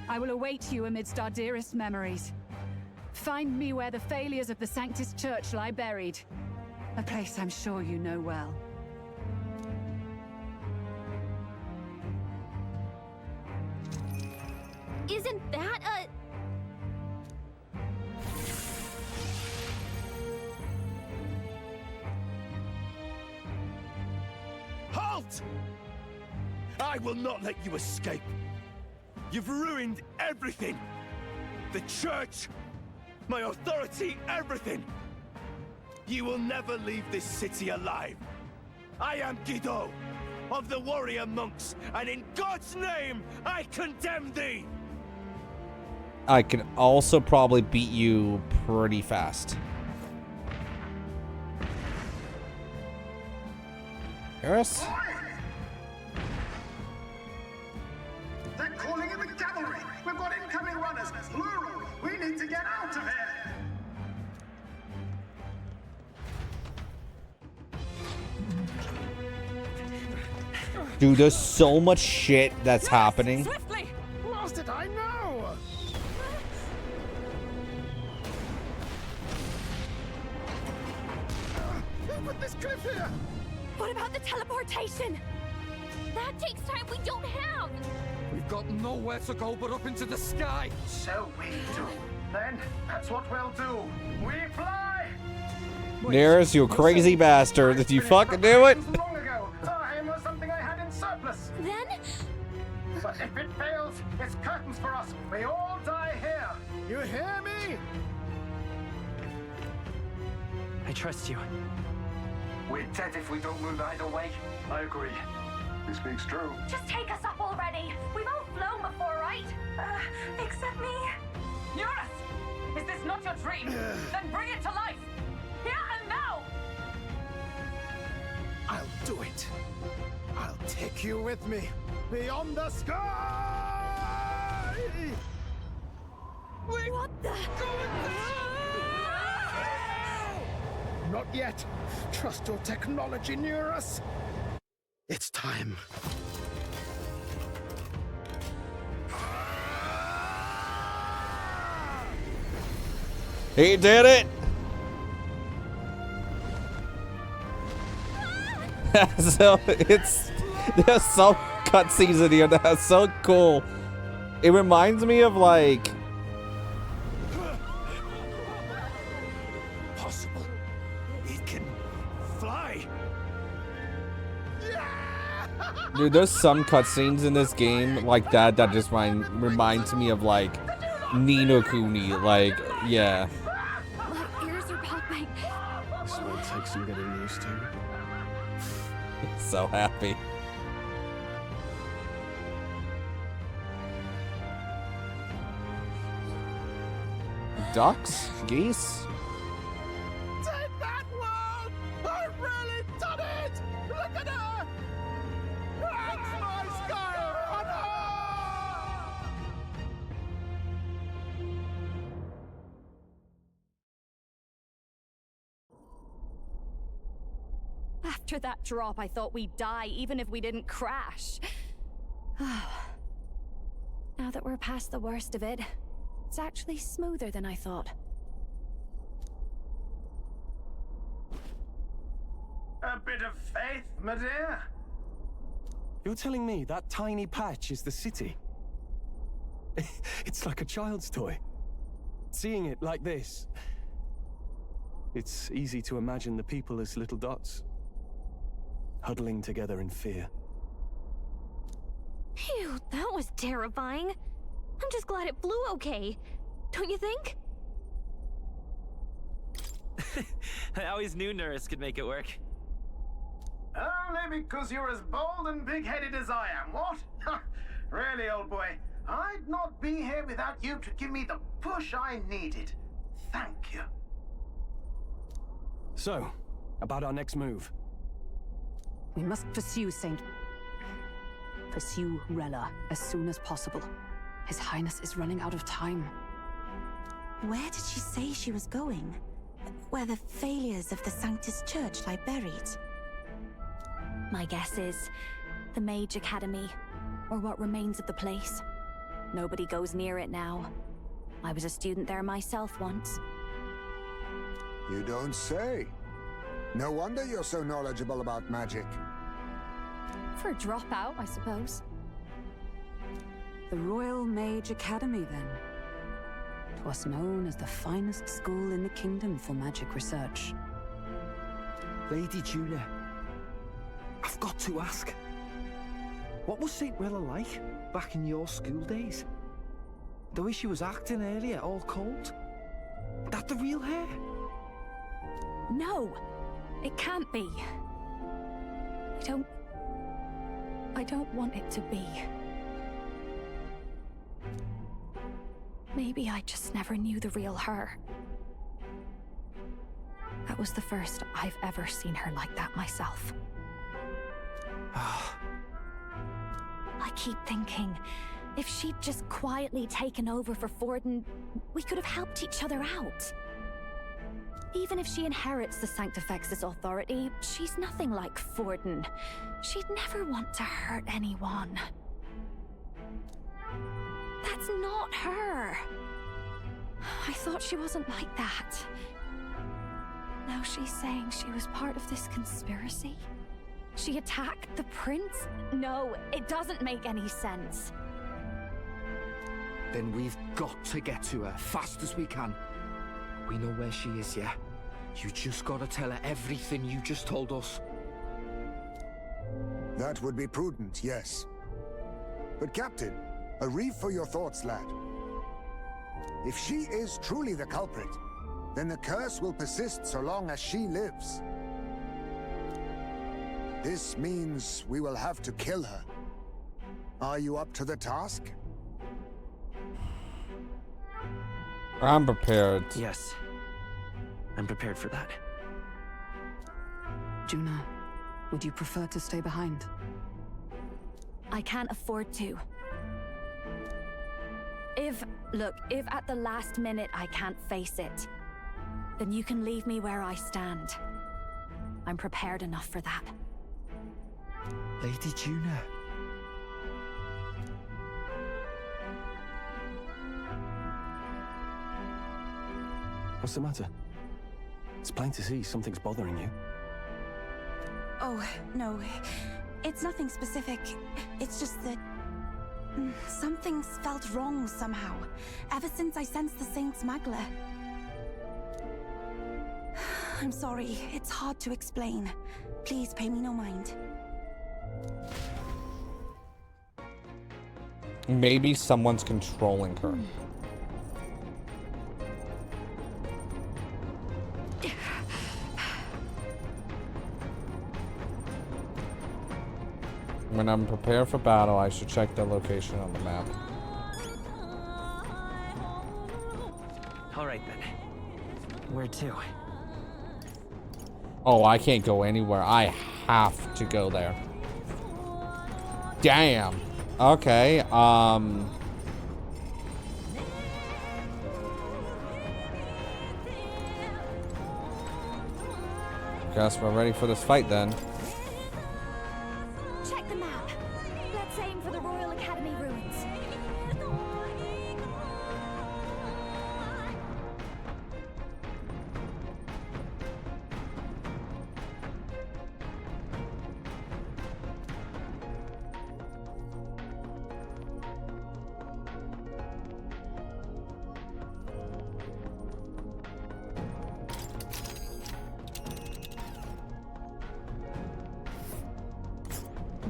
[SPEAKER 13] I will await you amidst our dearest memories. Find me where the failures of the Sanctus Church lie buried. A place I'm sure you know well.
[SPEAKER 2] Isn't that a...
[SPEAKER 24] Halt! I will not let you escape. You've ruined everything. The church, my authority, everything. You will never leave this city alive. I am Guido, of the warrior monks, and in God's name, I condemn thee!
[SPEAKER 1] I can also probably beat you pretty fast. Harris?
[SPEAKER 17] They're calling in the cavalry! We've got incoming runners, plural! We need to get out of here!
[SPEAKER 1] Dude, there's so much shit that's happening.
[SPEAKER 17] Swiftly! Lost it, I know! Who put this cliff here?
[SPEAKER 2] What about the teleportation? That takes time we don't have!
[SPEAKER 22] We've got nowhere to go but up into the sky.
[SPEAKER 17] So we do. Then, that's what we'll do. We fly!
[SPEAKER 1] There's you crazy bastard. Did you fucking do it?
[SPEAKER 17] Long ago, time was something I had in surplus.
[SPEAKER 2] Then?
[SPEAKER 17] But if it fails, it's curtains for us. We all die here. You hear me?
[SPEAKER 6] I trust you.
[SPEAKER 17] We're dead if we don't move either way. I agree. He speaks true.
[SPEAKER 2] Just take us up already! We've all flown before, right? Except me.
[SPEAKER 12] Eurus! Is this not your dream? Then bring it to life! Here and now!
[SPEAKER 17] I'll do it. I'll take you with me. Beyond the sky!
[SPEAKER 2] Wait, what the?
[SPEAKER 17] Not yet. Trust your technology, Eurus. It's time.
[SPEAKER 1] He did it! So there's some cutscenes in here that are so cool. It reminds me of like
[SPEAKER 24] Possible. It can fly.
[SPEAKER 1] dude, there's some cutscenes in this game like that that just reminds me of like Ni no Kuni, like yeah.
[SPEAKER 2] My ears are popping.
[SPEAKER 6] This might take some getting used to.
[SPEAKER 1] So happy. Ducks? Geese?
[SPEAKER 17] Take that one! I've really done it! Look at her! That's my Skyrunner!
[SPEAKER 16] After that drop, I thought we'd die even if we didn't crash. Now that we're past the worst of it, it's actually smoother than I thought.
[SPEAKER 17] A bit of faith, my dear.
[SPEAKER 8] You're telling me that tiny patch is the city? It's like a child's toy. Seeing it like this, it's easy to imagine the people as little dots, huddling together in fear.
[SPEAKER 2] Phew, that was terrifying. I'm just glad it flew okay. Don't you think?
[SPEAKER 20] I always knew Nurse could make it work.
[SPEAKER 17] Only because you're as bold and big-headed as I am, what? Really, old boy, I'd not be here without you to give me the push I needed. Thank you.
[SPEAKER 8] So, about our next move.
[SPEAKER 4] We must pursue Rella as soon as possible. His Highness is running out of time.
[SPEAKER 11] Where did she say she was going? where the failures of the Sanctus Church lie buried?
[SPEAKER 2] My guess is the Mage Academy, or what remains of the place. Nobody goes near it now. I was a student there myself once.
[SPEAKER 5] You don't say. No wonder you're so knowledgeable about magic.
[SPEAKER 2] For a dropout, I suppose.
[SPEAKER 4] The Royal Mage Academy, then. 'Twas known as the finest school in the kingdom for magic research.
[SPEAKER 7] Lady Juna, I've got to ask. What was St. Rilla like back in your school days? The way she was acting earlier, all cold? That the real hair?
[SPEAKER 2] No! It can't be. I don't want it to be. Maybe I just never knew the real her. That was the first I've ever seen her like that myself. I keep thinking, if she'd just quietly taken over for Forden, we could have helped each other out. Even if she inherits the Sanctifex's authority, she's nothing like Forden. She'd never want to hurt anyone. That's not her. I thought she wasn't like that. Now she's saying she was part of this conspiracy? She attacked the prince? No, it doesn't make any sense.
[SPEAKER 7] Then we've got to get to her fast as we can. We know where she is, yeah? You just gotta tell her everything you just told us.
[SPEAKER 5] That would be prudent, yes. But Captain, a reef for your thoughts, lad. If she is truly the culprit, then the curse will persist so long as she lives. This means we will have to kill her. Are you up to the task?
[SPEAKER 1] I'm prepared.
[SPEAKER 6] Yes. I'm prepared for that.
[SPEAKER 4] Juna, would you prefer to stay behind?
[SPEAKER 2] I can't afford to. If at the last minute I can't face it, then you can leave me where I stand. I'm prepared enough for that.
[SPEAKER 7] Lady Juna.
[SPEAKER 6] What's the matter? It's plain to see something's bothering you.
[SPEAKER 11] Oh, no. It's nothing specific. It's just that... something's felt wrong somehow, ever since I sensed the Saint Smuggler. I'm sorry, it's hard to explain. Please pay me no mind.
[SPEAKER 1] Maybe someone's controlling her. When I'm prepared for battle, I should check the location on the map.
[SPEAKER 20] All right then. Where to?
[SPEAKER 1] Oh, I can't go anywhere. I have to go there. Damn. Okay. Guess we're ready for this fight then.
[SPEAKER 2] Check the map. Let's aim for the Royal Academy ruins.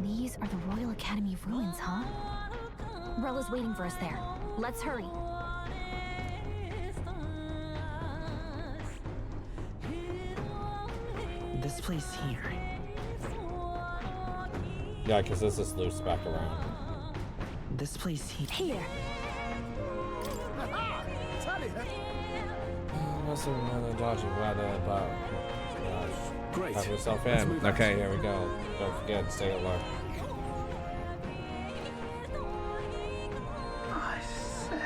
[SPEAKER 2] These are the Royal Academy ruins, huh? Rella's waiting for us there. Let's hurry.
[SPEAKER 20] This place here.
[SPEAKER 1] Yeah, because this is loose back around.
[SPEAKER 20] This place here.
[SPEAKER 2] Here.
[SPEAKER 1] That's another dodgy weather about.
[SPEAKER 6] Great.
[SPEAKER 1] Have yourself
[SPEAKER 6] Let's
[SPEAKER 1] in.
[SPEAKER 6] move
[SPEAKER 1] Okay,
[SPEAKER 6] out.
[SPEAKER 1] here we go. Don't forget, stay alert.
[SPEAKER 17] I say.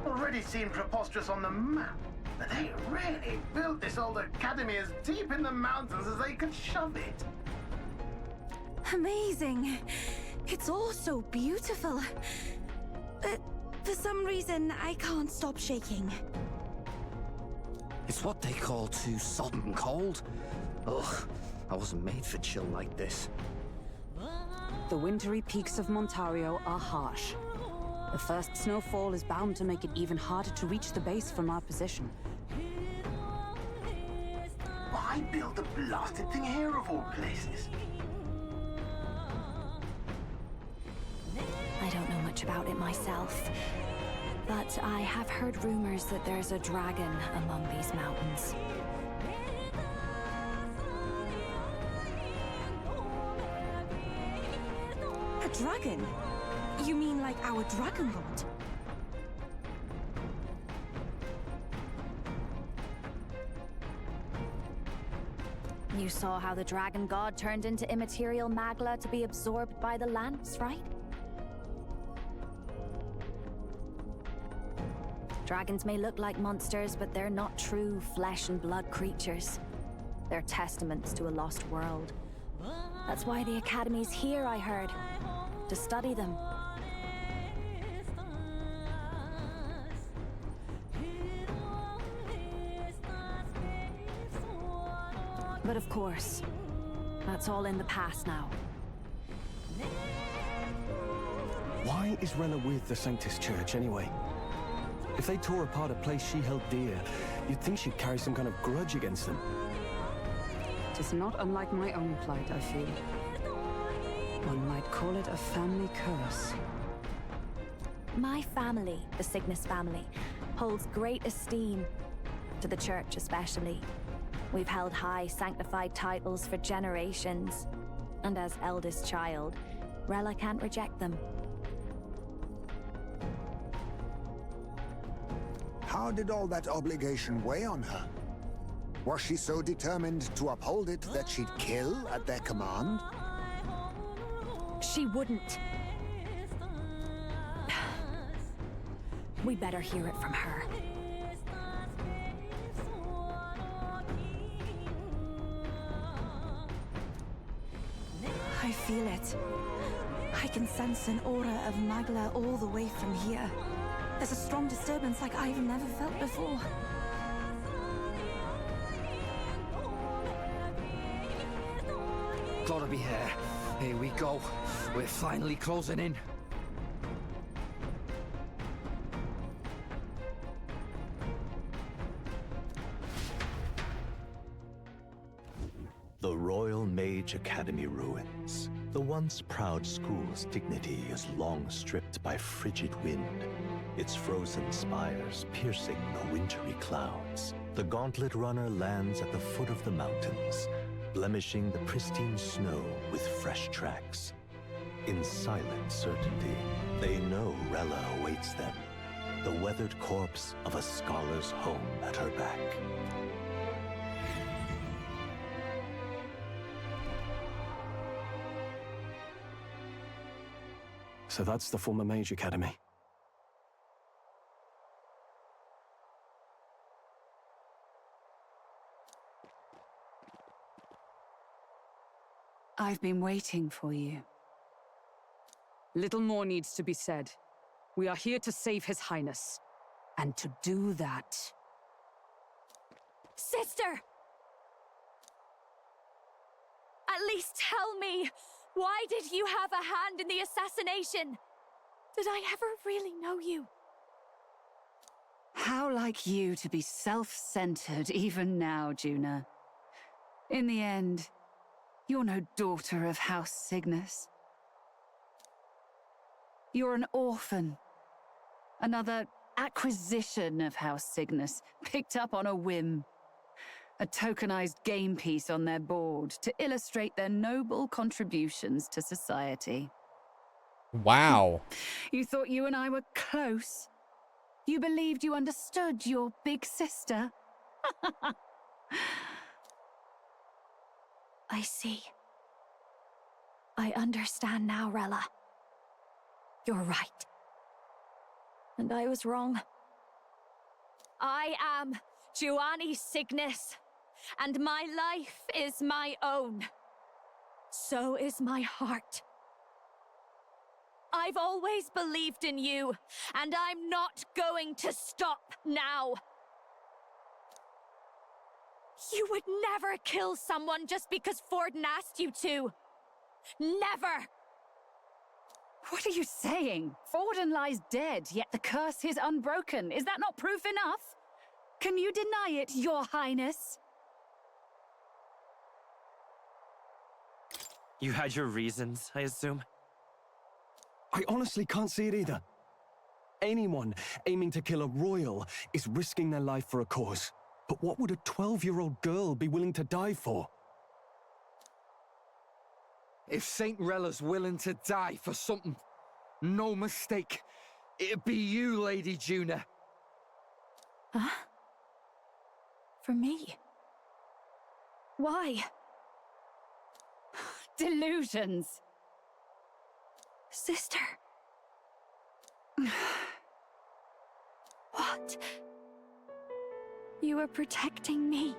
[SPEAKER 17] Already seemed preposterous on the map. They really built this old academy as deep in the mountains as they could shove it.
[SPEAKER 11] Amazing. It's all so beautiful. But for some reason, I can't stop shaking.
[SPEAKER 7] It's what they call too sodden cold. Ugh, I wasn't made for chill like this.
[SPEAKER 4] The wintry peaks of Montario are harsh. The first snowfall is bound to make it even harder to reach the base from our position.
[SPEAKER 17] Why build a blasted thing here of all places?
[SPEAKER 2] I don't know much about it myself, but I have heard rumors that there's a dragon among these mountains.
[SPEAKER 11] A dragon? You mean like our dragon god?
[SPEAKER 2] You saw how the dragon god turned into immaterial magla to be absorbed by the lance, right? Dragons may look like monsters, but they're not true flesh and blood creatures. They're testaments to a lost world. That's why the Academy's here, I heard. To study them. But of course, that's all in the past now.
[SPEAKER 6] Why is Rella with the Sanctus Church anyway? If they tore apart a place she held dear, you'd think she'd carry some kind of grudge against them.
[SPEAKER 4] It is not unlike my own plight, I feel. One might call it a family curse.
[SPEAKER 2] My family, the Cygnus family, holds great esteem, to the church especially. We've held high sanctified titles for generations, and as eldest child, Rella can't reject them.
[SPEAKER 5] How did all that obligation weigh on her? Was she so determined to uphold it that she'd kill at their command?
[SPEAKER 2] She wouldn't. We better hear it from her.
[SPEAKER 11] I feel it. I can sense an aura of Magla all the way from here. There's a strong disturbance like I've never felt before.
[SPEAKER 7] Gotta be here. Here we go. We're finally closing in.
[SPEAKER 10] The Royal Mage Academy ruins. The once proud school's dignity is long stripped by frigid wind, its frozen spires piercing the wintry clouds. The gauntlet runner lands at the foot of the mountains, blemishing the pristine snow with fresh tracks. In silent certainty, they know Rella awaits them, the weathered corpse of a scholar's home at her back.
[SPEAKER 6] So that's the former Mage Academy.
[SPEAKER 4] I've been waiting for you.
[SPEAKER 12] Little more needs to be said. We are here to save His Highness. And to do that...
[SPEAKER 2] Sister! At least tell me, why did you have a hand in the assassination? Did I ever really know you?
[SPEAKER 4] How like you to be self-centered even now, Juna. In the end, you're no daughter of House Cygnus. You're an orphan. Another acquisition of House Cygnus, picked up on a whim. A tokenized game piece on their board to illustrate their noble contributions to society.
[SPEAKER 1] Wow.
[SPEAKER 4] You thought you and I were close? You believed you understood your big sister?
[SPEAKER 2] I see. I understand now, Rella. You're right. And I was wrong. I am Juani's Cygnus, and my life is my own. So is my heart. I've always believed in you, and I'm not going to stop now. You would never kill someone just because Forden asked you to. Never!
[SPEAKER 13] What are you saying? Forden lies dead, yet the curse is unbroken. Is that not proof enough? Can you deny it, Your Highness?
[SPEAKER 20] You had your reasons, I assume?
[SPEAKER 6] I honestly can't see it either. Anyone aiming to kill a royal is risking their life for a cause. But what would a 12-year-old girl be willing to die for?
[SPEAKER 7] If Saint Rella's willing to die for something, no mistake, it'd be you, Lady Juna.
[SPEAKER 2] Huh? For me? Why?
[SPEAKER 13] Delusions.
[SPEAKER 2] Sister. What? You were protecting me.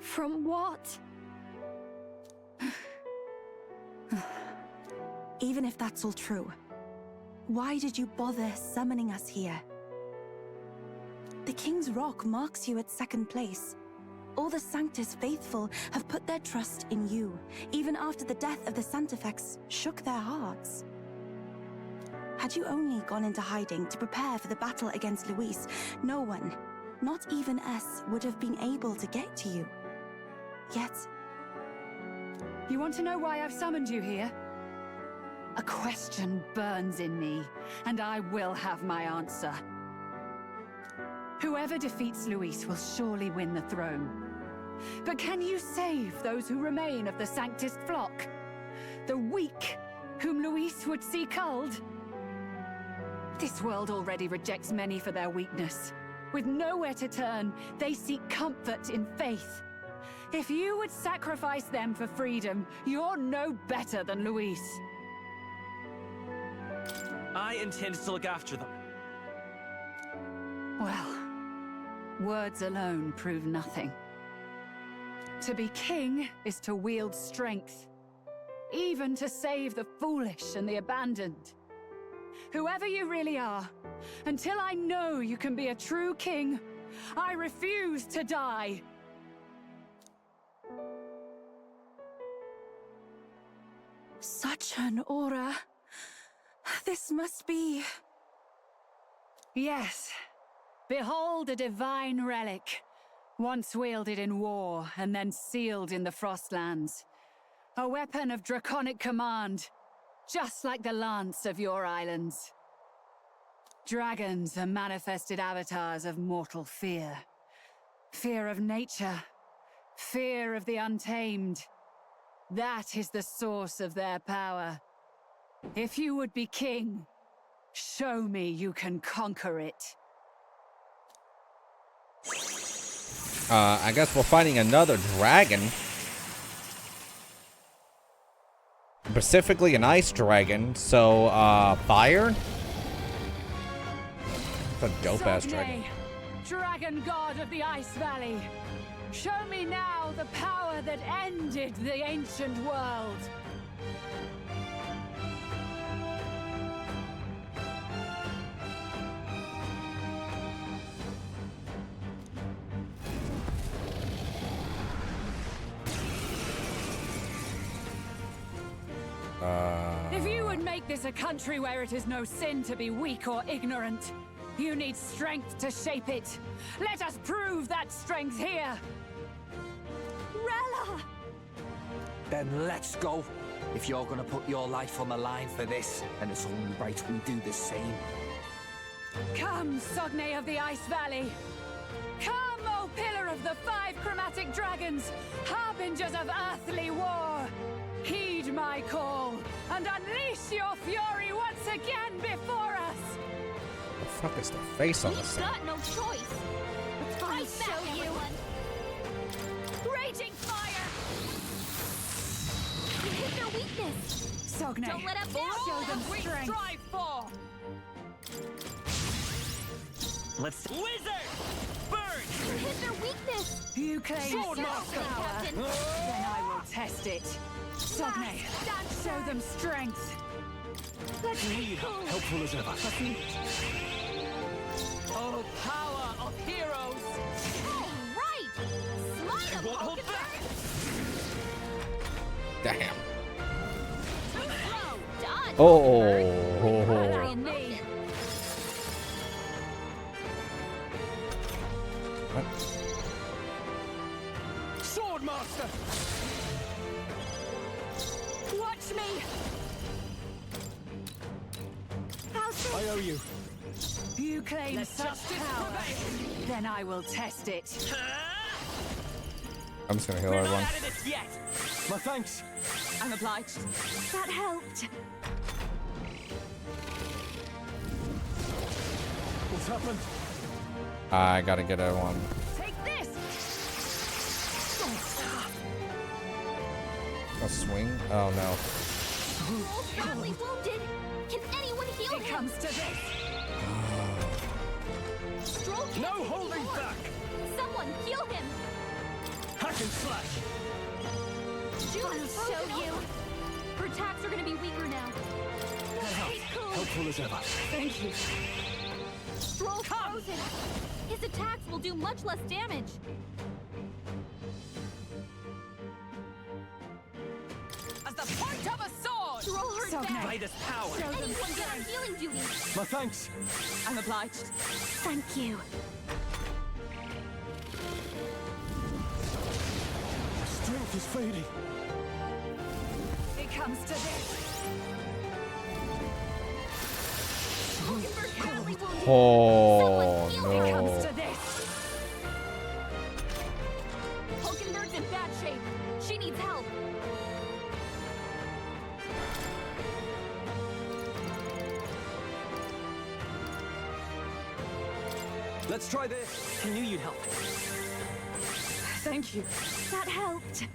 [SPEAKER 2] From what?
[SPEAKER 11] Even if that's all true, why did you bother summoning us here? The King's Rock marks you at second place. All the Sanctus faithful have put their trust in you, even after the death of the Santifex shook their hearts. Had you only gone into hiding to prepare for the battle against Luis, no one, not even us, would have been able to get to you. Yet...
[SPEAKER 13] You want to know why I've summoned you here? A question burns in me, and I will have my answer. Whoever defeats Luis will surely win the throne. But can you save those who remain of the Sanctus flock? The weak, whom Luis would see culled? This world already rejects many for their weakness. With nowhere to turn, they seek comfort in faith. If you would sacrifice them for freedom, you're no better than Luis.
[SPEAKER 20] I intend to look after them.
[SPEAKER 13] Well, words alone prove nothing. To be king is to wield strength, even to save the foolish and the abandoned. Whoever you really are, until I know you can be a true king, I refuse to die.
[SPEAKER 11] Such an aura. This must be...
[SPEAKER 13] Yes. Behold a divine relic, once wielded in war and then sealed in the Frostlands. A weapon of draconic command, just like the lance of your islands. Dragons are manifested avatars of mortal fear. Fear of nature, fear of the untamed. That is the source of their power. If you would be king, show me you can conquer it.
[SPEAKER 1] I guess we're fighting another dragon. Specifically an ice dragon, so, fire? It's a dope-ass dragon.
[SPEAKER 13] Dragon god of the Ice Valley, show me now the power that ended the ancient world. If you would make this a country where it is no sin to be weak or ignorant, you need strength to shape it. Let us prove that strength here.
[SPEAKER 2] Rella!
[SPEAKER 7] Then let's go. If you're gonna put your life on the line for this, then it's only right we do the same.
[SPEAKER 13] Come, Sogne of the Ice Valley. Come, O Pillar of the 5 chromatic dragons, harbingers of earthly war. Heed my call, and unleash your fury once again before us!
[SPEAKER 1] The fuck is the face on this thing?
[SPEAKER 2] We've got no choice. I'll show you. Raging fire! You hit their weakness.
[SPEAKER 13] Sogne,
[SPEAKER 2] Don't let up now.
[SPEAKER 13] show them
[SPEAKER 12] We
[SPEAKER 13] strength.
[SPEAKER 12] strive for!
[SPEAKER 20] Let's...
[SPEAKER 12] Wizard! Burn!
[SPEAKER 16] can hit their weakness.
[SPEAKER 13] You claim
[SPEAKER 16] Swordmaster, Captain.
[SPEAKER 13] Then I will test it. Sogne, show them strength.
[SPEAKER 16] Let's
[SPEAKER 6] Helpful as ever.
[SPEAKER 12] Oh, power of heroes!
[SPEAKER 16] All right. Smite him,
[SPEAKER 20] won't hold back.
[SPEAKER 1] Damn.
[SPEAKER 16] Dodge.
[SPEAKER 1] Oh. What?
[SPEAKER 8] Swordmaster!
[SPEAKER 13] Watch me.
[SPEAKER 6] I owe you.
[SPEAKER 13] You claim
[SPEAKER 12] Let
[SPEAKER 13] such
[SPEAKER 12] justice
[SPEAKER 13] power.
[SPEAKER 12] prevail.
[SPEAKER 13] Then I will test it.
[SPEAKER 1] I'm just gonna heal
[SPEAKER 20] We're not
[SPEAKER 1] everyone.
[SPEAKER 20] out of this yet.
[SPEAKER 6] My thanks.
[SPEAKER 12] I'm obliged.
[SPEAKER 16] That helped.
[SPEAKER 6] What's happened?
[SPEAKER 1] I gotta get everyone.
[SPEAKER 13] Take this.
[SPEAKER 1] A swing? Oh no.
[SPEAKER 16] Wolf's badly wounded. Can anyone heal him?
[SPEAKER 13] It comes to this.
[SPEAKER 16] Stroll can't
[SPEAKER 8] No
[SPEAKER 16] take
[SPEAKER 8] holding
[SPEAKER 16] anymore.
[SPEAKER 8] back!
[SPEAKER 16] Someone heal him.
[SPEAKER 8] Hack and slash!
[SPEAKER 16] I'll show you. Her attacks are gonna be weaker now. He's cool.
[SPEAKER 6] Helpful as ever.
[SPEAKER 13] Thank you.
[SPEAKER 16] Stroll frozen. His attacks will do much less damage.
[SPEAKER 12] As the point of a sword!
[SPEAKER 16] Stroll her
[SPEAKER 13] Sogne.
[SPEAKER 16] back.
[SPEAKER 20] By this power.
[SPEAKER 16] Anyone get on healing duty.
[SPEAKER 6] My thanks.
[SPEAKER 12] I'm obliged.
[SPEAKER 16] Thank you.
[SPEAKER 6] My strength is fading.
[SPEAKER 13] It comes to this.
[SPEAKER 16] Hulkenberg badly wounded.
[SPEAKER 1] Oh
[SPEAKER 16] Someone heal him.
[SPEAKER 13] It comes
[SPEAKER 1] no.
[SPEAKER 13] to this.
[SPEAKER 16] Hulkenberg's in bad shape. She needs help.
[SPEAKER 6] Let's try this.
[SPEAKER 20] I knew you'd help.
[SPEAKER 13] Thank you.
[SPEAKER 16] That helped.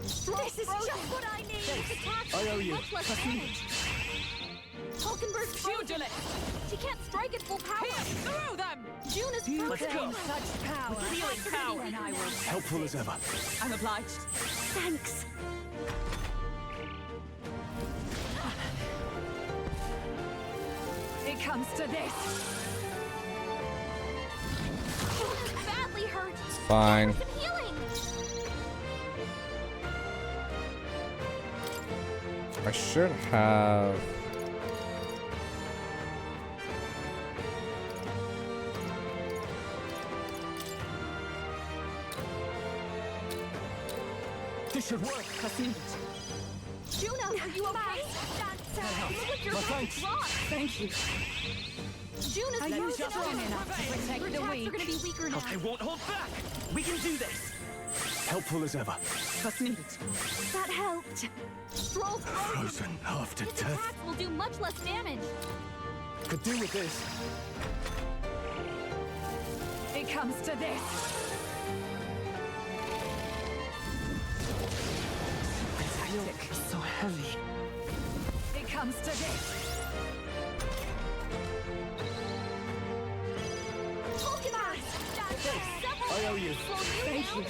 [SPEAKER 16] This is just what I need. His attacks
[SPEAKER 6] I owe
[SPEAKER 16] do
[SPEAKER 6] you.
[SPEAKER 16] much less damage. Hulkenberg's frozen.
[SPEAKER 12] Pugilist!
[SPEAKER 16] She can't strike at full power.
[SPEAKER 12] Pierce through them!
[SPEAKER 16] Juna's
[SPEAKER 13] You
[SPEAKER 16] frozen.
[SPEAKER 13] claim such power.
[SPEAKER 20] Healing power.
[SPEAKER 13] Then I will.
[SPEAKER 6] Helpful as ever.
[SPEAKER 12] I'm obliged.
[SPEAKER 16] Thanks.
[SPEAKER 13] It comes to this.
[SPEAKER 16] Juna's badly hurt.
[SPEAKER 1] It's fine.
[SPEAKER 16] Some healing.
[SPEAKER 1] I should have.
[SPEAKER 6] This should work.
[SPEAKER 16] Juna, are you okay? Look what your
[SPEAKER 6] My
[SPEAKER 16] head
[SPEAKER 6] thanks.
[SPEAKER 16] dropped.
[SPEAKER 13] Thank you.
[SPEAKER 16] Juna's
[SPEAKER 13] Are you
[SPEAKER 16] frozen
[SPEAKER 13] strong
[SPEAKER 16] over.
[SPEAKER 13] enough to protect
[SPEAKER 16] Her
[SPEAKER 13] the
[SPEAKER 16] attacks
[SPEAKER 13] weak?
[SPEAKER 16] are gonna be weaker now.
[SPEAKER 20] I won't hold back. We can do this.
[SPEAKER 6] Helpful as ever.
[SPEAKER 12] Trust me.
[SPEAKER 16] That helped. Stroll's frozen.
[SPEAKER 6] Frozen after
[SPEAKER 16] His
[SPEAKER 6] death.
[SPEAKER 16] attacks will do much less damage.
[SPEAKER 6] Could do with this.
[SPEAKER 13] It comes to this.
[SPEAKER 12] Tactic is so heavy.
[SPEAKER 13] It comes to this.
[SPEAKER 6] I owe you.
[SPEAKER 13] Thank you.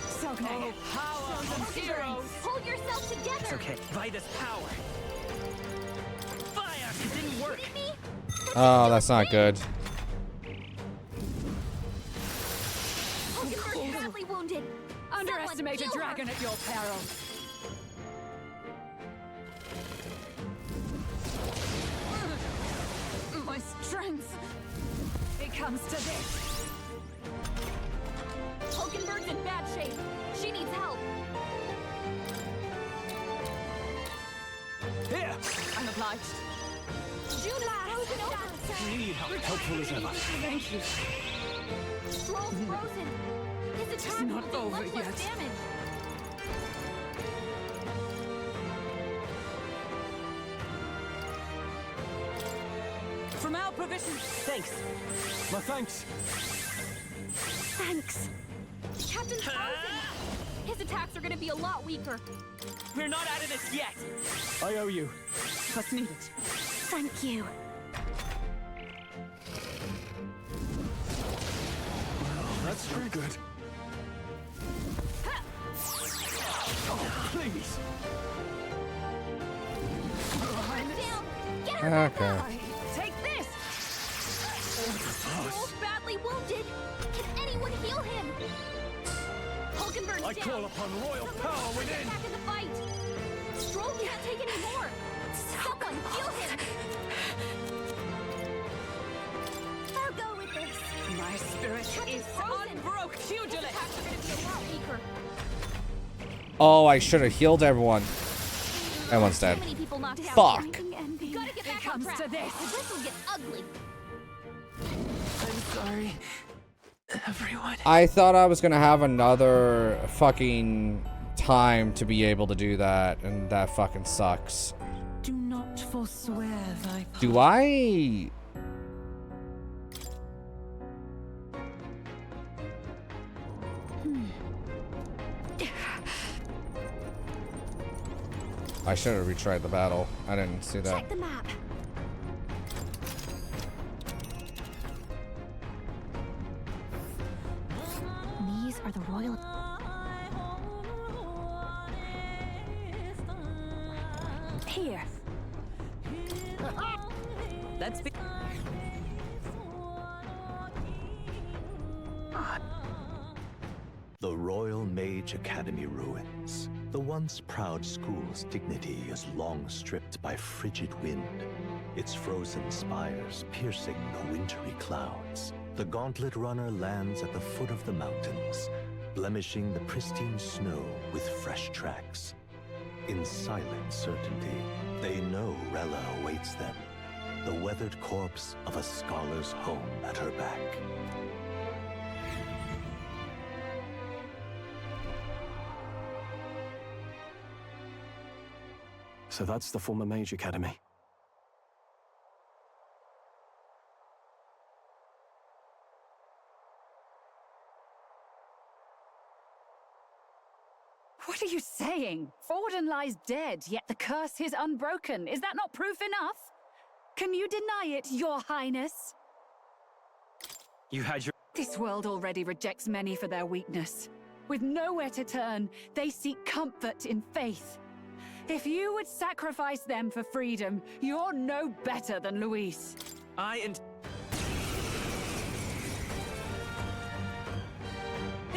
[SPEAKER 13] Sogne.
[SPEAKER 12] Oh, power of heroes!
[SPEAKER 16] Hold yourself together.
[SPEAKER 20] It's okay. By this power. Fire! It didn't work.
[SPEAKER 1] Oh, that's not good.
[SPEAKER 16] Hulkenberg's badly wounded.
[SPEAKER 13] Underestimate a
[SPEAKER 16] Someone heal
[SPEAKER 13] dragon
[SPEAKER 16] her.
[SPEAKER 13] at your peril. My strength. It comes to this.
[SPEAKER 16] Hulkenberg's in bad shape. She needs help.
[SPEAKER 6] Here.
[SPEAKER 12] I'm obliged.
[SPEAKER 16] Juna's frozen over.
[SPEAKER 6] Need help. Helpful as ever.
[SPEAKER 13] Thank you.
[SPEAKER 16] Stroll's frozen. His attacks
[SPEAKER 13] not
[SPEAKER 16] will do
[SPEAKER 13] over
[SPEAKER 16] much less
[SPEAKER 13] yet.
[SPEAKER 16] damage.
[SPEAKER 12] From our provision.
[SPEAKER 20] Thanks.
[SPEAKER 6] My thanks.
[SPEAKER 16] Thanks. Captain's frozen. His attacks are gonna be a lot weaker.
[SPEAKER 20] We're not out of this yet.
[SPEAKER 6] I owe you.
[SPEAKER 12] Trust me.
[SPEAKER 16] Thank you.
[SPEAKER 8] That's not good. Oh, please.
[SPEAKER 1] Okay.
[SPEAKER 2] Take this! Stroll's badly wounded. Can anyone heal him? Hulkenberg's
[SPEAKER 8] I
[SPEAKER 2] down.
[SPEAKER 8] call upon royal power within.
[SPEAKER 2] Back in the fight. Stroll can't take any more. Someone heal him. I'll go with this.
[SPEAKER 12] My spirit is unbroken. Pugilist.
[SPEAKER 2] Attacks are going to be a lot weaker.
[SPEAKER 1] Oh, I should have healed everyone. Everyone's dead.
[SPEAKER 2] Too many people knocked out.
[SPEAKER 1] Fuck.
[SPEAKER 2] Gotta get back on track.
[SPEAKER 12] to this.
[SPEAKER 2] This will get ugly.
[SPEAKER 3] I'm sorry, everyone.
[SPEAKER 1] I thought I was gonna have another fucking time to be able to do that, and that fucking sucks.
[SPEAKER 4] Do not forswear thy path.
[SPEAKER 1] Do I? I should have retried the battle. I didn't see that.
[SPEAKER 2] Check the map. These are the royal. Here.
[SPEAKER 12] Let's be.
[SPEAKER 10] The Royal Mage Academy ruins. The once proud school's dignity is long stripped by frigid wind, its frozen spires piercing the wintry clouds. The gauntlet runner lands at the foot of the mountains, blemishing the pristine snow with fresh tracks. In silent certainty, they know Rella awaits them, the weathered corpse of a scholar's home at her back.
[SPEAKER 6] So that's the former Mage Academy.
[SPEAKER 13] What are you saying? Forden lies dead, yet the curse is unbroken. Is that not proof enough? Can you deny it, Your Highness?
[SPEAKER 3] You had your...
[SPEAKER 13] This world already rejects many for their weakness. With nowhere to turn, they seek comfort in faith. If you would sacrifice them for freedom, you're no better than Luis. If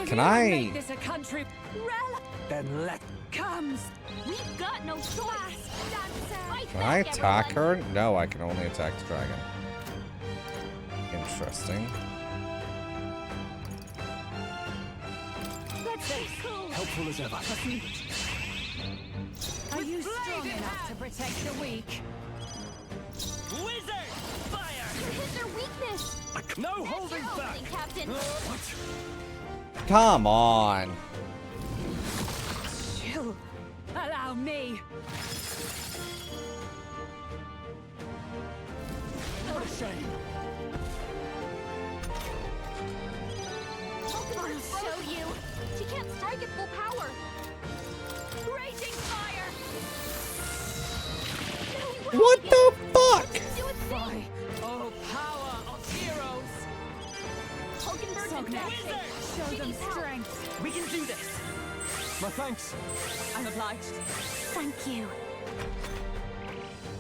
[SPEAKER 1] Can
[SPEAKER 13] you
[SPEAKER 1] I-
[SPEAKER 13] make this a country,
[SPEAKER 8] Then let...
[SPEAKER 13] comes.
[SPEAKER 2] We've got no choice.
[SPEAKER 1] Can I attack her? No, I can only attack the dragon. Interesting.
[SPEAKER 2] Let's go.
[SPEAKER 6] Helpful as ever.
[SPEAKER 13] Are you strong enough to protect the weak?
[SPEAKER 3] Wizard! Fire!
[SPEAKER 2] Hit their weakness.
[SPEAKER 8] No holding
[SPEAKER 2] Your
[SPEAKER 8] back!
[SPEAKER 2] opening, Captain.
[SPEAKER 1] Come on.
[SPEAKER 13] Chill. Allow me.
[SPEAKER 8] What a shame.
[SPEAKER 2] I'll show you. She can't strike at full power. Raging fire. No,
[SPEAKER 1] What the fuck?
[SPEAKER 2] do a thing.
[SPEAKER 12] Oh, power of heroes!
[SPEAKER 2] Hulkenberg's in back.
[SPEAKER 13] Show
[SPEAKER 2] She
[SPEAKER 13] them
[SPEAKER 2] needs help.
[SPEAKER 13] strength.
[SPEAKER 3] We can do this!
[SPEAKER 8] My thanks.
[SPEAKER 12] I'm obliged.
[SPEAKER 2] Thank you.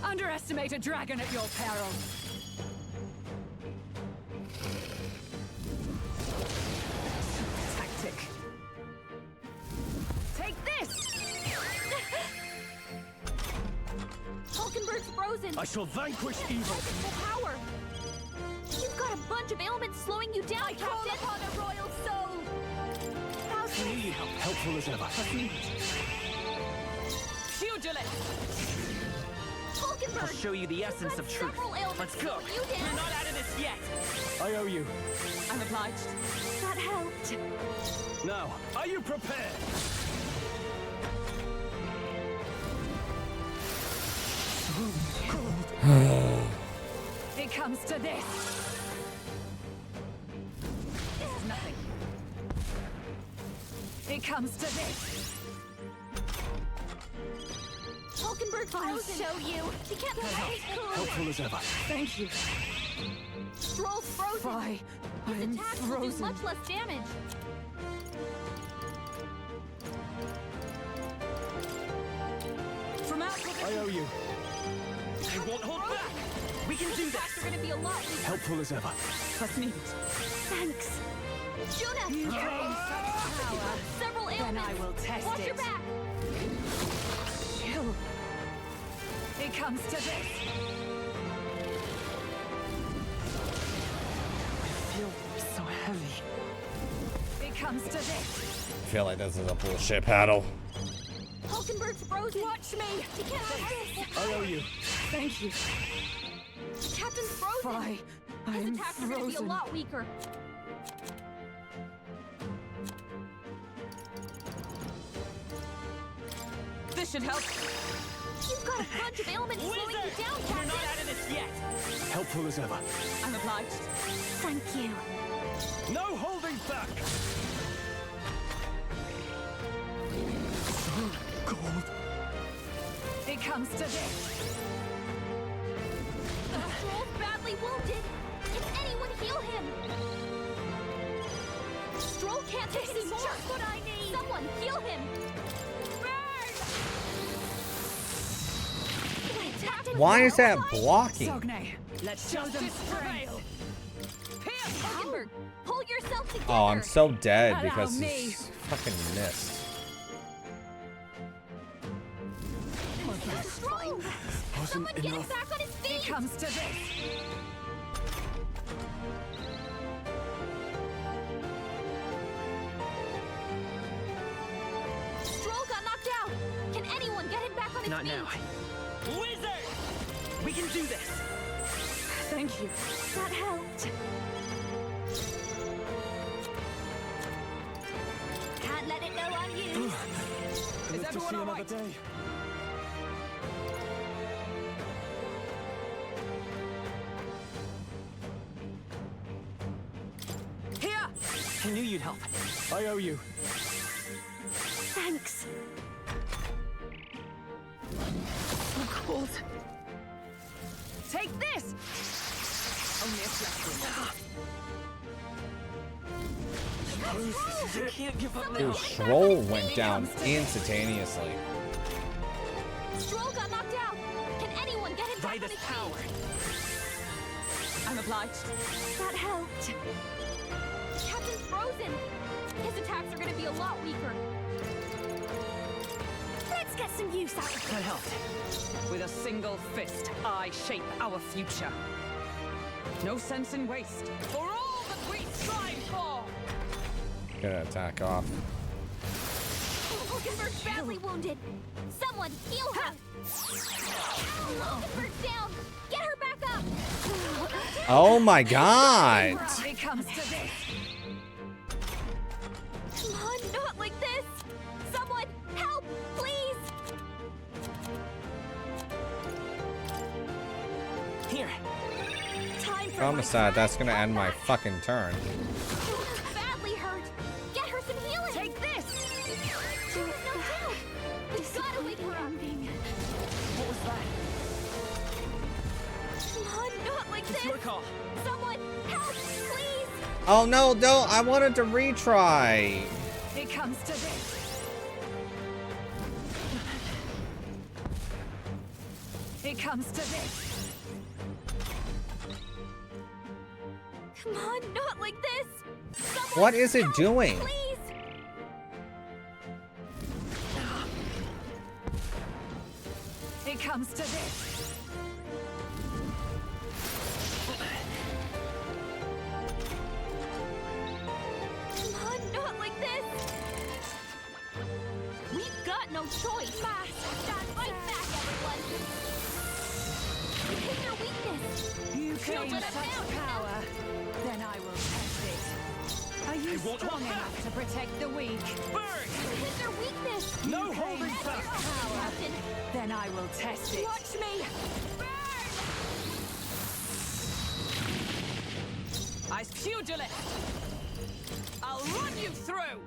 [SPEAKER 13] Underestimate a dragon at your peril. Tactic.
[SPEAKER 2] Take this. Hulkenberg's frozen.
[SPEAKER 8] I shall vanquish evil.
[SPEAKER 2] Full power. You've got a bunch of ailments slowing you down, Captain. Call upon a royal soul.
[SPEAKER 6] Helpful as ever.
[SPEAKER 12] Pugilist!
[SPEAKER 2] Hulkenberg.
[SPEAKER 3] I'll show you the essence of truth.
[SPEAKER 2] Several ailments
[SPEAKER 3] Let's go!
[SPEAKER 2] slowing you down.
[SPEAKER 3] We're not out of this yet!
[SPEAKER 8] I owe you.
[SPEAKER 12] I'm obliged.
[SPEAKER 2] That helped.
[SPEAKER 8] Now, are you prepared?
[SPEAKER 13] It comes to this. This is nothing. It comes to this.
[SPEAKER 2] Hulkenberg's frozen. I'll show you. She can't hold his cool.
[SPEAKER 6] Helpful as ever.
[SPEAKER 13] Thank you.
[SPEAKER 16] Stroll's frozen.
[SPEAKER 4] Fry,
[SPEAKER 16] His
[SPEAKER 4] I'm
[SPEAKER 16] attacks will do
[SPEAKER 4] frozen.
[SPEAKER 16] much less damage.
[SPEAKER 12] From out with
[SPEAKER 8] I owe you.
[SPEAKER 3] I won't hold back. We can do
[SPEAKER 16] Attacks
[SPEAKER 3] this.
[SPEAKER 16] are gonna be a lot weaker.
[SPEAKER 8] Helpful as ever.
[SPEAKER 12] Fascinated.
[SPEAKER 16] Thanks. Jonah!
[SPEAKER 12] You gain such power.
[SPEAKER 16] Several
[SPEAKER 12] Then
[SPEAKER 16] ailments.
[SPEAKER 12] I will test
[SPEAKER 16] Watch
[SPEAKER 12] it.
[SPEAKER 16] your back.
[SPEAKER 12] Chill. It comes to this. I feel so heavy. It comes to this.
[SPEAKER 1] I feel like this is a bullshit paddle.
[SPEAKER 16] Hulkenberg's frozen. Watch me. He can't have this.
[SPEAKER 8] I owe you.
[SPEAKER 12] Thank you.
[SPEAKER 16] Captain's frozen.
[SPEAKER 4] Fry,
[SPEAKER 16] His
[SPEAKER 4] I'm
[SPEAKER 16] attacks are gonna be a
[SPEAKER 4] frozen.
[SPEAKER 16] lot weaker.
[SPEAKER 12] This should help.
[SPEAKER 16] You've got a bunch of ailments slowing you
[SPEAKER 3] Wizard!
[SPEAKER 16] down,
[SPEAKER 3] We're
[SPEAKER 16] Captain.
[SPEAKER 3] not out of this yet.
[SPEAKER 8] Helpful as ever.
[SPEAKER 12] I'm obliged.
[SPEAKER 16] Thank you.
[SPEAKER 8] No holding back! So cold.
[SPEAKER 12] It comes to this.
[SPEAKER 16] Stroll's badly wounded. Can anyone heal him? Stroll can't take any more. Just what I need. Someone heal him.
[SPEAKER 1] Why is that blocking?
[SPEAKER 12] Sogne, let's show them prevail.
[SPEAKER 16] Hulkenberg, pull yourself together.
[SPEAKER 1] Oh, I'm so dead
[SPEAKER 12] Allow
[SPEAKER 1] because
[SPEAKER 12] me.
[SPEAKER 1] he's fucking missed.
[SPEAKER 16] Stroll. Someone get him back on his feet.
[SPEAKER 12] It comes to this.
[SPEAKER 16] Stroll got knocked out. Can anyone get him back on his
[SPEAKER 3] Not
[SPEAKER 16] feet?
[SPEAKER 3] now. Wizard! We can do this.
[SPEAKER 12] Thank you.
[SPEAKER 16] That helped. Can't let it go unused.
[SPEAKER 12] Is
[SPEAKER 8] Live to
[SPEAKER 12] everyone
[SPEAKER 8] see
[SPEAKER 12] all
[SPEAKER 8] another
[SPEAKER 12] right?
[SPEAKER 8] day.
[SPEAKER 12] Here.
[SPEAKER 3] I knew you'd help.
[SPEAKER 8] I owe you.
[SPEAKER 16] Thanks.
[SPEAKER 12] So cold. Take this. Only a
[SPEAKER 3] I can't give up
[SPEAKER 1] Dude,
[SPEAKER 3] now.
[SPEAKER 1] Schroll went down instantaneously.
[SPEAKER 16] Stroll got knocked out. Can anyone get him
[SPEAKER 3] By
[SPEAKER 16] back on
[SPEAKER 3] this
[SPEAKER 16] his
[SPEAKER 3] power.
[SPEAKER 12] I'm obliged.
[SPEAKER 16] feet? That helped. Captain's frozen. His attacks are gonna be a lot weaker. Let's get some use out of
[SPEAKER 12] That
[SPEAKER 16] it.
[SPEAKER 12] helped. With a single fist, I shape our future. No sense in waste. For all that we strive for.
[SPEAKER 1] Get an attack off.
[SPEAKER 16] Hulkenberg's badly wounded. Someone heal her. Hulkenberg's down. Get her back up.
[SPEAKER 1] Oh my god!
[SPEAKER 12] It comes to this.
[SPEAKER 16] Come on, not like this. Someone help, please.
[SPEAKER 3] Here.
[SPEAKER 16] Time for
[SPEAKER 1] Homicide, that's gonna end my fucking turn.
[SPEAKER 16] badly hurt. Get her some healing.
[SPEAKER 12] Take this.
[SPEAKER 16] She was knocked out. We've got to wake her up.
[SPEAKER 12] What was that?
[SPEAKER 16] Come on, not like
[SPEAKER 3] It's
[SPEAKER 16] this.
[SPEAKER 3] your call.
[SPEAKER 16] Someone help, please.
[SPEAKER 1] Oh no, don't! I wanted to retry!
[SPEAKER 12] It comes to this. It comes to this.
[SPEAKER 16] Come on, not like this. Someone
[SPEAKER 1] What is it
[SPEAKER 16] help,
[SPEAKER 1] doing?
[SPEAKER 16] Please.
[SPEAKER 12] It comes to this.
[SPEAKER 16] Come on, not like this. We've got no choice. Fight back, everyone. Hit their weakness.
[SPEAKER 12] You
[SPEAKER 16] She'll
[SPEAKER 12] claim
[SPEAKER 16] let us
[SPEAKER 12] such
[SPEAKER 16] down.
[SPEAKER 12] power. Then I will test it. Are you
[SPEAKER 3] won't
[SPEAKER 12] strong
[SPEAKER 3] hold back.
[SPEAKER 12] enough to protect the weak?
[SPEAKER 3] Burn!
[SPEAKER 16] Hit their weakness.
[SPEAKER 8] No
[SPEAKER 12] You
[SPEAKER 8] holding
[SPEAKER 12] claim
[SPEAKER 8] back!
[SPEAKER 12] such power.
[SPEAKER 16] Captain,
[SPEAKER 12] Then I will test it.
[SPEAKER 16] watch me.
[SPEAKER 12] Ice pugilist. I'll run you through.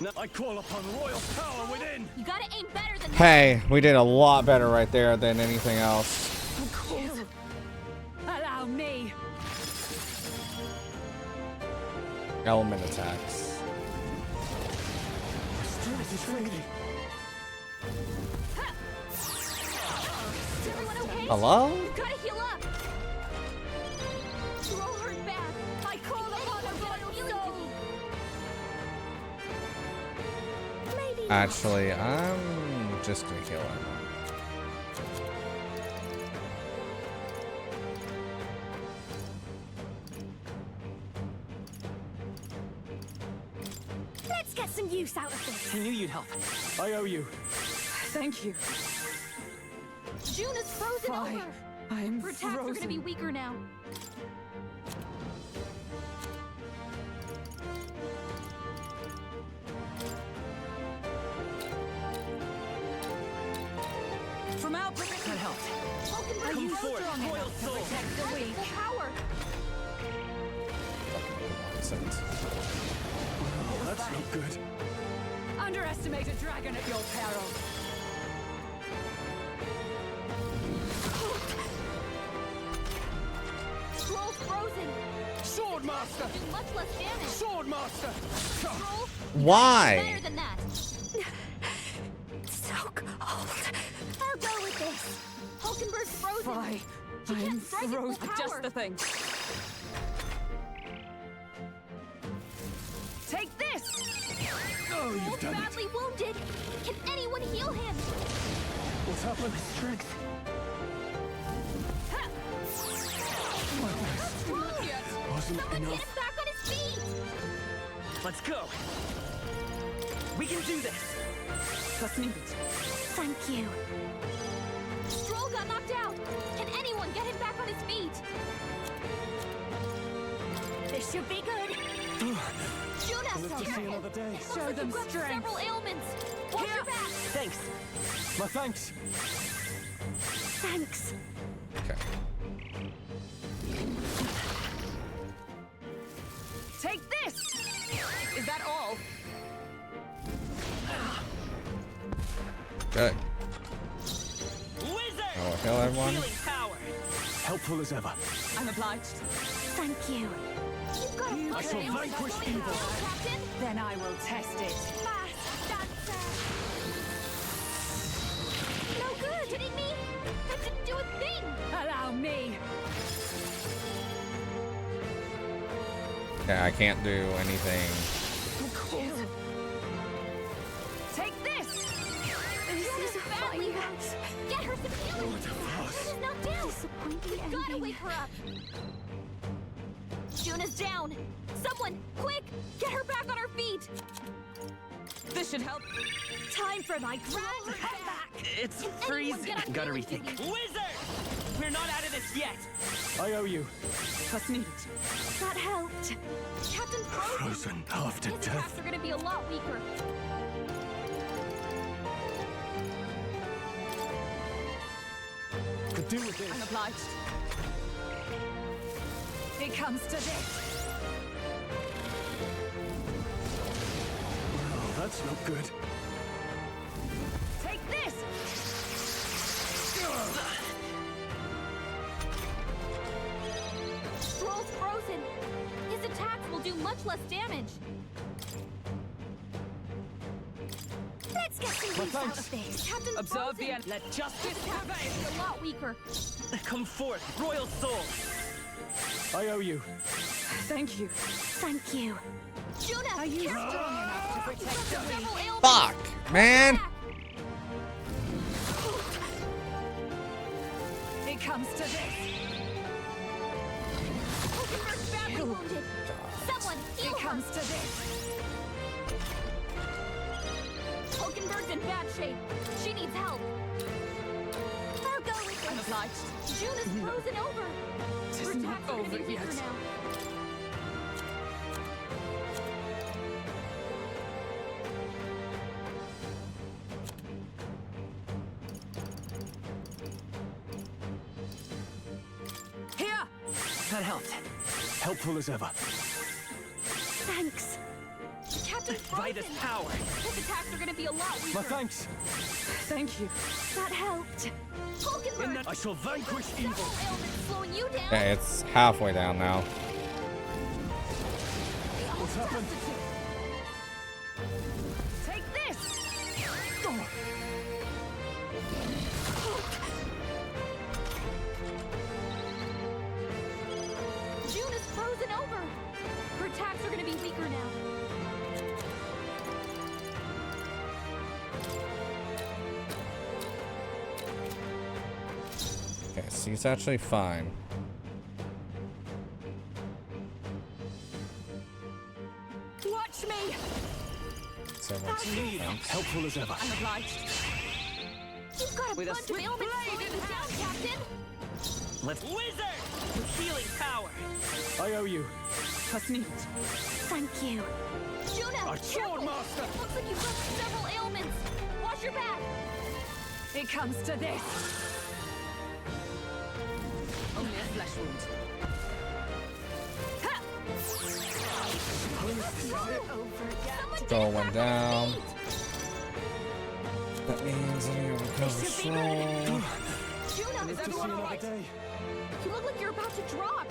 [SPEAKER 8] Now I call upon royal power within!
[SPEAKER 16] You gotta aim better than that.
[SPEAKER 1] Hey, we did a lot better right there than anything else. element attacks.
[SPEAKER 8] Strength is fading.
[SPEAKER 16] Is everyone okay?
[SPEAKER 1] Hello?
[SPEAKER 16] We've gotta heal up. Throw her back. I call upon a royal soul. Maybe.
[SPEAKER 1] Actually, I'm just gonna kill him.
[SPEAKER 16] Let's get some use out of this.
[SPEAKER 3] I knew you'd help.
[SPEAKER 8] I owe you.
[SPEAKER 4] Thank you.
[SPEAKER 16] Juna's frozen
[SPEAKER 4] Why?
[SPEAKER 16] over.
[SPEAKER 4] I'm
[SPEAKER 16] Her attacks are
[SPEAKER 4] frozen.
[SPEAKER 16] gonna be weaker now.
[SPEAKER 12] From our position,
[SPEAKER 3] That helped.
[SPEAKER 12] are you
[SPEAKER 3] forth,
[SPEAKER 12] strong
[SPEAKER 3] royal
[SPEAKER 12] enough to
[SPEAKER 3] soul.
[SPEAKER 12] protect the weak?
[SPEAKER 16] Full power.
[SPEAKER 1] Nonsense.
[SPEAKER 8] Oh, that's not good.
[SPEAKER 12] Underestimate a dragon at your peril.
[SPEAKER 16] Scroll's frozen.
[SPEAKER 8] Swordmaster!
[SPEAKER 16] Do much less damage.
[SPEAKER 8] Swordmaster!
[SPEAKER 16] Scroll.
[SPEAKER 1] Why?
[SPEAKER 16] Better than that. So cold. I'll go with this. Hulkenberg's frozen.
[SPEAKER 4] Why?
[SPEAKER 16] She can't
[SPEAKER 4] I'm
[SPEAKER 16] strike at full
[SPEAKER 4] frozen.
[SPEAKER 16] power.
[SPEAKER 12] Just the thing. Take this!
[SPEAKER 8] Oh, you've
[SPEAKER 16] Scroll's
[SPEAKER 8] done it.
[SPEAKER 16] badly wounded. Can anyone heal him?
[SPEAKER 8] What's happened? Strength.
[SPEAKER 16] Not
[SPEAKER 12] yet.
[SPEAKER 8] Wasn't
[SPEAKER 16] Someone
[SPEAKER 8] enough.
[SPEAKER 16] get him back on his feet.
[SPEAKER 3] Let's go. We can do this.
[SPEAKER 12] Just need it.
[SPEAKER 16] Thank you. Stroll got knocked out. Can anyone get him back on his feet? This should be good. Juna,
[SPEAKER 8] Live to see another day.
[SPEAKER 16] Looks
[SPEAKER 12] Show
[SPEAKER 16] like
[SPEAKER 12] them
[SPEAKER 16] you've got
[SPEAKER 12] strength.
[SPEAKER 16] several ailments. Watch your back.
[SPEAKER 3] Thanks.
[SPEAKER 8] My thanks.
[SPEAKER 16] Thanks.
[SPEAKER 1] Okay.
[SPEAKER 12] Take this! Is that all?
[SPEAKER 1] Good.
[SPEAKER 3] Wizard!
[SPEAKER 1] Oh, kill everyone.
[SPEAKER 3] Healing power.
[SPEAKER 8] Helpful as ever.
[SPEAKER 12] I'm obliged.
[SPEAKER 16] Thank you. You've got a
[SPEAKER 8] I shall vanquish evil.
[SPEAKER 16] Captain.
[SPEAKER 12] Then I will test it.
[SPEAKER 16] Fast, that's no good. Kidding me? That didn't do a thing.
[SPEAKER 12] Allow me.
[SPEAKER 1] Yeah, I can't do anything.
[SPEAKER 12] Take this!
[SPEAKER 16] This is badly hurt. Get her some healing. She's knocked down. We've got to wake her up. Juna's down. Someone, quick, get her back on her feet.
[SPEAKER 12] This should help.
[SPEAKER 16] Time for my grand comeback.
[SPEAKER 3] It's
[SPEAKER 16] Anyone
[SPEAKER 3] freezing.
[SPEAKER 16] get on
[SPEAKER 3] Gotta
[SPEAKER 16] healing
[SPEAKER 3] rethink.
[SPEAKER 16] duty?
[SPEAKER 3] Wizard! We're not out of this yet.
[SPEAKER 8] I owe you.
[SPEAKER 12] Just need it.
[SPEAKER 16] That helped. Captain Frozen.
[SPEAKER 8] Frozen after
[SPEAKER 16] His
[SPEAKER 8] death.
[SPEAKER 16] attacks are going to be a lot weaker.
[SPEAKER 8] Could do with
[SPEAKER 12] I'm
[SPEAKER 8] this.
[SPEAKER 12] obliged. It comes to this.
[SPEAKER 8] Oh, that's not good.
[SPEAKER 12] Take this!
[SPEAKER 16] Stroll's frozen. His attacks will do much less damage. Let's get some use out of this. Captain
[SPEAKER 12] Observe the
[SPEAKER 16] Frozen.
[SPEAKER 12] end. Let justice
[SPEAKER 16] His attacks
[SPEAKER 12] prevail.
[SPEAKER 16] will be a lot weaker.
[SPEAKER 3] Come forth, royal soul.
[SPEAKER 8] I owe you.
[SPEAKER 12] Thank you.
[SPEAKER 16] Thank you. Juna,
[SPEAKER 12] Are you
[SPEAKER 16] careful.
[SPEAKER 12] strong enough to protect the weak?
[SPEAKER 16] Several ailments.
[SPEAKER 1] Fuck, man.
[SPEAKER 12] It comes to this.
[SPEAKER 16] Hulkenberg's badly wounded. Someone, heal
[SPEAKER 12] It
[SPEAKER 16] her.
[SPEAKER 12] comes to this.
[SPEAKER 16] Hulkenberg's in bad shape. She needs help. I'll go with
[SPEAKER 12] I'm
[SPEAKER 16] this.
[SPEAKER 12] obliged.
[SPEAKER 16] Juna's frozen over.
[SPEAKER 12] It's
[SPEAKER 16] Her
[SPEAKER 12] not
[SPEAKER 16] attacks are gonna
[SPEAKER 12] over
[SPEAKER 16] be weaker
[SPEAKER 12] yet.
[SPEAKER 16] now.
[SPEAKER 12] Here!
[SPEAKER 3] That helped.
[SPEAKER 8] Helpful as ever.
[SPEAKER 16] Thanks. Captain Frozen.
[SPEAKER 3] Vitus power.
[SPEAKER 16] His attacks are gonna be a lot weaker.
[SPEAKER 8] My thanks.
[SPEAKER 12] Thank you.
[SPEAKER 16] That helped. Hulkenberg.
[SPEAKER 8] I shall vanquish evil.
[SPEAKER 16] Several ailments slowing you down.
[SPEAKER 1] Okay, it's halfway down now.
[SPEAKER 8] What's happened?
[SPEAKER 13] Take this!
[SPEAKER 16] June is frozen over. Her attacks are gonna be weaker now.
[SPEAKER 1] Okay, so he's actually fine.
[SPEAKER 13] Watch me!
[SPEAKER 1] So much
[SPEAKER 8] helpful as ever.
[SPEAKER 13] I'm obliged.
[SPEAKER 16] You've got a
[SPEAKER 13] With a
[SPEAKER 16] bunch of
[SPEAKER 13] swift
[SPEAKER 16] ailments
[SPEAKER 13] blade
[SPEAKER 16] slowing
[SPEAKER 13] in
[SPEAKER 16] you down, Captain.
[SPEAKER 3] Let's wizard with healing power.
[SPEAKER 8] I owe you.
[SPEAKER 13] Hasneed.
[SPEAKER 16] Thank you. Juna,
[SPEAKER 8] Our sword master!
[SPEAKER 16] Looks like you've got several ailments. Watch your back.
[SPEAKER 13] It comes to this. Only a flesh wound. Ha!
[SPEAKER 1] Going down. That means I need to recover soul.
[SPEAKER 16] Juna,
[SPEAKER 8] Is everyone alright?
[SPEAKER 16] You look like you're about to drop.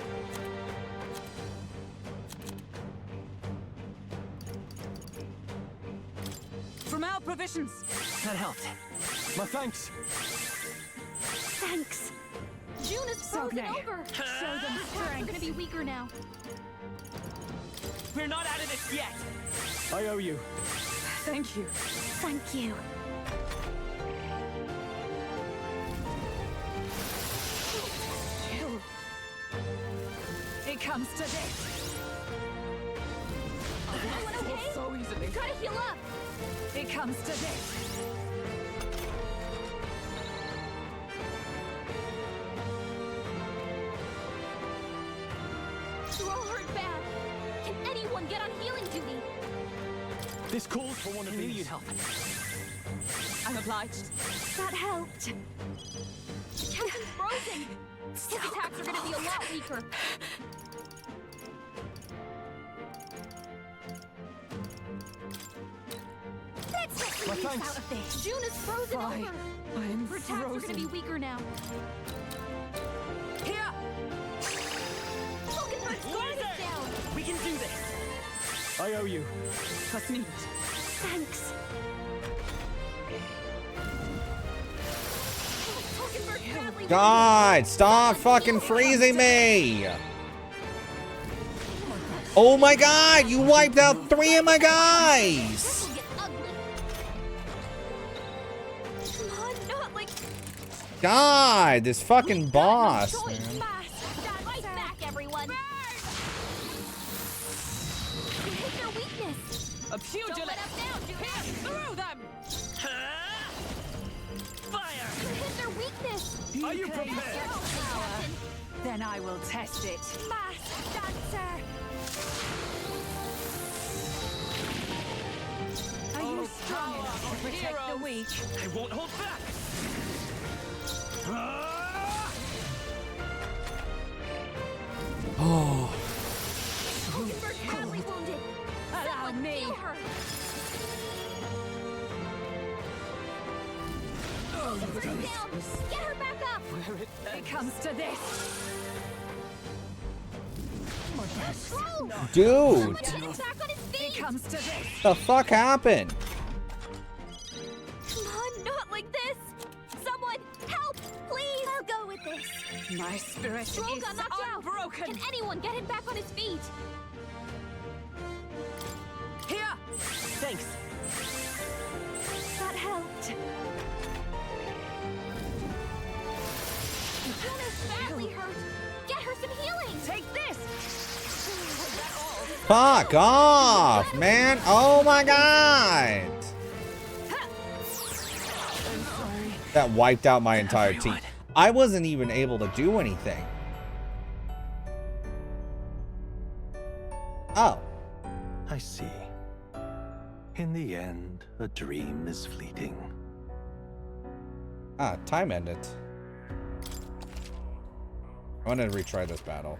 [SPEAKER 13] From our provisions.
[SPEAKER 3] That helped.
[SPEAKER 8] My thanks.
[SPEAKER 16] Thanks. Juna's frozen
[SPEAKER 13] Sogne.
[SPEAKER 16] over.
[SPEAKER 13] Show them
[SPEAKER 16] Her attacks are
[SPEAKER 13] strength.
[SPEAKER 16] gonna be weaker now.
[SPEAKER 3] We're not out of this yet.
[SPEAKER 8] I owe you.
[SPEAKER 13] Thank you.
[SPEAKER 16] Thank you.
[SPEAKER 13] It comes to this.
[SPEAKER 16] Everyone okay?
[SPEAKER 13] So easily.
[SPEAKER 16] Try to heal up.
[SPEAKER 13] It comes to this.
[SPEAKER 16] You're all hurt bad. Can anyone get on healing duty?
[SPEAKER 8] This calls for one of
[SPEAKER 3] Knew
[SPEAKER 8] these.
[SPEAKER 3] you'd help.
[SPEAKER 13] I'm obliged.
[SPEAKER 16] That helped. The captain's frozen. His attacks are gonna be a lot weaker. Let's get some use
[SPEAKER 8] thanks.
[SPEAKER 16] out of this. June is frozen
[SPEAKER 13] Fine.
[SPEAKER 16] over.
[SPEAKER 13] I'm
[SPEAKER 16] Her attacks are gonna be
[SPEAKER 13] frozen.
[SPEAKER 16] weaker now.
[SPEAKER 13] Here!
[SPEAKER 16] Falkenberg's guard is down.
[SPEAKER 3] We can do this.
[SPEAKER 8] I owe you.
[SPEAKER 13] Hasneed.
[SPEAKER 16] Thanks. Falkenberg badly
[SPEAKER 1] God, stop fucking freezing me! Oh my god, you wiped out 3 of my guys!
[SPEAKER 16] This will get ugly. Come on, not like
[SPEAKER 1] God, this fucking boss,
[SPEAKER 16] choice.
[SPEAKER 1] man.
[SPEAKER 16] Fight back, everyone. You hit their weakness.
[SPEAKER 13] A
[SPEAKER 16] Don't
[SPEAKER 13] pugilist.
[SPEAKER 16] let up now, June.
[SPEAKER 13] Here, through them!
[SPEAKER 3] Fire!
[SPEAKER 16] You hit their weakness.
[SPEAKER 8] Are you
[SPEAKER 16] That's
[SPEAKER 8] prepared?
[SPEAKER 16] your own Captain.
[SPEAKER 13] Then I will test it.
[SPEAKER 16] Masked dancer.
[SPEAKER 13] Are you
[SPEAKER 3] Oh,
[SPEAKER 13] strong
[SPEAKER 3] power
[SPEAKER 13] enough to
[SPEAKER 3] of
[SPEAKER 13] protect the
[SPEAKER 3] heroes.
[SPEAKER 13] weak?
[SPEAKER 3] I won't hold back.
[SPEAKER 1] Oh,
[SPEAKER 16] Falkenberg badly wounded.
[SPEAKER 13] Allow
[SPEAKER 16] Someone
[SPEAKER 13] me.
[SPEAKER 16] heal her. Falkenberg's down. Get her back up.
[SPEAKER 13] It comes to this.
[SPEAKER 16] Control.
[SPEAKER 1] dude,
[SPEAKER 16] Someone get him back on his
[SPEAKER 13] It
[SPEAKER 16] feet.
[SPEAKER 13] comes to this.
[SPEAKER 1] the fuck happened?
[SPEAKER 16] Come on, not like this. Someone help, please. I'll go with this.
[SPEAKER 13] My spirit
[SPEAKER 16] Stroll
[SPEAKER 13] is
[SPEAKER 16] got knocked out.
[SPEAKER 13] unbroken.
[SPEAKER 16] Can anyone get him back on his feet?
[SPEAKER 13] Here!
[SPEAKER 3] Thanks.
[SPEAKER 16] That helped. Juna's badly hurt. Get her some healing.
[SPEAKER 13] Take this!
[SPEAKER 1] Fuck off, man. Oh my god. That wiped out my entire team. I wasn't even able to do anything. Oh.
[SPEAKER 10] I see. In the end, a dream is fleeting.
[SPEAKER 1] Ah, time ended. I want to retry this battle.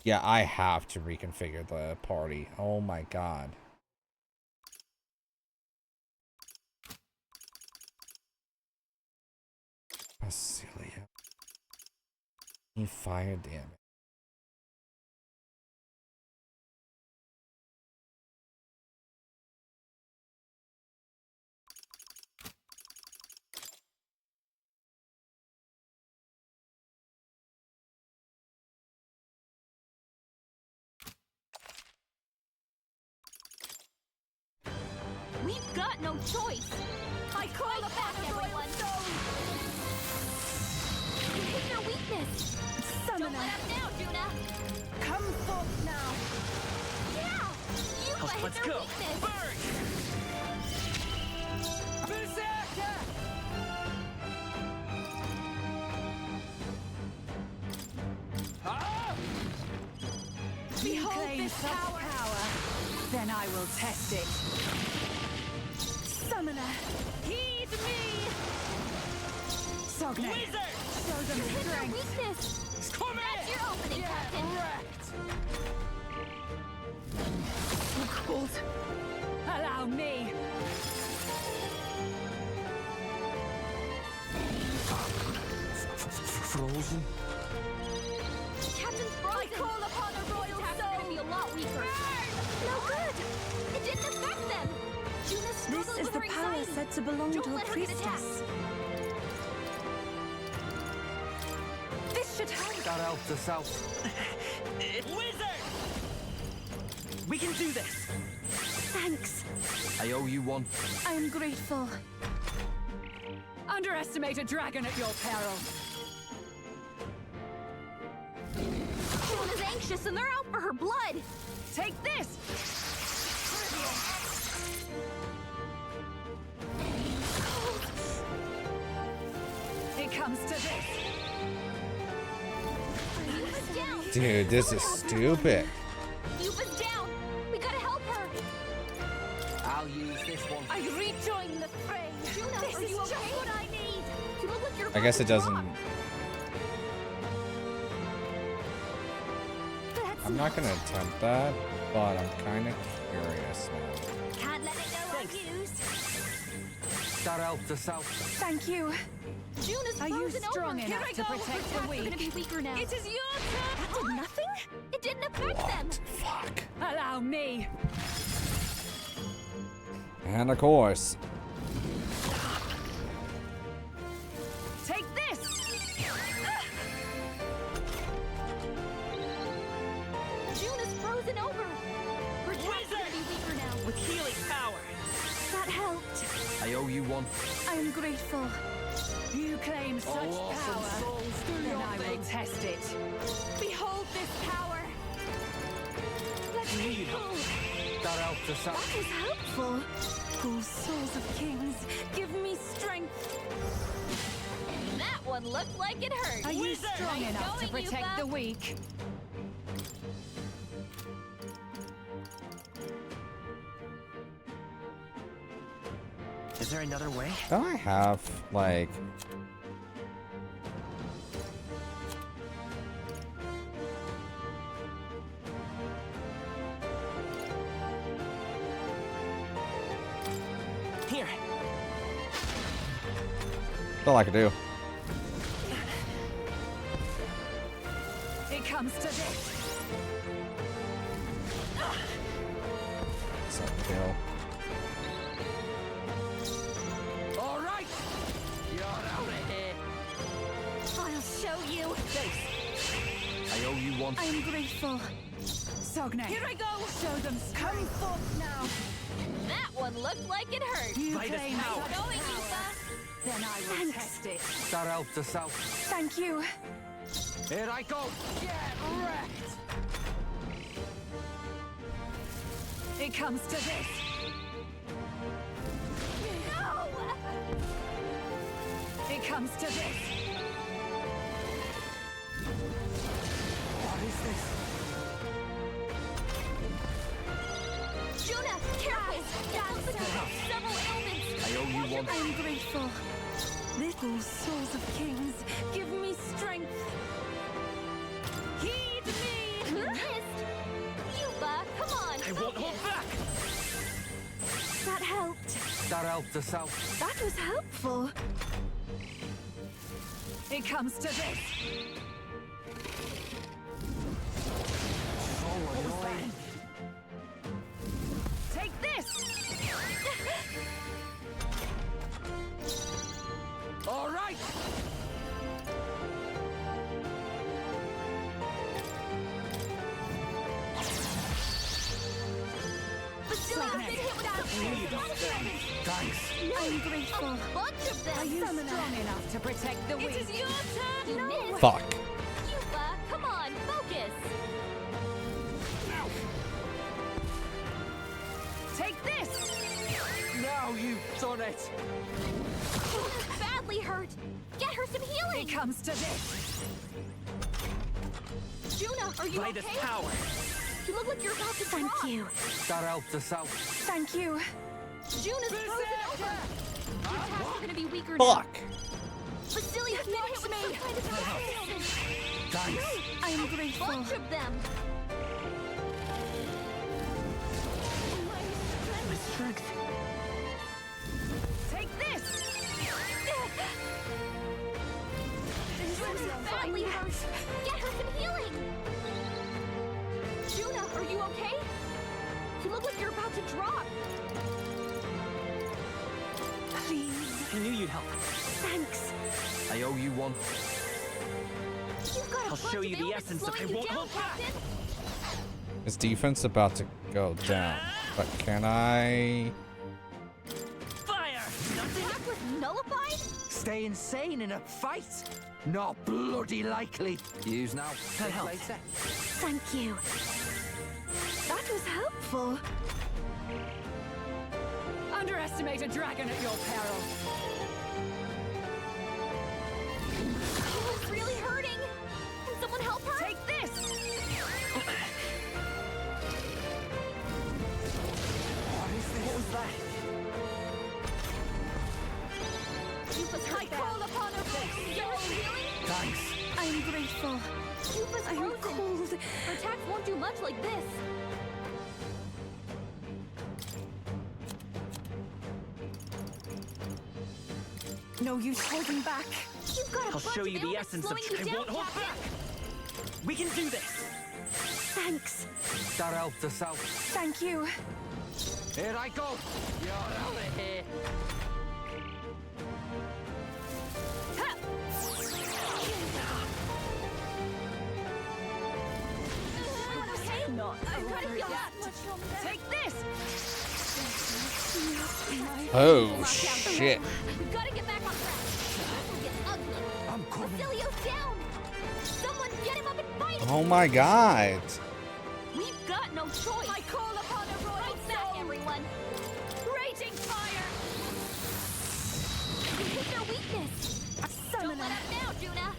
[SPEAKER 1] Yeah, I have to reconfigure the party. Oh my god. Basilia. He fired, damn it.
[SPEAKER 16] no choice. I call upon everyone. You hit your weakness.
[SPEAKER 11] Summoner.
[SPEAKER 16] Don't let up now, Juna.
[SPEAKER 11] Come forth now.
[SPEAKER 16] Yeah! You hit
[SPEAKER 20] Let's
[SPEAKER 16] their
[SPEAKER 20] go.
[SPEAKER 16] weakness.
[SPEAKER 20] Burn!
[SPEAKER 12] Berserker!
[SPEAKER 20] Ah!
[SPEAKER 13] Behold this power. Then I will test it.
[SPEAKER 11] Summoner.
[SPEAKER 16] Heed me!
[SPEAKER 13] Sogne.
[SPEAKER 20] Wizard!
[SPEAKER 13] Show them
[SPEAKER 16] You hit their
[SPEAKER 13] strength.
[SPEAKER 16] weakness.
[SPEAKER 20] Come
[SPEAKER 16] That's your opening, Captain.
[SPEAKER 13] Cold. Allow me.
[SPEAKER 6] Frozen?
[SPEAKER 16] Captain's frozen. I call upon a royal soul. Gonna be a lot weaker. No good. It didn't affect them. Juna struggles
[SPEAKER 11] This is
[SPEAKER 16] with
[SPEAKER 11] the
[SPEAKER 16] her
[SPEAKER 11] power
[SPEAKER 16] anxiety.
[SPEAKER 11] said to belong
[SPEAKER 16] Don't
[SPEAKER 11] to a
[SPEAKER 16] let her get attacked.
[SPEAKER 11] priestess.
[SPEAKER 12] This should help.
[SPEAKER 7] That helped us out.
[SPEAKER 20] Wizard! We can do this.
[SPEAKER 11] Thanks.
[SPEAKER 7] I owe you one.
[SPEAKER 11] I am grateful.
[SPEAKER 13] Underestimate a dragon at your peril.
[SPEAKER 16] Juna's anxious and they're out for her blood.
[SPEAKER 13] Take this! It comes to this.
[SPEAKER 16] Yuba's down.
[SPEAKER 1] Dude, this is stupid.
[SPEAKER 16] Yuba's down. We gotta help her.
[SPEAKER 7] I'll use this one.
[SPEAKER 11] I rejoin the fray.
[SPEAKER 16] Juna,
[SPEAKER 11] This
[SPEAKER 16] are
[SPEAKER 11] is
[SPEAKER 16] you
[SPEAKER 11] just
[SPEAKER 16] okay?
[SPEAKER 11] what I need.
[SPEAKER 16] You look like you're
[SPEAKER 1] I guess it
[SPEAKER 16] about to
[SPEAKER 1] doesn't.
[SPEAKER 16] drop.
[SPEAKER 1] I'm not gonna attempt that, but I'm kind of curious now.
[SPEAKER 11] Can't let it go unused.
[SPEAKER 7] That helped us out.
[SPEAKER 11] Thank you.
[SPEAKER 16] Juna's
[SPEAKER 13] Are you
[SPEAKER 16] frozen
[SPEAKER 13] strong
[SPEAKER 16] over.
[SPEAKER 13] enough
[SPEAKER 16] Here I
[SPEAKER 13] to
[SPEAKER 16] go.
[SPEAKER 13] protect
[SPEAKER 16] Her
[SPEAKER 13] the
[SPEAKER 16] attacks are
[SPEAKER 13] weak?
[SPEAKER 16] gonna be weaker now.
[SPEAKER 11] It is your turn. That did nothing?
[SPEAKER 16] It didn't affect them.
[SPEAKER 1] Fuck.
[SPEAKER 13] Allow me.
[SPEAKER 1] And of course.
[SPEAKER 13] Take this!
[SPEAKER 16] Juna's frozen over. Her attacks are gonna be weaker now.
[SPEAKER 20] With healing power.
[SPEAKER 11] That helped.
[SPEAKER 7] I owe you one.
[SPEAKER 11] I am grateful.
[SPEAKER 13] You claim such
[SPEAKER 7] awesome
[SPEAKER 13] power.
[SPEAKER 7] souls, do
[SPEAKER 13] Then
[SPEAKER 7] your
[SPEAKER 13] I will
[SPEAKER 7] thing.
[SPEAKER 13] test it.
[SPEAKER 16] Behold this power. Let's
[SPEAKER 20] Need
[SPEAKER 16] go.
[SPEAKER 7] That helped us out.
[SPEAKER 11] That is helpful. Oh, souls of kings, give me strength.
[SPEAKER 16] That one looked like it hurt.
[SPEAKER 13] Are you
[SPEAKER 16] Wizard,
[SPEAKER 13] strong
[SPEAKER 16] nice
[SPEAKER 13] enough to
[SPEAKER 16] going,
[SPEAKER 13] protect
[SPEAKER 16] Yuba.
[SPEAKER 13] the weak?
[SPEAKER 20] Is there another way?
[SPEAKER 1] Don't I have, like...
[SPEAKER 20] Here.
[SPEAKER 1] That's all I can do.
[SPEAKER 13] It comes to this.
[SPEAKER 1] So kill.
[SPEAKER 20] All right. You're out of here.
[SPEAKER 11] I'll show you.
[SPEAKER 7] I owe you one.
[SPEAKER 11] I am grateful.
[SPEAKER 13] Sogne.
[SPEAKER 11] Here I go.
[SPEAKER 13] Show them
[SPEAKER 11] Come
[SPEAKER 13] strength.
[SPEAKER 11] forth now.
[SPEAKER 16] That one looked like it hurt.
[SPEAKER 13] You
[SPEAKER 20] Fight us
[SPEAKER 13] claim
[SPEAKER 20] now.
[SPEAKER 13] such
[SPEAKER 16] Going,
[SPEAKER 13] power.
[SPEAKER 16] Yuba.
[SPEAKER 13] Then I will
[SPEAKER 11] Thanks.
[SPEAKER 13] test it.
[SPEAKER 7] That helped us out.
[SPEAKER 11] Thank you.
[SPEAKER 7] Here I go.
[SPEAKER 20] Get wrecked.
[SPEAKER 13] It comes to this.
[SPEAKER 16] No!
[SPEAKER 13] It comes to this.
[SPEAKER 7] What is this?
[SPEAKER 16] Juna, careful! That looks like you have several ailments.
[SPEAKER 7] I owe you one.
[SPEAKER 11] I am grateful. Little souls of kings, give me strength.
[SPEAKER 16] Heed me! You missed! Yuba, come on!
[SPEAKER 20] I won't hold back.
[SPEAKER 11] That helped.
[SPEAKER 7] That helped us out.
[SPEAKER 11] That was helpful.
[SPEAKER 13] It comes to this.
[SPEAKER 7] So annoying.
[SPEAKER 13] Take this.
[SPEAKER 20] All right.
[SPEAKER 16] But still, I've been hit with some
[SPEAKER 12] Thanks.
[SPEAKER 16] I'm grateful.
[SPEAKER 2] A bunch of them.
[SPEAKER 13] Are you strong enough to protect the weak?
[SPEAKER 2] It is your turn. You missed.
[SPEAKER 1] Fuck.
[SPEAKER 2] Yuba, come on, focus.
[SPEAKER 12] Take this!
[SPEAKER 3] Now you've done it!
[SPEAKER 2] Badly hurt. Get her some healing.
[SPEAKER 13] It comes to this.
[SPEAKER 2] Juna, are you
[SPEAKER 3] By
[SPEAKER 2] okay?
[SPEAKER 3] this power.
[SPEAKER 2] You look like you're about to
[SPEAKER 16] Thank
[SPEAKER 2] drop.
[SPEAKER 16] you.
[SPEAKER 3] That helped us out.
[SPEAKER 16] Thank you.
[SPEAKER 2] Juna's frozen over. Your attacks are gonna be weaker
[SPEAKER 1] Fuck.
[SPEAKER 2] now. Vasilius been hit with some kind of poison.
[SPEAKER 3] Thanks.
[SPEAKER 16] I am grateful.
[SPEAKER 2] Bunch of them.
[SPEAKER 3] My strength.
[SPEAKER 12] Take this!
[SPEAKER 2] Juna's badly hurt. Get her some healing. Juna, are you okay? You look like you're about to drop.
[SPEAKER 16] Please.
[SPEAKER 3] I knew you'd help.
[SPEAKER 16] Thanks.
[SPEAKER 3] I owe you one.
[SPEAKER 2] You've got a
[SPEAKER 3] I'll
[SPEAKER 2] bunch
[SPEAKER 3] show
[SPEAKER 2] of
[SPEAKER 3] you the
[SPEAKER 2] ailments
[SPEAKER 3] essence of
[SPEAKER 2] slowing
[SPEAKER 3] I
[SPEAKER 2] you
[SPEAKER 3] won't
[SPEAKER 2] down,
[SPEAKER 3] hold back.
[SPEAKER 2] Captain.
[SPEAKER 1] His defense about to go down. But can I...
[SPEAKER 3] Fire!
[SPEAKER 2] Attack was nullified?
[SPEAKER 3] Stay insane in a fight? Not bloody likely. Use now.
[SPEAKER 7] That
[SPEAKER 3] Help.
[SPEAKER 7] helps.
[SPEAKER 3] Later.
[SPEAKER 16] Thank you. That was helpful.
[SPEAKER 13] Underestimate a dragon at your peril.
[SPEAKER 2] It's really hurting. Can someone help her?
[SPEAKER 12] Take this!
[SPEAKER 3] What was that?
[SPEAKER 2] Yuba's hurt bad. Call upon her. Get her some healing?
[SPEAKER 3] Thanks.
[SPEAKER 16] I am grateful.
[SPEAKER 2] Yuba's
[SPEAKER 16] I am
[SPEAKER 2] frozen.
[SPEAKER 16] cold.
[SPEAKER 2] Her attacks won't do much like this.
[SPEAKER 16] No use holding back.
[SPEAKER 2] You've got a
[SPEAKER 3] I'll
[SPEAKER 2] bunch
[SPEAKER 3] show
[SPEAKER 2] of
[SPEAKER 3] you the
[SPEAKER 2] ailments
[SPEAKER 3] essence of
[SPEAKER 2] slowing you
[SPEAKER 3] I
[SPEAKER 2] down,
[SPEAKER 3] won't hold
[SPEAKER 2] Captain.
[SPEAKER 3] back. We can do this.
[SPEAKER 16] Thanks.
[SPEAKER 3] That helped us out.
[SPEAKER 16] Thank you.
[SPEAKER 3] Here I go. You're out of here.
[SPEAKER 2] Okay?
[SPEAKER 16] Not
[SPEAKER 2] I'm trying to
[SPEAKER 16] over
[SPEAKER 2] feel
[SPEAKER 16] yet.
[SPEAKER 2] that.
[SPEAKER 12] Take this!
[SPEAKER 1] Oh, shit.
[SPEAKER 2] We've got to get back on track. This will get ugly.
[SPEAKER 3] I'm coming.
[SPEAKER 2] Basilio's down. Someone get him up and fight him.
[SPEAKER 1] Oh my god.
[SPEAKER 2] We've got no choice. I call upon a royal back, everyone. Raging fire. You hit their weakness. Don't let up now, Juna.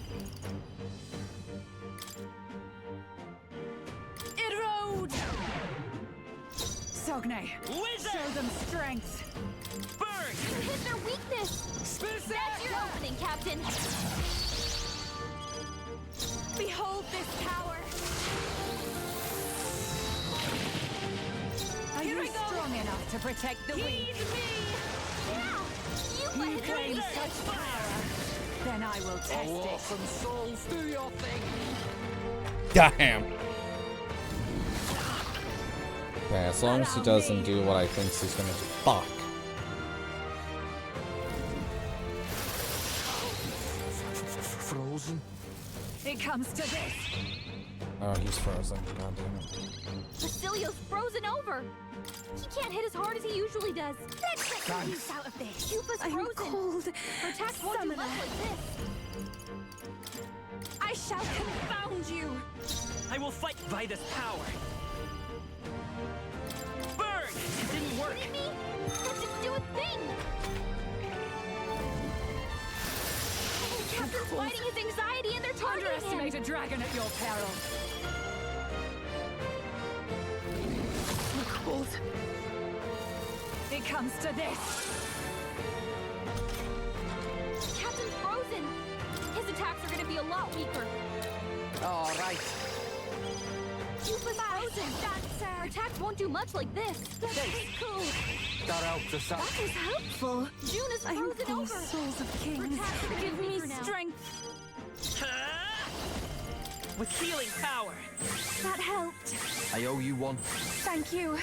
[SPEAKER 13] Erode! Sogne, show them strength.
[SPEAKER 3] Burn!
[SPEAKER 2] You hit their weakness. That's your opening, Captain. Behold this power.
[SPEAKER 13] Are you strong enough to protect the weak?
[SPEAKER 2] Heed me. Yeah. You
[SPEAKER 13] You claim
[SPEAKER 2] such
[SPEAKER 13] such power. Then I will test it.
[SPEAKER 3] Awesome souls, do your thing.
[SPEAKER 1] Damn. Okay, as long as he doesn't do what I think he's gonna do. Fuck.
[SPEAKER 3] Frozen.
[SPEAKER 13] It comes to this.
[SPEAKER 1] Oh, he's frozen. God damn it.
[SPEAKER 2] Basilio's frozen over. He can't hit as hard as he usually does. Let's get some use out of this. Yuba's
[SPEAKER 16] I'm
[SPEAKER 2] frozen.
[SPEAKER 16] cold.
[SPEAKER 2] Her attacks won't do much like this. I shall confound you.
[SPEAKER 3] I will fight by this power. Burn! It didn't work.
[SPEAKER 2] Kidding me? That didn't do a thing. Captain's fighting his anxiety and they're targeting
[SPEAKER 13] Underestimate
[SPEAKER 2] him.
[SPEAKER 13] a dragon at your peril.
[SPEAKER 16] I'm cold.
[SPEAKER 13] It comes to this.
[SPEAKER 2] Captain's frozen. His attacks are going to be a lot weaker.
[SPEAKER 3] All right.
[SPEAKER 2] Yuba's frozen. Her attacks won't do much like this. That's cool.
[SPEAKER 3] That helped us out.
[SPEAKER 16] That was helpful.
[SPEAKER 2] Juna's
[SPEAKER 16] I am
[SPEAKER 2] frozen
[SPEAKER 16] full
[SPEAKER 2] over.
[SPEAKER 16] souls of
[SPEAKER 2] Her
[SPEAKER 16] kings.
[SPEAKER 2] attacks are gonna
[SPEAKER 16] Give
[SPEAKER 2] be
[SPEAKER 16] me
[SPEAKER 2] weaker now.
[SPEAKER 16] strength.
[SPEAKER 3] With healing power.
[SPEAKER 16] That helped.
[SPEAKER 3] I owe you one.
[SPEAKER 16] Thank you.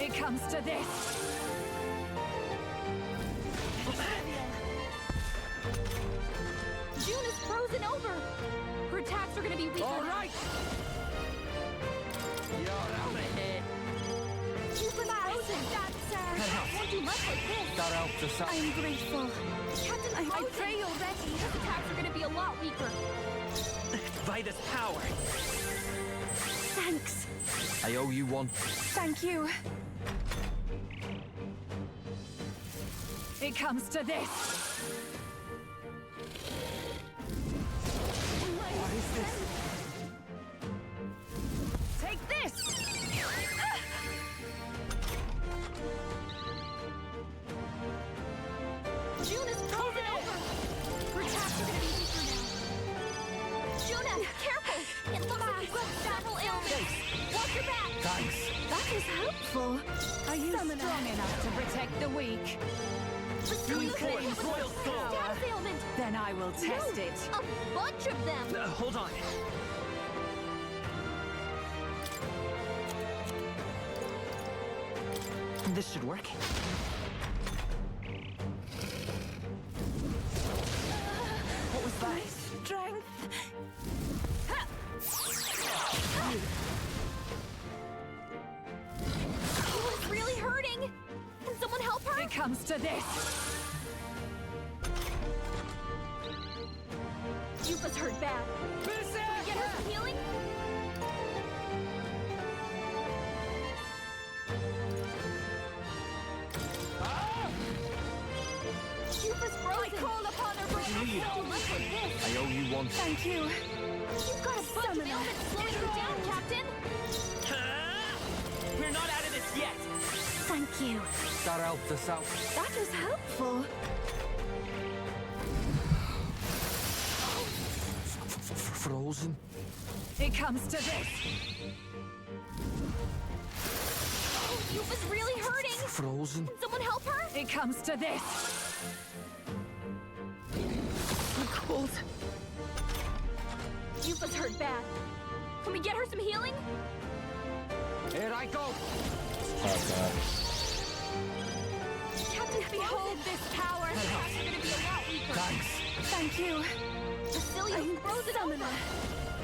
[SPEAKER 13] It comes to this.
[SPEAKER 2] Juna's frozen over. Her attacks are going to be weaker.
[SPEAKER 3] All right.
[SPEAKER 20] out of here.
[SPEAKER 16] You were frozen, dancer. Won't do much like this.
[SPEAKER 7] That helped us out.
[SPEAKER 16] I am grateful. Captain, I pray already. His attacks are going to be a lot weaker.
[SPEAKER 3] By this power.
[SPEAKER 16] Thanks.
[SPEAKER 7] I owe you one.
[SPEAKER 13] Thank you. It comes to this.
[SPEAKER 20] What is this?
[SPEAKER 13] Take this!
[SPEAKER 16] June is frozen over. Her attacks are going to be weaker now. Juna, careful! It looks like you've got several ailments. Watch your back!
[SPEAKER 7] Thanks.
[SPEAKER 16] That was helpful.
[SPEAKER 13] Are you strong enough to protect the weak?
[SPEAKER 16] You
[SPEAKER 3] claim royal soul.
[SPEAKER 16] Status ailment.
[SPEAKER 13] Then I will test it.
[SPEAKER 16] A bunch of them.
[SPEAKER 3] Hold on. This should work.
[SPEAKER 16] What was that? Strength. Oh, it's really hurting. Can someone help her?
[SPEAKER 13] It comes to this.
[SPEAKER 16] Yupa's hurt bad. Can we get her some healing? Yupa's frozen. I call upon her for help. Look like this.
[SPEAKER 7] I owe you one.
[SPEAKER 13] Thank you.
[SPEAKER 16] You've got a bunch of ailments slowing you down, Captain.
[SPEAKER 3] We're not out of this yet.
[SPEAKER 16] Thank you.
[SPEAKER 7] That helped us out.
[SPEAKER 16] That was helpful.
[SPEAKER 7] Frozen.
[SPEAKER 13] It comes to this.
[SPEAKER 16] Yupa's really hurting.
[SPEAKER 7] Frozen.
[SPEAKER 16] Can someone help her?
[SPEAKER 13] It comes to this.
[SPEAKER 16] I'm cold. Yupa's hurt bad. Can we get her some healing?
[SPEAKER 7] Here I go.
[SPEAKER 16] Captain, behold this power. The attacks are going to be a lot weaker.
[SPEAKER 7] Thanks.
[SPEAKER 13] Thank you.
[SPEAKER 16] Basilia frozen over.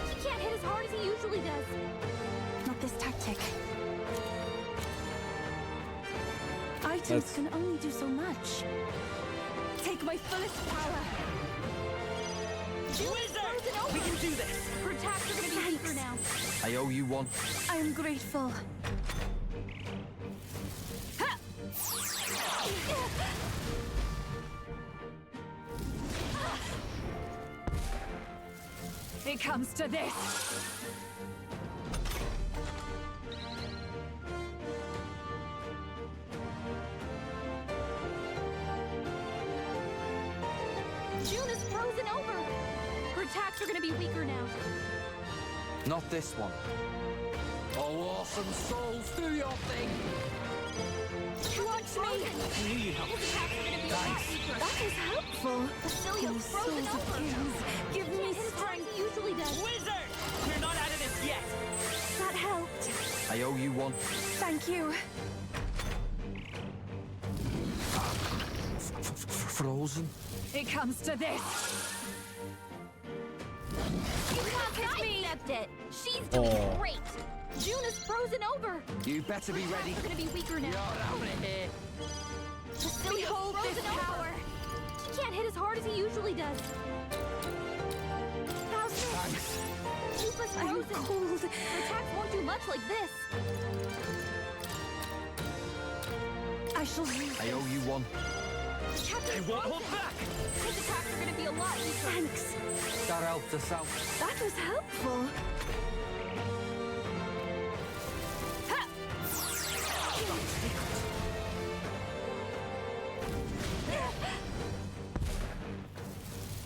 [SPEAKER 16] He can't hit as hard as he usually does.
[SPEAKER 11] Not this tactic. Items can only do so much.
[SPEAKER 13] Take my fullest power.
[SPEAKER 3] Wizard! We can do this.
[SPEAKER 16] Her attacks are going to be weaker now.
[SPEAKER 7] I owe you one.
[SPEAKER 11] I am grateful.
[SPEAKER 13] It comes to this.
[SPEAKER 16] June is frozen over. Her attacks are going to be weaker now.
[SPEAKER 7] Not this one.
[SPEAKER 20] Oh, awesome souls, do your thing.
[SPEAKER 16] Watch me. His attacks are going to be a lot weaker. That was helpful. Basilia's frozen over.
[SPEAKER 11] Give me
[SPEAKER 16] His strength he usually does.
[SPEAKER 3] Wizard! We're not out of this yet.
[SPEAKER 11] That helped.
[SPEAKER 7] I owe you one.
[SPEAKER 13] Thank you.
[SPEAKER 7] Frozen.
[SPEAKER 13] It comes to this.
[SPEAKER 16] You can't hit me. Accept it. She's doing great. June is frozen over.
[SPEAKER 7] You better be ready.
[SPEAKER 16] They're going to be weaker now.
[SPEAKER 20] Out of here.
[SPEAKER 16] Basilia's frozen over. He can't hit as hard as he usually does. How's this?
[SPEAKER 7] Thanks.
[SPEAKER 16] Yupa's frozen.
[SPEAKER 11] Cold.
[SPEAKER 16] Her attacks won't do much like this.
[SPEAKER 11] I shall use
[SPEAKER 7] I owe you one.
[SPEAKER 16] Captain
[SPEAKER 3] I won't hold back.
[SPEAKER 16] His attacks are going to be a lot weaker.
[SPEAKER 11] Thanks.
[SPEAKER 7] That helped us out.
[SPEAKER 11] That was helpful.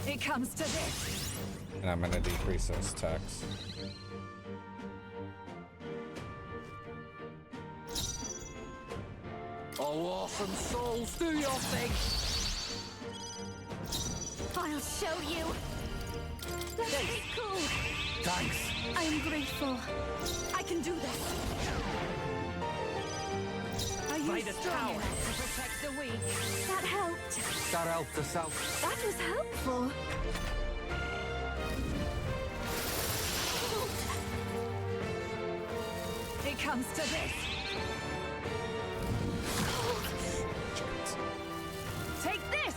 [SPEAKER 13] It comes to this.
[SPEAKER 1] And I'm gonna decrease those attacks.
[SPEAKER 20] Oh, awesome souls, do your thing.
[SPEAKER 16] I'll show you. That's cool.
[SPEAKER 7] Thanks.
[SPEAKER 11] I am grateful.
[SPEAKER 13] I can do this. Are you
[SPEAKER 3] By the
[SPEAKER 13] strong
[SPEAKER 3] power.
[SPEAKER 13] enough to protect the weak?
[SPEAKER 11] That helped.
[SPEAKER 7] That helped us out.
[SPEAKER 11] That was helpful.
[SPEAKER 13] It comes to this. Take this.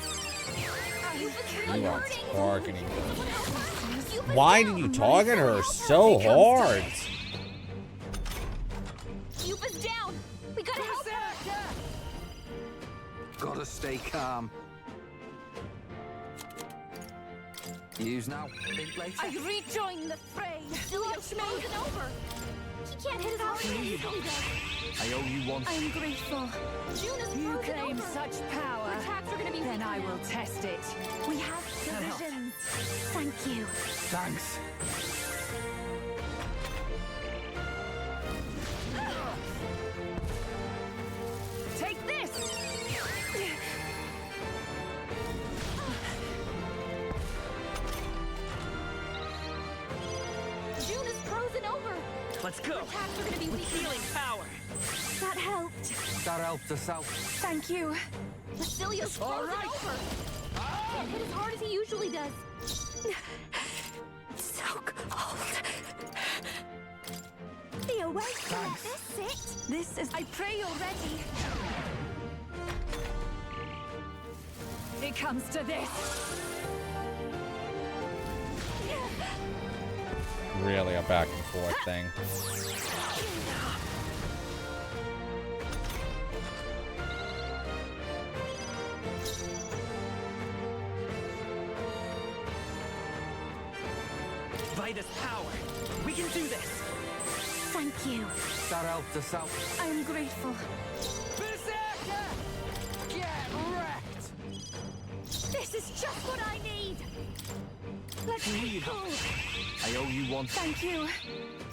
[SPEAKER 1] You are targeting her. Why did you target her so hard?
[SPEAKER 2] Yupa's down. We gotta help her.
[SPEAKER 7] Gotta stay calm. Use now. Think later.
[SPEAKER 2] I rejoin the fray. Watch me. Over. He can't hit his heart.
[SPEAKER 7] I owe you one.
[SPEAKER 2] I'm grateful.
[SPEAKER 13] You claim such power.
[SPEAKER 2] Attacks are gonna be
[SPEAKER 13] then I will test it.
[SPEAKER 2] We have divisions. Thank you.
[SPEAKER 7] Thanks.
[SPEAKER 13] Take this.
[SPEAKER 2] June is frozen over.
[SPEAKER 3] Let's go.
[SPEAKER 2] Attacks are gonna be weak.
[SPEAKER 3] Healing power.
[SPEAKER 2] That helped.
[SPEAKER 7] That helped us out.
[SPEAKER 2] Thank you. Basilio's frozen over. Can't hit as hard as he usually does. So cold. Be awake. That's it.
[SPEAKER 11] This is...
[SPEAKER 2] I pray you're ready.
[SPEAKER 13] It comes to this.
[SPEAKER 1] Really a back and forth thing.
[SPEAKER 3] Vitus power. We can do this.
[SPEAKER 2] Thank you.
[SPEAKER 7] That helped us out.
[SPEAKER 2] I'm grateful.
[SPEAKER 3] Berserker! Get wrecked!
[SPEAKER 2] This is just what I need. Let's go.
[SPEAKER 7] I owe you one.
[SPEAKER 2] Thank you.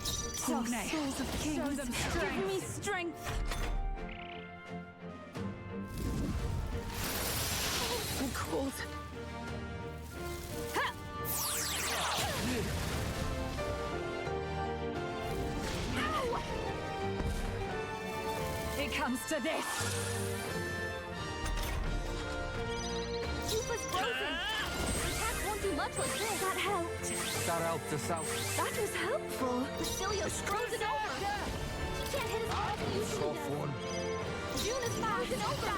[SPEAKER 13] Sogne.
[SPEAKER 2] Souls of kings.
[SPEAKER 13] Show them strength.
[SPEAKER 2] Give me strength. So cold. Ha! Ow!
[SPEAKER 13] It comes to this.
[SPEAKER 2] Yupa's frozen. Attack won't do much like this. That helped.
[SPEAKER 7] That helped us out.
[SPEAKER 2] That was helpful. Basilio's frozen over. He can't hit as hard as he usually does.
[SPEAKER 7] One.
[SPEAKER 2] June is frozen over.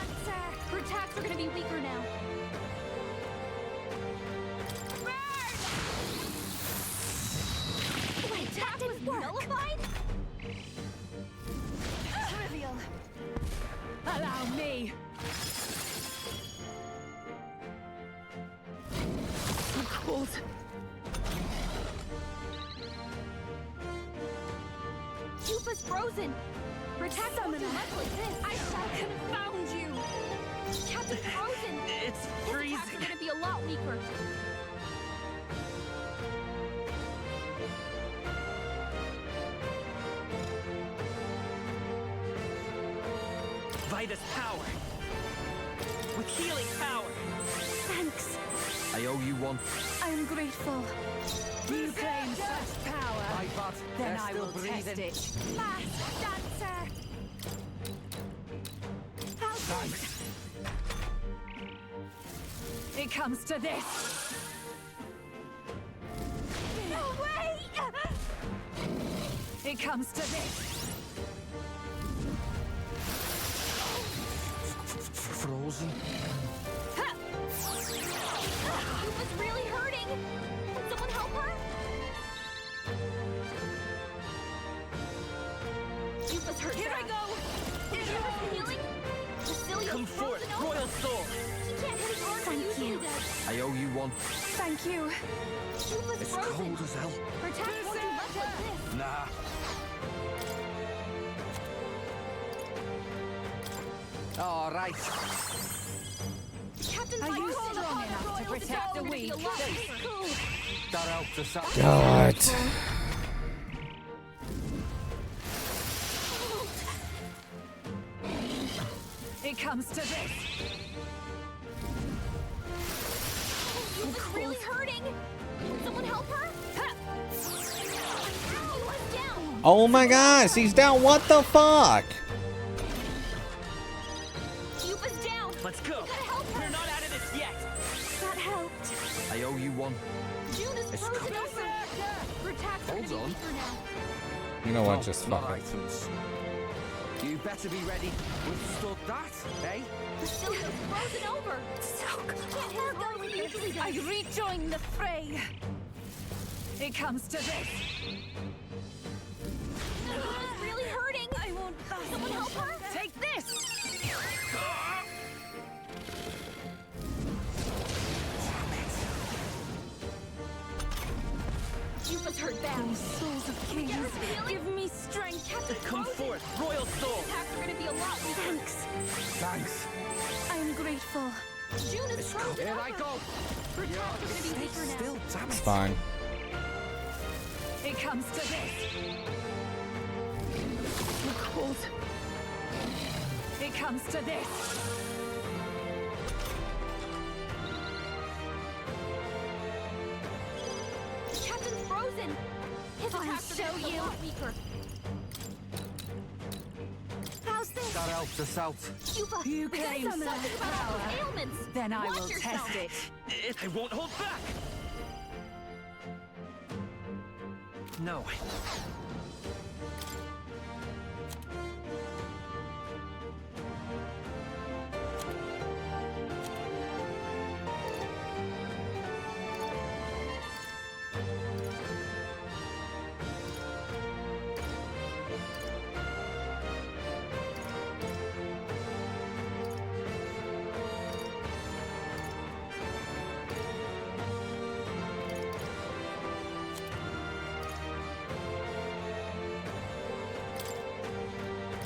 [SPEAKER 2] Her attacks are gonna be weaker now. Wait, that didn't work. Nullified? Trivial.
[SPEAKER 13] Allow me.
[SPEAKER 2] So cold. Yupa's frozen. Her attacks won't do much like this. I shall confound you. Captain Frozen.
[SPEAKER 3] It's
[SPEAKER 2] His
[SPEAKER 3] freezing.
[SPEAKER 2] attacks are gonna be a lot weaker.
[SPEAKER 3] Vitus power. With healing power.
[SPEAKER 2] Thanks.
[SPEAKER 7] I owe you one.
[SPEAKER 2] I'm grateful.
[SPEAKER 13] You claim such power. Then I will test it.
[SPEAKER 2] Last dancer.
[SPEAKER 7] Thanks.
[SPEAKER 13] It comes to this.
[SPEAKER 2] No way!
[SPEAKER 13] It comes to this.
[SPEAKER 7] Frozen.
[SPEAKER 2] Yupa's really hurting. Can someone help her? Yupa's hurt. Here I go. Is Yupa's healing? Basilio's
[SPEAKER 3] Come forth,
[SPEAKER 2] frozen over.
[SPEAKER 3] Royal Soul.
[SPEAKER 2] He can't hit as hard as he usually does.
[SPEAKER 7] I owe you one.
[SPEAKER 2] Thank you. Yupa's
[SPEAKER 7] It's
[SPEAKER 2] frozen.
[SPEAKER 7] cold as hell.
[SPEAKER 2] Her attack won't do much like this.
[SPEAKER 7] Nah. All right.
[SPEAKER 2] Captain
[SPEAKER 13] Are you
[SPEAKER 2] Frozen.
[SPEAKER 13] strong enough to protect the weak?
[SPEAKER 7] That helped us out.
[SPEAKER 1] God.
[SPEAKER 13] It comes to this.
[SPEAKER 2] Yupa's really hurting. Can someone help her? Yupa's down.
[SPEAKER 1] Oh my gosh, he's down. What the fuck?
[SPEAKER 2] Yupa's down.
[SPEAKER 3] Let's go.
[SPEAKER 2] We gotta help her.
[SPEAKER 3] We're not out of this yet.
[SPEAKER 2] That helped.
[SPEAKER 7] I owe you one.
[SPEAKER 2] June is
[SPEAKER 7] It's
[SPEAKER 2] frozen
[SPEAKER 7] cold.
[SPEAKER 2] over. Her attacks are
[SPEAKER 7] Hold
[SPEAKER 2] gonna be
[SPEAKER 7] on.
[SPEAKER 2] weaker now.
[SPEAKER 1] You know what? Just fuck it.
[SPEAKER 7] items. You better be ready. Withstood that, eh?
[SPEAKER 16] Basileo's frozen over. So close.
[SPEAKER 11] I rejoin the fray.
[SPEAKER 13] It comes to this.
[SPEAKER 16] It's really hurting.
[SPEAKER 11] I won't die.
[SPEAKER 16] Someone help her.
[SPEAKER 13] Take this.
[SPEAKER 16] Yuba's hurt bad.
[SPEAKER 11] Oh, souls of kings, give me strength.
[SPEAKER 3] Come forth, royal soul.
[SPEAKER 16] Attacks are gonna be a lot.
[SPEAKER 11] Thanks.
[SPEAKER 3] Thanks.
[SPEAKER 11] I am grateful.
[SPEAKER 16] June is frozen
[SPEAKER 3] Here
[SPEAKER 16] over.
[SPEAKER 3] I go.
[SPEAKER 16] Her attacks are gonna be weaker now.
[SPEAKER 7] Still, damn
[SPEAKER 1] It's
[SPEAKER 7] it.
[SPEAKER 1] fine.
[SPEAKER 13] It comes to this.
[SPEAKER 11] So cold.
[SPEAKER 13] It comes to this.
[SPEAKER 16] Captain's frozen. His
[SPEAKER 11] I'll
[SPEAKER 16] attacks are
[SPEAKER 11] show
[SPEAKER 16] gonna be a
[SPEAKER 11] you.
[SPEAKER 16] lot weaker.
[SPEAKER 11] How's this?
[SPEAKER 7] That helped us out.
[SPEAKER 16] Yuba,
[SPEAKER 13] You
[SPEAKER 16] we gotta
[SPEAKER 13] claim
[SPEAKER 16] do something
[SPEAKER 13] that
[SPEAKER 16] about
[SPEAKER 13] power.
[SPEAKER 16] those ailments.
[SPEAKER 13] Then I
[SPEAKER 16] Watch
[SPEAKER 13] will
[SPEAKER 16] yourself.
[SPEAKER 13] test it.
[SPEAKER 3] I won't hold back. No.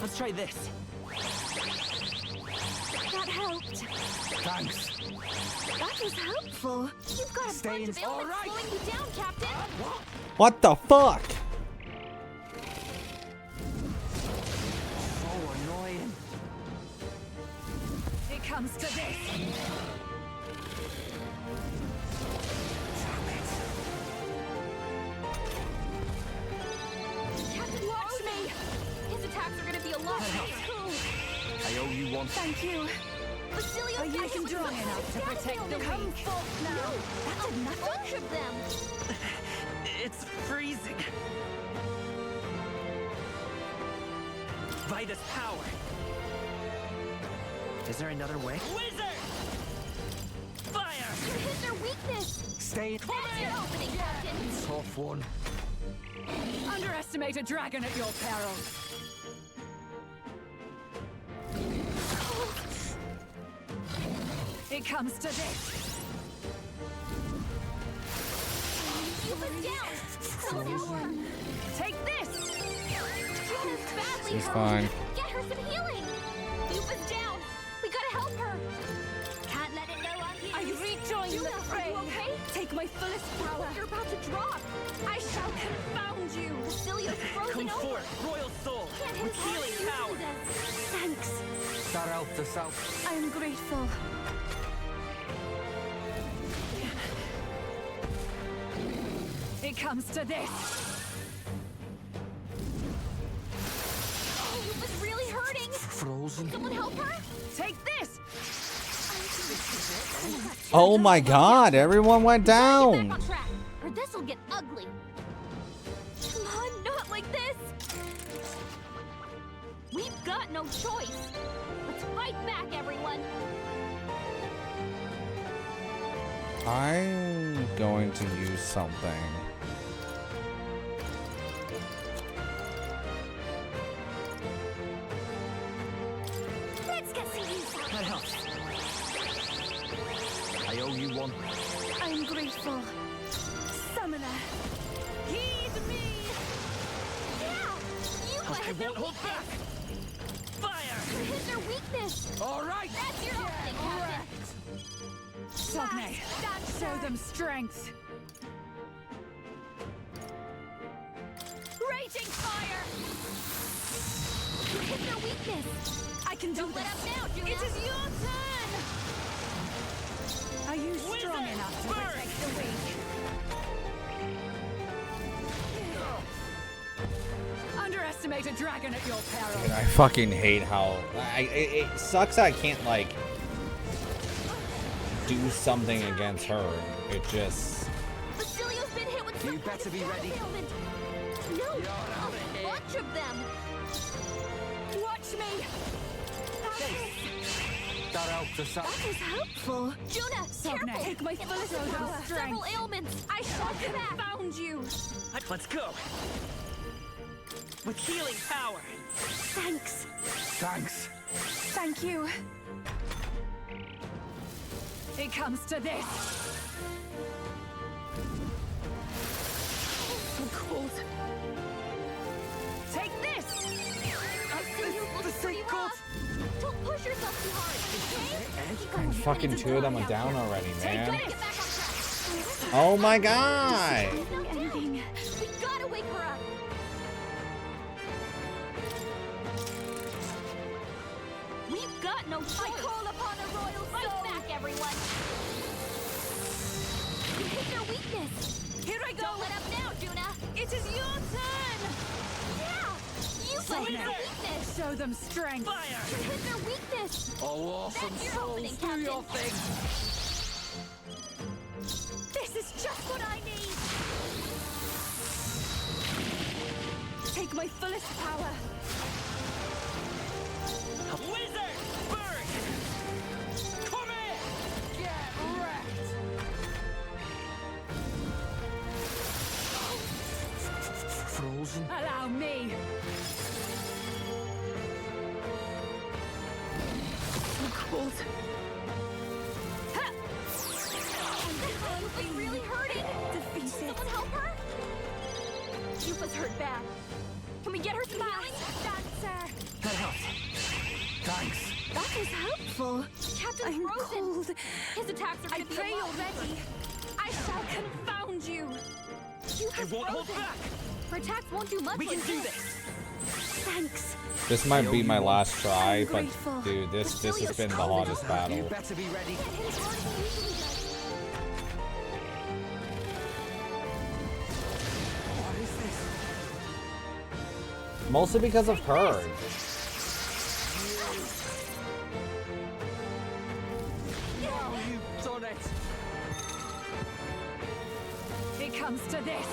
[SPEAKER 3] Let's try this.
[SPEAKER 16] That helped.
[SPEAKER 3] Thanks.
[SPEAKER 16] That was helpful. You've got a
[SPEAKER 3] Stay
[SPEAKER 16] bunch
[SPEAKER 3] in-
[SPEAKER 16] of ailments
[SPEAKER 3] All right.
[SPEAKER 16] slowing you down, Captain.
[SPEAKER 1] What the fuck?
[SPEAKER 7] So annoying.
[SPEAKER 13] It comes to this.
[SPEAKER 16] Captain, watch me. His attacks are gonna be a lot weaker.
[SPEAKER 7] I owe you one.
[SPEAKER 11] Thank you.
[SPEAKER 16] Basilio's
[SPEAKER 13] Are you
[SPEAKER 16] got hit with
[SPEAKER 13] strong
[SPEAKER 16] some
[SPEAKER 13] enough to
[SPEAKER 16] static
[SPEAKER 13] protect the
[SPEAKER 16] ailments.
[SPEAKER 13] weak?
[SPEAKER 16] No, that's enough. A bunch of them.
[SPEAKER 3] It's freezing. By this power. Is there another way? Wizard! Fire!
[SPEAKER 16] Hit their weakness.
[SPEAKER 3] Stay.
[SPEAKER 16] That's your opening, Captain.
[SPEAKER 7] Tough one.
[SPEAKER 13] Underestimate a dragon at your peril. It comes to this.
[SPEAKER 16] Yuba's down. Someone help her.
[SPEAKER 13] Take this.
[SPEAKER 16] Juna's badly
[SPEAKER 1] She's
[SPEAKER 16] hurt.
[SPEAKER 1] fine.
[SPEAKER 16] Get her some healing. Yuba's down. We gotta help her. Can't let it go on here.
[SPEAKER 11] I rejoin
[SPEAKER 16] Juna,
[SPEAKER 11] the
[SPEAKER 16] are
[SPEAKER 11] fray.
[SPEAKER 16] you okay?
[SPEAKER 11] Take my fullest power.
[SPEAKER 16] You're about to drop.
[SPEAKER 11] I shall confound you.
[SPEAKER 16] Basilio's frozen
[SPEAKER 3] Come
[SPEAKER 16] over.
[SPEAKER 3] forth, royal soul,
[SPEAKER 16] Can't hit
[SPEAKER 3] with
[SPEAKER 16] his heart
[SPEAKER 3] healing power.
[SPEAKER 16] usually does.
[SPEAKER 11] Thanks.
[SPEAKER 7] That helped us out.
[SPEAKER 11] I am grateful.
[SPEAKER 13] It comes to this.
[SPEAKER 16] Oh, Yuba's really hurting.
[SPEAKER 7] Frozen.
[SPEAKER 16] Someone help her.
[SPEAKER 13] Take this.
[SPEAKER 1] Oh my god, everyone went
[SPEAKER 16] Back
[SPEAKER 1] down.
[SPEAKER 16] on track, or this'll get ugly. Come on, not like this. We've got no choice. Let's fight back, everyone.
[SPEAKER 1] I'm going to use something.
[SPEAKER 16] Let's get some use out.
[SPEAKER 3] That helps.
[SPEAKER 7] I owe you one.
[SPEAKER 11] I am grateful. Summoner.
[SPEAKER 16] Heed me. Yeah, Yuba
[SPEAKER 3] I
[SPEAKER 16] hit their
[SPEAKER 3] won't hold
[SPEAKER 16] weakness.
[SPEAKER 3] back. Fire!
[SPEAKER 16] Hit their weakness.
[SPEAKER 3] All right.
[SPEAKER 16] That's your opening, Captain.
[SPEAKER 13] Sogne, show them strength.
[SPEAKER 16] Raging fire. Hit their weakness.
[SPEAKER 13] I can do
[SPEAKER 16] Don't let
[SPEAKER 13] this.
[SPEAKER 16] up now, Juna.
[SPEAKER 11] It is your turn.
[SPEAKER 13] Are you strong enough to protect the weak? Underestimate a dragon at your peril.
[SPEAKER 1] I fucking hate how it sucks. I can't like do something against her. It just
[SPEAKER 16] Basilio's been hit with some
[SPEAKER 7] You better be
[SPEAKER 16] kind of
[SPEAKER 7] ready.
[SPEAKER 16] ailment. No, a bunch of them.
[SPEAKER 13] Watch me!
[SPEAKER 7] That helped us out.
[SPEAKER 16] That was helpful. Juna, careful!
[SPEAKER 13] Take my fullest power.
[SPEAKER 16] Several ailments. I shall confound you.
[SPEAKER 3] Let's go. With healing power.
[SPEAKER 16] Thanks.
[SPEAKER 7] Thanks.
[SPEAKER 13] Thank you. It comes to this.
[SPEAKER 16] So cold.
[SPEAKER 13] Take this!
[SPEAKER 16] I see you looking pretty rough. Don't push yourself too hard, okay?
[SPEAKER 1] Fucking two of them are down already, man.
[SPEAKER 16] Get back on track.
[SPEAKER 1] Oh my god!
[SPEAKER 16] Ending. We gotta wake her up. We've got no choice. I call upon a royal fight back, everyone. You hit their weakness.
[SPEAKER 13] Here I go!
[SPEAKER 16] Don't let up now, Juna.
[SPEAKER 13] It is your turn!
[SPEAKER 16] Yeah! You hit their weakness.
[SPEAKER 13] Show them strength.
[SPEAKER 3] Fire!
[SPEAKER 16] You hit their weakness.
[SPEAKER 7] Oh, awesome
[SPEAKER 16] That's your
[SPEAKER 7] souls,
[SPEAKER 16] opening,
[SPEAKER 7] do
[SPEAKER 16] Captain.
[SPEAKER 7] your thing.
[SPEAKER 16] This is just what I need.
[SPEAKER 13] Take my fullest power.
[SPEAKER 3] Wizard! Bird! Come in!
[SPEAKER 13] Get wrecked!
[SPEAKER 7] Frozen?
[SPEAKER 13] Allow me!
[SPEAKER 16] So cold. Yupa's really hurting. Defeated. Someone help her? Yupa's hurt bad. Can we get her some healing? Dancer.
[SPEAKER 7] That helped. Thanks.
[SPEAKER 16] That was helpful. Captain's
[SPEAKER 13] I'm
[SPEAKER 16] frozen.
[SPEAKER 13] cold.
[SPEAKER 16] His attacks are going
[SPEAKER 13] I
[SPEAKER 16] to be
[SPEAKER 13] pray
[SPEAKER 16] a lot
[SPEAKER 13] already.
[SPEAKER 16] weaker.
[SPEAKER 13] I shall confound you.
[SPEAKER 16] Yupa's
[SPEAKER 3] won't hold
[SPEAKER 16] frozen.
[SPEAKER 3] back.
[SPEAKER 16] Her attacks won't do much.
[SPEAKER 3] We can
[SPEAKER 16] like
[SPEAKER 3] do
[SPEAKER 16] this. Thanks.
[SPEAKER 1] This might be my last try,
[SPEAKER 16] I'm
[SPEAKER 1] but
[SPEAKER 16] grateful.
[SPEAKER 1] dude, this has been the hardest
[SPEAKER 7] You
[SPEAKER 1] battle.
[SPEAKER 7] better be ready.
[SPEAKER 16] Can't hit as hard as he usually does.
[SPEAKER 7] What is this?
[SPEAKER 1] Mostly because of her.
[SPEAKER 7] Oh, you've done it.
[SPEAKER 13] It comes to this.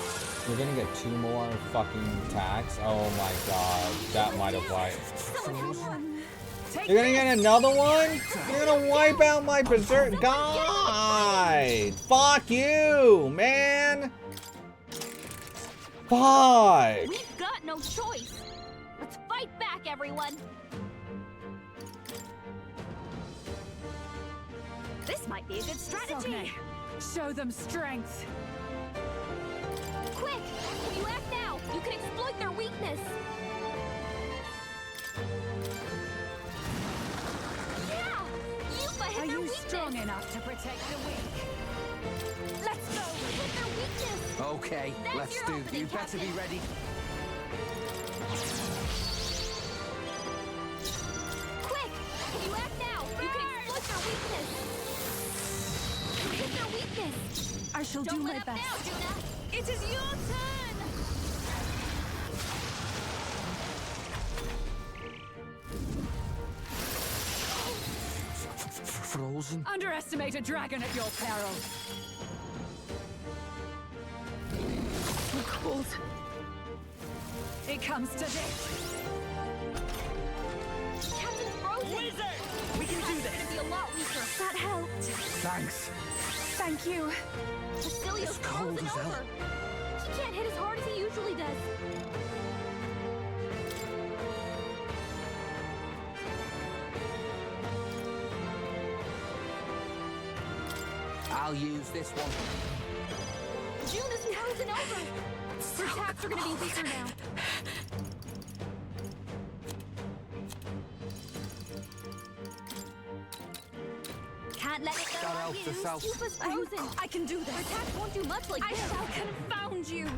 [SPEAKER 1] We're gonna get 2 more fucking attacks. Oh my god, that might have wiped.
[SPEAKER 13] Take
[SPEAKER 1] You're gonna get another one? You're gonna wipe out my berserk guide! Fuck you, man! Fuck!
[SPEAKER 16] We've got no choice. Let's fight back, everyone. This might be a good strategy.
[SPEAKER 13] Show them strength.
[SPEAKER 16] Quick! If you act now, you can exploit their weakness. Yeah! Yupa hit
[SPEAKER 13] Are
[SPEAKER 16] their
[SPEAKER 13] you
[SPEAKER 16] weakness.
[SPEAKER 13] strong enough to protect the weak?
[SPEAKER 16] Let's go! Hit their weakness.
[SPEAKER 7] Okay,
[SPEAKER 16] That's
[SPEAKER 7] let's
[SPEAKER 16] your
[SPEAKER 7] do.
[SPEAKER 16] opening,
[SPEAKER 7] You better be
[SPEAKER 16] Captain.
[SPEAKER 7] ready.
[SPEAKER 16] Quick! If you act now, you can exploit their weakness. You hit their weakness.
[SPEAKER 13] I shall
[SPEAKER 16] Don't
[SPEAKER 13] do
[SPEAKER 16] let
[SPEAKER 13] my
[SPEAKER 16] up
[SPEAKER 13] best.
[SPEAKER 16] now, Juna.
[SPEAKER 13] It is your turn!
[SPEAKER 7] Frozen?
[SPEAKER 13] Underestimate a dragon at your peril.
[SPEAKER 16] So cold.
[SPEAKER 13] It comes to this.
[SPEAKER 16] Captain's frozen.
[SPEAKER 3] Wizard! We can do
[SPEAKER 16] It's
[SPEAKER 3] this.
[SPEAKER 16] gonna be a lot weaker. That helped.
[SPEAKER 7] Thanks.
[SPEAKER 13] Thank you.
[SPEAKER 16] Basilio's
[SPEAKER 7] It's cold
[SPEAKER 16] frozen
[SPEAKER 7] as hell.
[SPEAKER 16] over. He can't hit as hard as he usually does.
[SPEAKER 7] I'll use this one.
[SPEAKER 16] Juna's frozen over. Her attacks are gonna be weaker now. Can't let it go.
[SPEAKER 7] That helped us out.
[SPEAKER 16] Yupa's frozen.
[SPEAKER 13] I can do this.
[SPEAKER 16] Her attacks won't do much like
[SPEAKER 13] I
[SPEAKER 16] this.
[SPEAKER 13] shall confound you.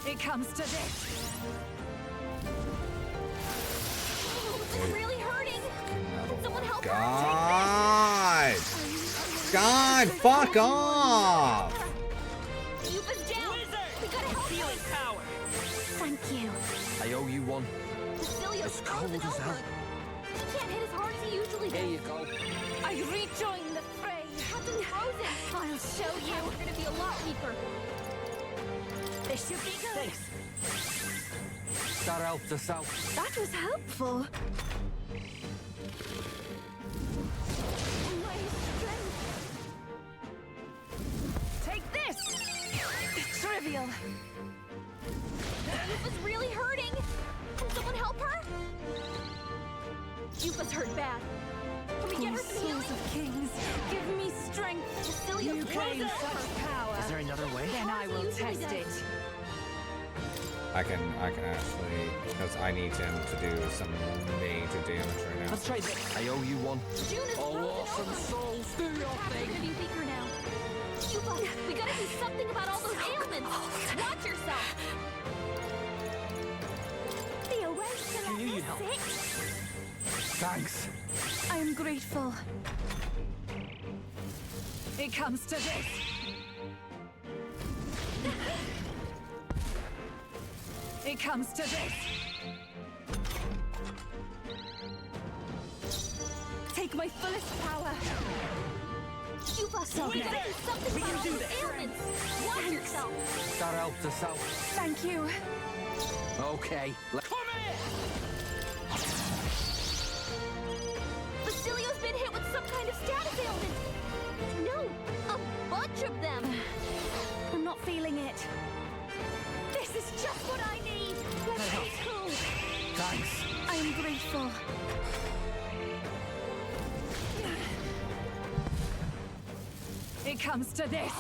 [SPEAKER 13] It comes to this.
[SPEAKER 16] It's really hurting. Can someone help her?
[SPEAKER 1] God! God, fuck off!
[SPEAKER 16] Yupa's down. We gotta help her.
[SPEAKER 3] Healing power.
[SPEAKER 16] Thank you.
[SPEAKER 7] I owe you one.
[SPEAKER 16] Basilio's
[SPEAKER 7] It's cold
[SPEAKER 16] frozen
[SPEAKER 7] as hell.
[SPEAKER 16] over. He can't hit as hard as he usually does.
[SPEAKER 7] Here you go.
[SPEAKER 13] I rejoin the fray.
[SPEAKER 16] Captain's frozen.
[SPEAKER 13] I'll show
[SPEAKER 16] Your
[SPEAKER 13] you.
[SPEAKER 16] attacks are gonna be a lot weaker.
[SPEAKER 2] This should be good.
[SPEAKER 7] That helped us out.
[SPEAKER 2] That was helpful.
[SPEAKER 13] Take this! Trivial.
[SPEAKER 16] Yufa's really hurting. Can someone help her? Yufa's hurt bad. Can we get her some healing?
[SPEAKER 13] Souls of kings, give me strength.
[SPEAKER 16] Cecilia's
[SPEAKER 13] You claim
[SPEAKER 16] frozen.
[SPEAKER 13] such power.
[SPEAKER 3] Is there another way?
[SPEAKER 13] Then I will test it.
[SPEAKER 1] I can actually, because I need him to do some major damage right now.
[SPEAKER 3] Let's try this.
[SPEAKER 7] I owe you one.
[SPEAKER 16] June is
[SPEAKER 7] Oh,
[SPEAKER 16] frozen
[SPEAKER 7] awesome
[SPEAKER 16] over.
[SPEAKER 7] souls, do your
[SPEAKER 16] Perhaps
[SPEAKER 7] thing.
[SPEAKER 16] you're gonna be weaker now. Yufa, we gotta do something about all those ailments. Watch yourself.
[SPEAKER 2] The awakening
[SPEAKER 3] I knew you'd help.
[SPEAKER 7] Thanks.
[SPEAKER 13] I am grateful. It comes to this. It comes to this. Take my fullest power.
[SPEAKER 16] Yufa, we gotta do something about all those ailments. Watch yourself.
[SPEAKER 7] That helped us out.
[SPEAKER 13] Thank you.
[SPEAKER 7] Okay.
[SPEAKER 3] Come here!
[SPEAKER 16] Basilio's been hit with some kind of status ailment. No, a bunch of them.
[SPEAKER 2] I'm not feeling it.
[SPEAKER 16] This is just what I need. Let's be cool.
[SPEAKER 7] Thanks.
[SPEAKER 13] I am grateful. It comes to this.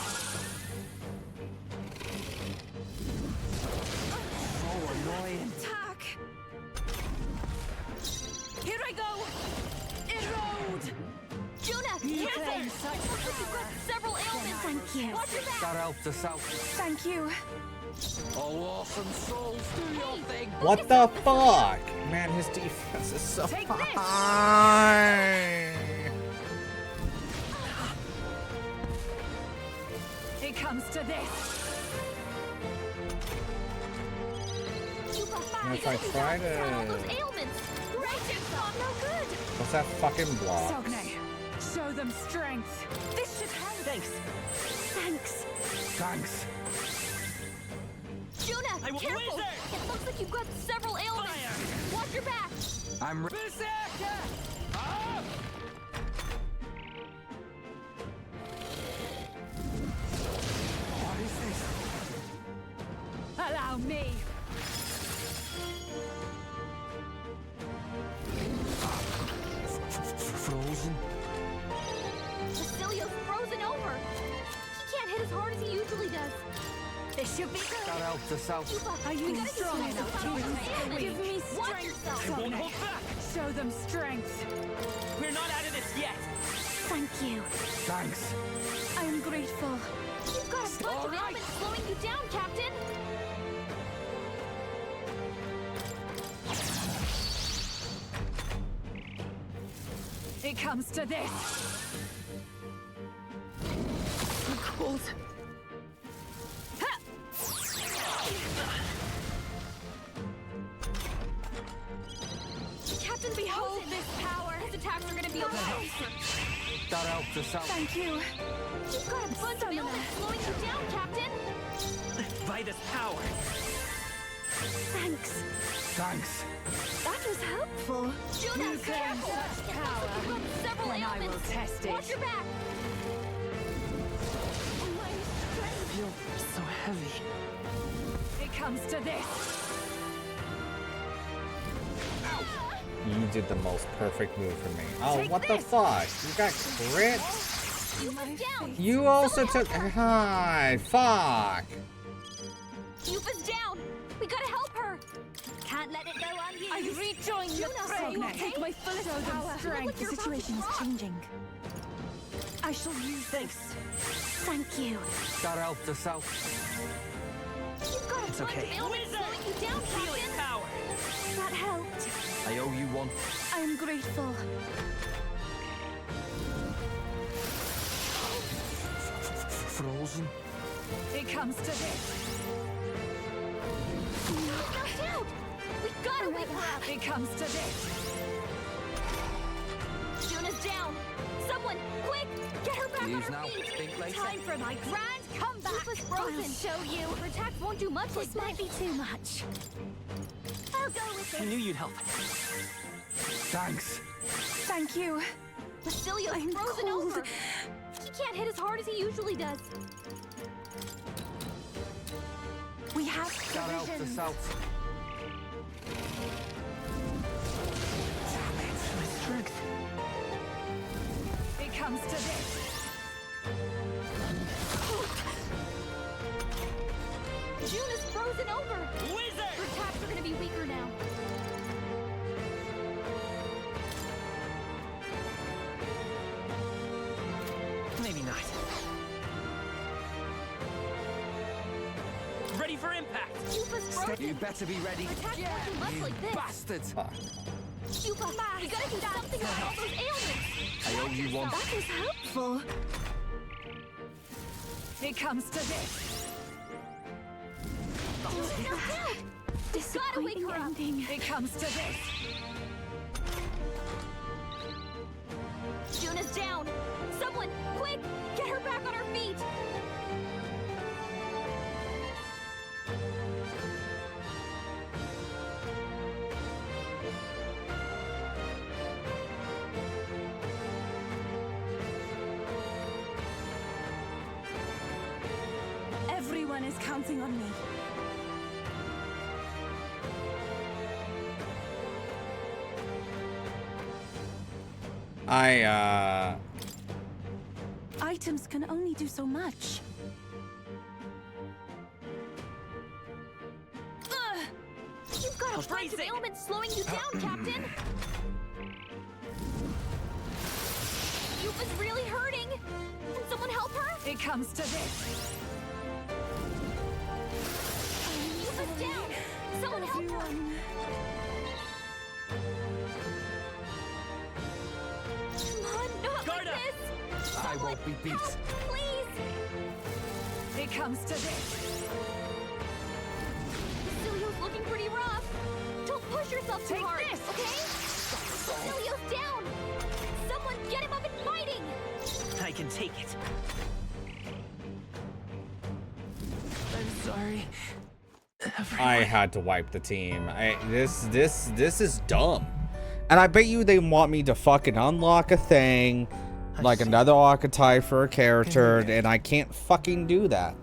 [SPEAKER 7] So annoying.
[SPEAKER 13] Attack. Here I go. Erode.
[SPEAKER 16] Juna,
[SPEAKER 13] You
[SPEAKER 16] careful.
[SPEAKER 13] claim
[SPEAKER 16] It
[SPEAKER 13] such
[SPEAKER 16] looks like you've got several ailments.
[SPEAKER 2] Thank you.
[SPEAKER 16] Watch your back.
[SPEAKER 7] That helped us out.
[SPEAKER 13] Thank you.
[SPEAKER 7] Oh, awesome souls, do your thing.
[SPEAKER 1] What the fuck? Man, his defense is so
[SPEAKER 13] Take this.
[SPEAKER 1] high.
[SPEAKER 13] It comes to this.
[SPEAKER 16] Yufa,
[SPEAKER 1] And
[SPEAKER 16] we
[SPEAKER 1] if I
[SPEAKER 16] gotta do
[SPEAKER 1] try
[SPEAKER 16] something about all those
[SPEAKER 1] to...
[SPEAKER 16] ailments. Brace yourself. No good.
[SPEAKER 1] What's that fucking block?
[SPEAKER 13] Sogne, show them strength. This should help.
[SPEAKER 3] Thanks.
[SPEAKER 16] Thanks.
[SPEAKER 7] Thanks.
[SPEAKER 16] Juna, careful.
[SPEAKER 3] Wizard!
[SPEAKER 16] It looks like you've got several ailments.
[SPEAKER 3] Fire!
[SPEAKER 16] Watch your back.
[SPEAKER 7] I'm
[SPEAKER 3] Berserker! Up!
[SPEAKER 7] What is this?
[SPEAKER 13] Allow me.
[SPEAKER 7] Frozen?
[SPEAKER 16] Basilio's frozen over. He can't hit as hard as he usually does.
[SPEAKER 2] This should be good.
[SPEAKER 7] That helped us out.
[SPEAKER 16] Yufa,
[SPEAKER 13] Are you
[SPEAKER 16] we gotta do
[SPEAKER 13] strong
[SPEAKER 16] something
[SPEAKER 13] enough
[SPEAKER 16] about
[SPEAKER 13] to
[SPEAKER 16] all those
[SPEAKER 13] resist?
[SPEAKER 16] ailments.
[SPEAKER 13] Give me
[SPEAKER 16] Watch
[SPEAKER 13] strength.
[SPEAKER 16] yourself.
[SPEAKER 3] I won't
[SPEAKER 13] Sogne,
[SPEAKER 3] hold back!
[SPEAKER 13] show them strength.
[SPEAKER 3] We're not out of this yet!
[SPEAKER 2] Thank you.
[SPEAKER 7] Thanks.
[SPEAKER 13] I am grateful.
[SPEAKER 16] You've got a bunch of ailments slowing you down, Captain.
[SPEAKER 13] It comes to this.
[SPEAKER 16] Cold.
[SPEAKER 13] Ha!
[SPEAKER 16] Captain, behold this power. His attacks are gonna be a lot closer.
[SPEAKER 7] That helped us out.
[SPEAKER 13] Thank you.
[SPEAKER 16] You've got a bunch of ailments slowing you down, Captain.
[SPEAKER 3] By this power!
[SPEAKER 2] Thanks.
[SPEAKER 7] Thanks.
[SPEAKER 2] That was helpful.
[SPEAKER 16] Juna,
[SPEAKER 13] You claim
[SPEAKER 16] careful.
[SPEAKER 13] such
[SPEAKER 16] It looks
[SPEAKER 13] power.
[SPEAKER 16] like you've got several
[SPEAKER 13] Then I will
[SPEAKER 16] ailments.
[SPEAKER 13] test it.
[SPEAKER 16] Watch your back.
[SPEAKER 3] I feel so heavy.
[SPEAKER 13] It comes to this.
[SPEAKER 1] You did the most perfect move for me. Oh,
[SPEAKER 13] Take
[SPEAKER 1] what
[SPEAKER 13] this.
[SPEAKER 1] the fuck? You got crit?
[SPEAKER 16] Yufa's down.
[SPEAKER 1] You also took... Hi, fuck.
[SPEAKER 16] Yufa's down. We gotta help her. Can't let it go unused.
[SPEAKER 13] I rejoin the
[SPEAKER 16] Juna,
[SPEAKER 13] fray.
[SPEAKER 16] are you okay?
[SPEAKER 13] Take my fullest
[SPEAKER 16] Show them
[SPEAKER 13] power.
[SPEAKER 16] strength.
[SPEAKER 2] The situation is changing.
[SPEAKER 13] I shall use
[SPEAKER 3] Thanks.
[SPEAKER 2] Thank you.
[SPEAKER 7] That helped us out.
[SPEAKER 16] You've got a
[SPEAKER 3] It's
[SPEAKER 16] bunch
[SPEAKER 3] okay.
[SPEAKER 16] of ailments slowing you down,
[SPEAKER 3] Healing
[SPEAKER 16] Captain.
[SPEAKER 3] power!
[SPEAKER 2] That helped.
[SPEAKER 7] I owe you one.
[SPEAKER 13] I am grateful.
[SPEAKER 7] Frozen?
[SPEAKER 13] It comes to this.
[SPEAKER 16] He's knocked out. We gotta wake her up.
[SPEAKER 13] It comes to this.
[SPEAKER 2] Juna's down. Someone, quick, get her back
[SPEAKER 7] Use
[SPEAKER 2] on her
[SPEAKER 7] now.
[SPEAKER 2] feet.
[SPEAKER 7] Think later.
[SPEAKER 2] Time for my grand comeback. Jupa's frozen. I'll show you. Her attacks won't do much like this. Might be too much. I'll go with it.
[SPEAKER 3] I knew you'd help.
[SPEAKER 8] Thanks.
[SPEAKER 11] Thank you.
[SPEAKER 2] Bastilio's
[SPEAKER 11] I'm
[SPEAKER 2] frozen
[SPEAKER 11] cold.
[SPEAKER 2] over. He can't hit as hard as he usually does.
[SPEAKER 11] We have
[SPEAKER 7] Shout out to
[SPEAKER 11] provisions.
[SPEAKER 7] South.
[SPEAKER 11] My strength.
[SPEAKER 13] It comes to this.
[SPEAKER 2] Juna's frozen over.
[SPEAKER 3] Wizard!
[SPEAKER 2] Her attacks are gonna be weaker now.
[SPEAKER 3] Maybe not. Ready for impact!
[SPEAKER 2] Jupa's frozen.
[SPEAKER 7] You better be ready.
[SPEAKER 2] Her attacks won't do much like this.
[SPEAKER 7] Bastard!
[SPEAKER 2] Jupa, we gotta do something about all those ailments.
[SPEAKER 7] I owe you one.
[SPEAKER 2] That was helpful.
[SPEAKER 13] It comes to this.
[SPEAKER 2] Gotta wake her up.
[SPEAKER 13] It comes to this.
[SPEAKER 2] Juna's down. Someone, quick, get her back on her feet.
[SPEAKER 11] Everyone is counting on me. Items can only do so much.
[SPEAKER 2] You've got a bunch of
[SPEAKER 3] Freezing.
[SPEAKER 2] ailments slowing you down, Captain. Jupa's really hurting. Can someone help her?
[SPEAKER 13] It comes to this.
[SPEAKER 2] Jupa's down. Someone help her. Come on, not like this.
[SPEAKER 7] I won't be beat.
[SPEAKER 2] Help, please.
[SPEAKER 13] It comes to this.
[SPEAKER 2] Bastilio's looking pretty rough. Don't push yourself too hard, okay? Bastilio's down. Someone get him up and fighting.
[SPEAKER 3] I can take it.
[SPEAKER 11] I'm sorry.
[SPEAKER 1] I had to wipe the team. This is dumb. And I bet you they want me to fucking unlock a thing, like another archetype for a character, and I can't fucking do that.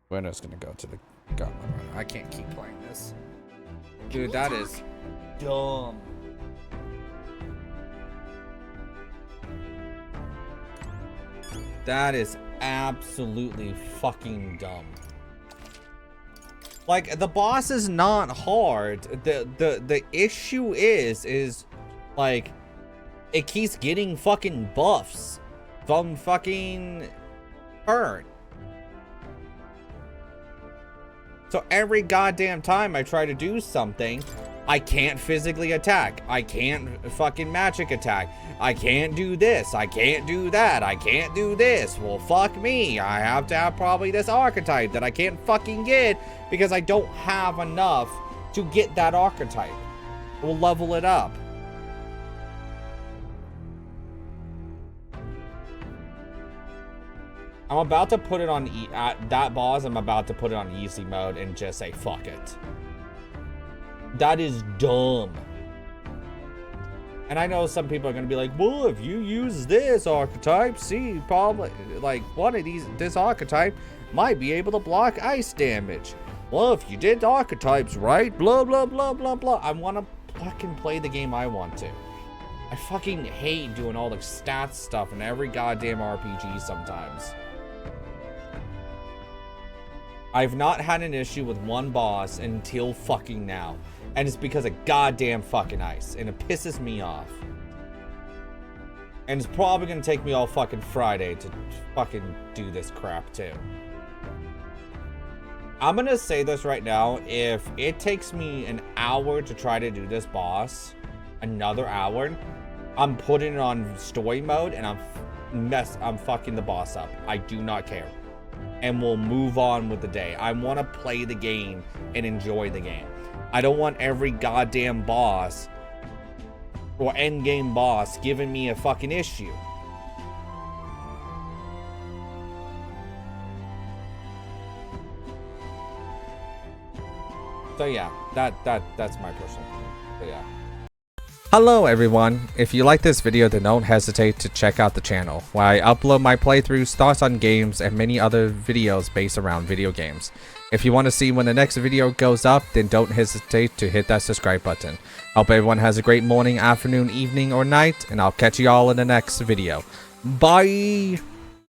[SPEAKER 1] We're just gonna go to the gauntlet runner. I can't keep playing this. Dude, that is dumb. That is absolutely fucking dumb. Like, the boss is not hard. The issue is like, it keeps getting fucking buffs from fucking her. So every goddamn time I try to do something, I can't physically attack. I can't fucking magic attack. I can't do this. I can't do that. I can't do this. Well, fuck me. I have to have probably this archetype that I can't fucking get because I don't have enough to get that archetype. We'll level it up. I'm about to put it on that boss. I'm about to put it on easy mode and just say fuck it. That is dumb. And I know some people are gonna be like, well, if you use this archetype, see, probably like one of this archetype might be able to block ice damage. Well, if you did archetypes right, blah blah blah blah blah. I want to fucking play the game I want to. I fucking hate doing all the stats stuff in every goddamn RPG sometimes. I've not had an issue with one boss until fucking now. And it's because of goddamn fucking ice. And it pisses me off. And it's probably gonna take me all fucking Friday to fucking do this crap too. I'm gonna say this right now. If it takes me an hour to try to do this boss, another hour, I'm putting it on story mode and I'm fucking the boss up. I do not care. and we'll move on with the day. I want to play the game and enjoy the game. I don't want every goddamn boss or endgame boss giving me a fucking issue. So yeah, that's my personal opinion. So yeah. Hello everyone, if you like this video then don't hesitate to check out the channel, where I upload my playthroughs, thoughts on games, and many other videos based around video games. If you want to see when the next video goes up, then don't hesitate to hit that subscribe button. Hope everyone has a great morning, afternoon, evening, or night, and I'll catch you all in the next video. Bye!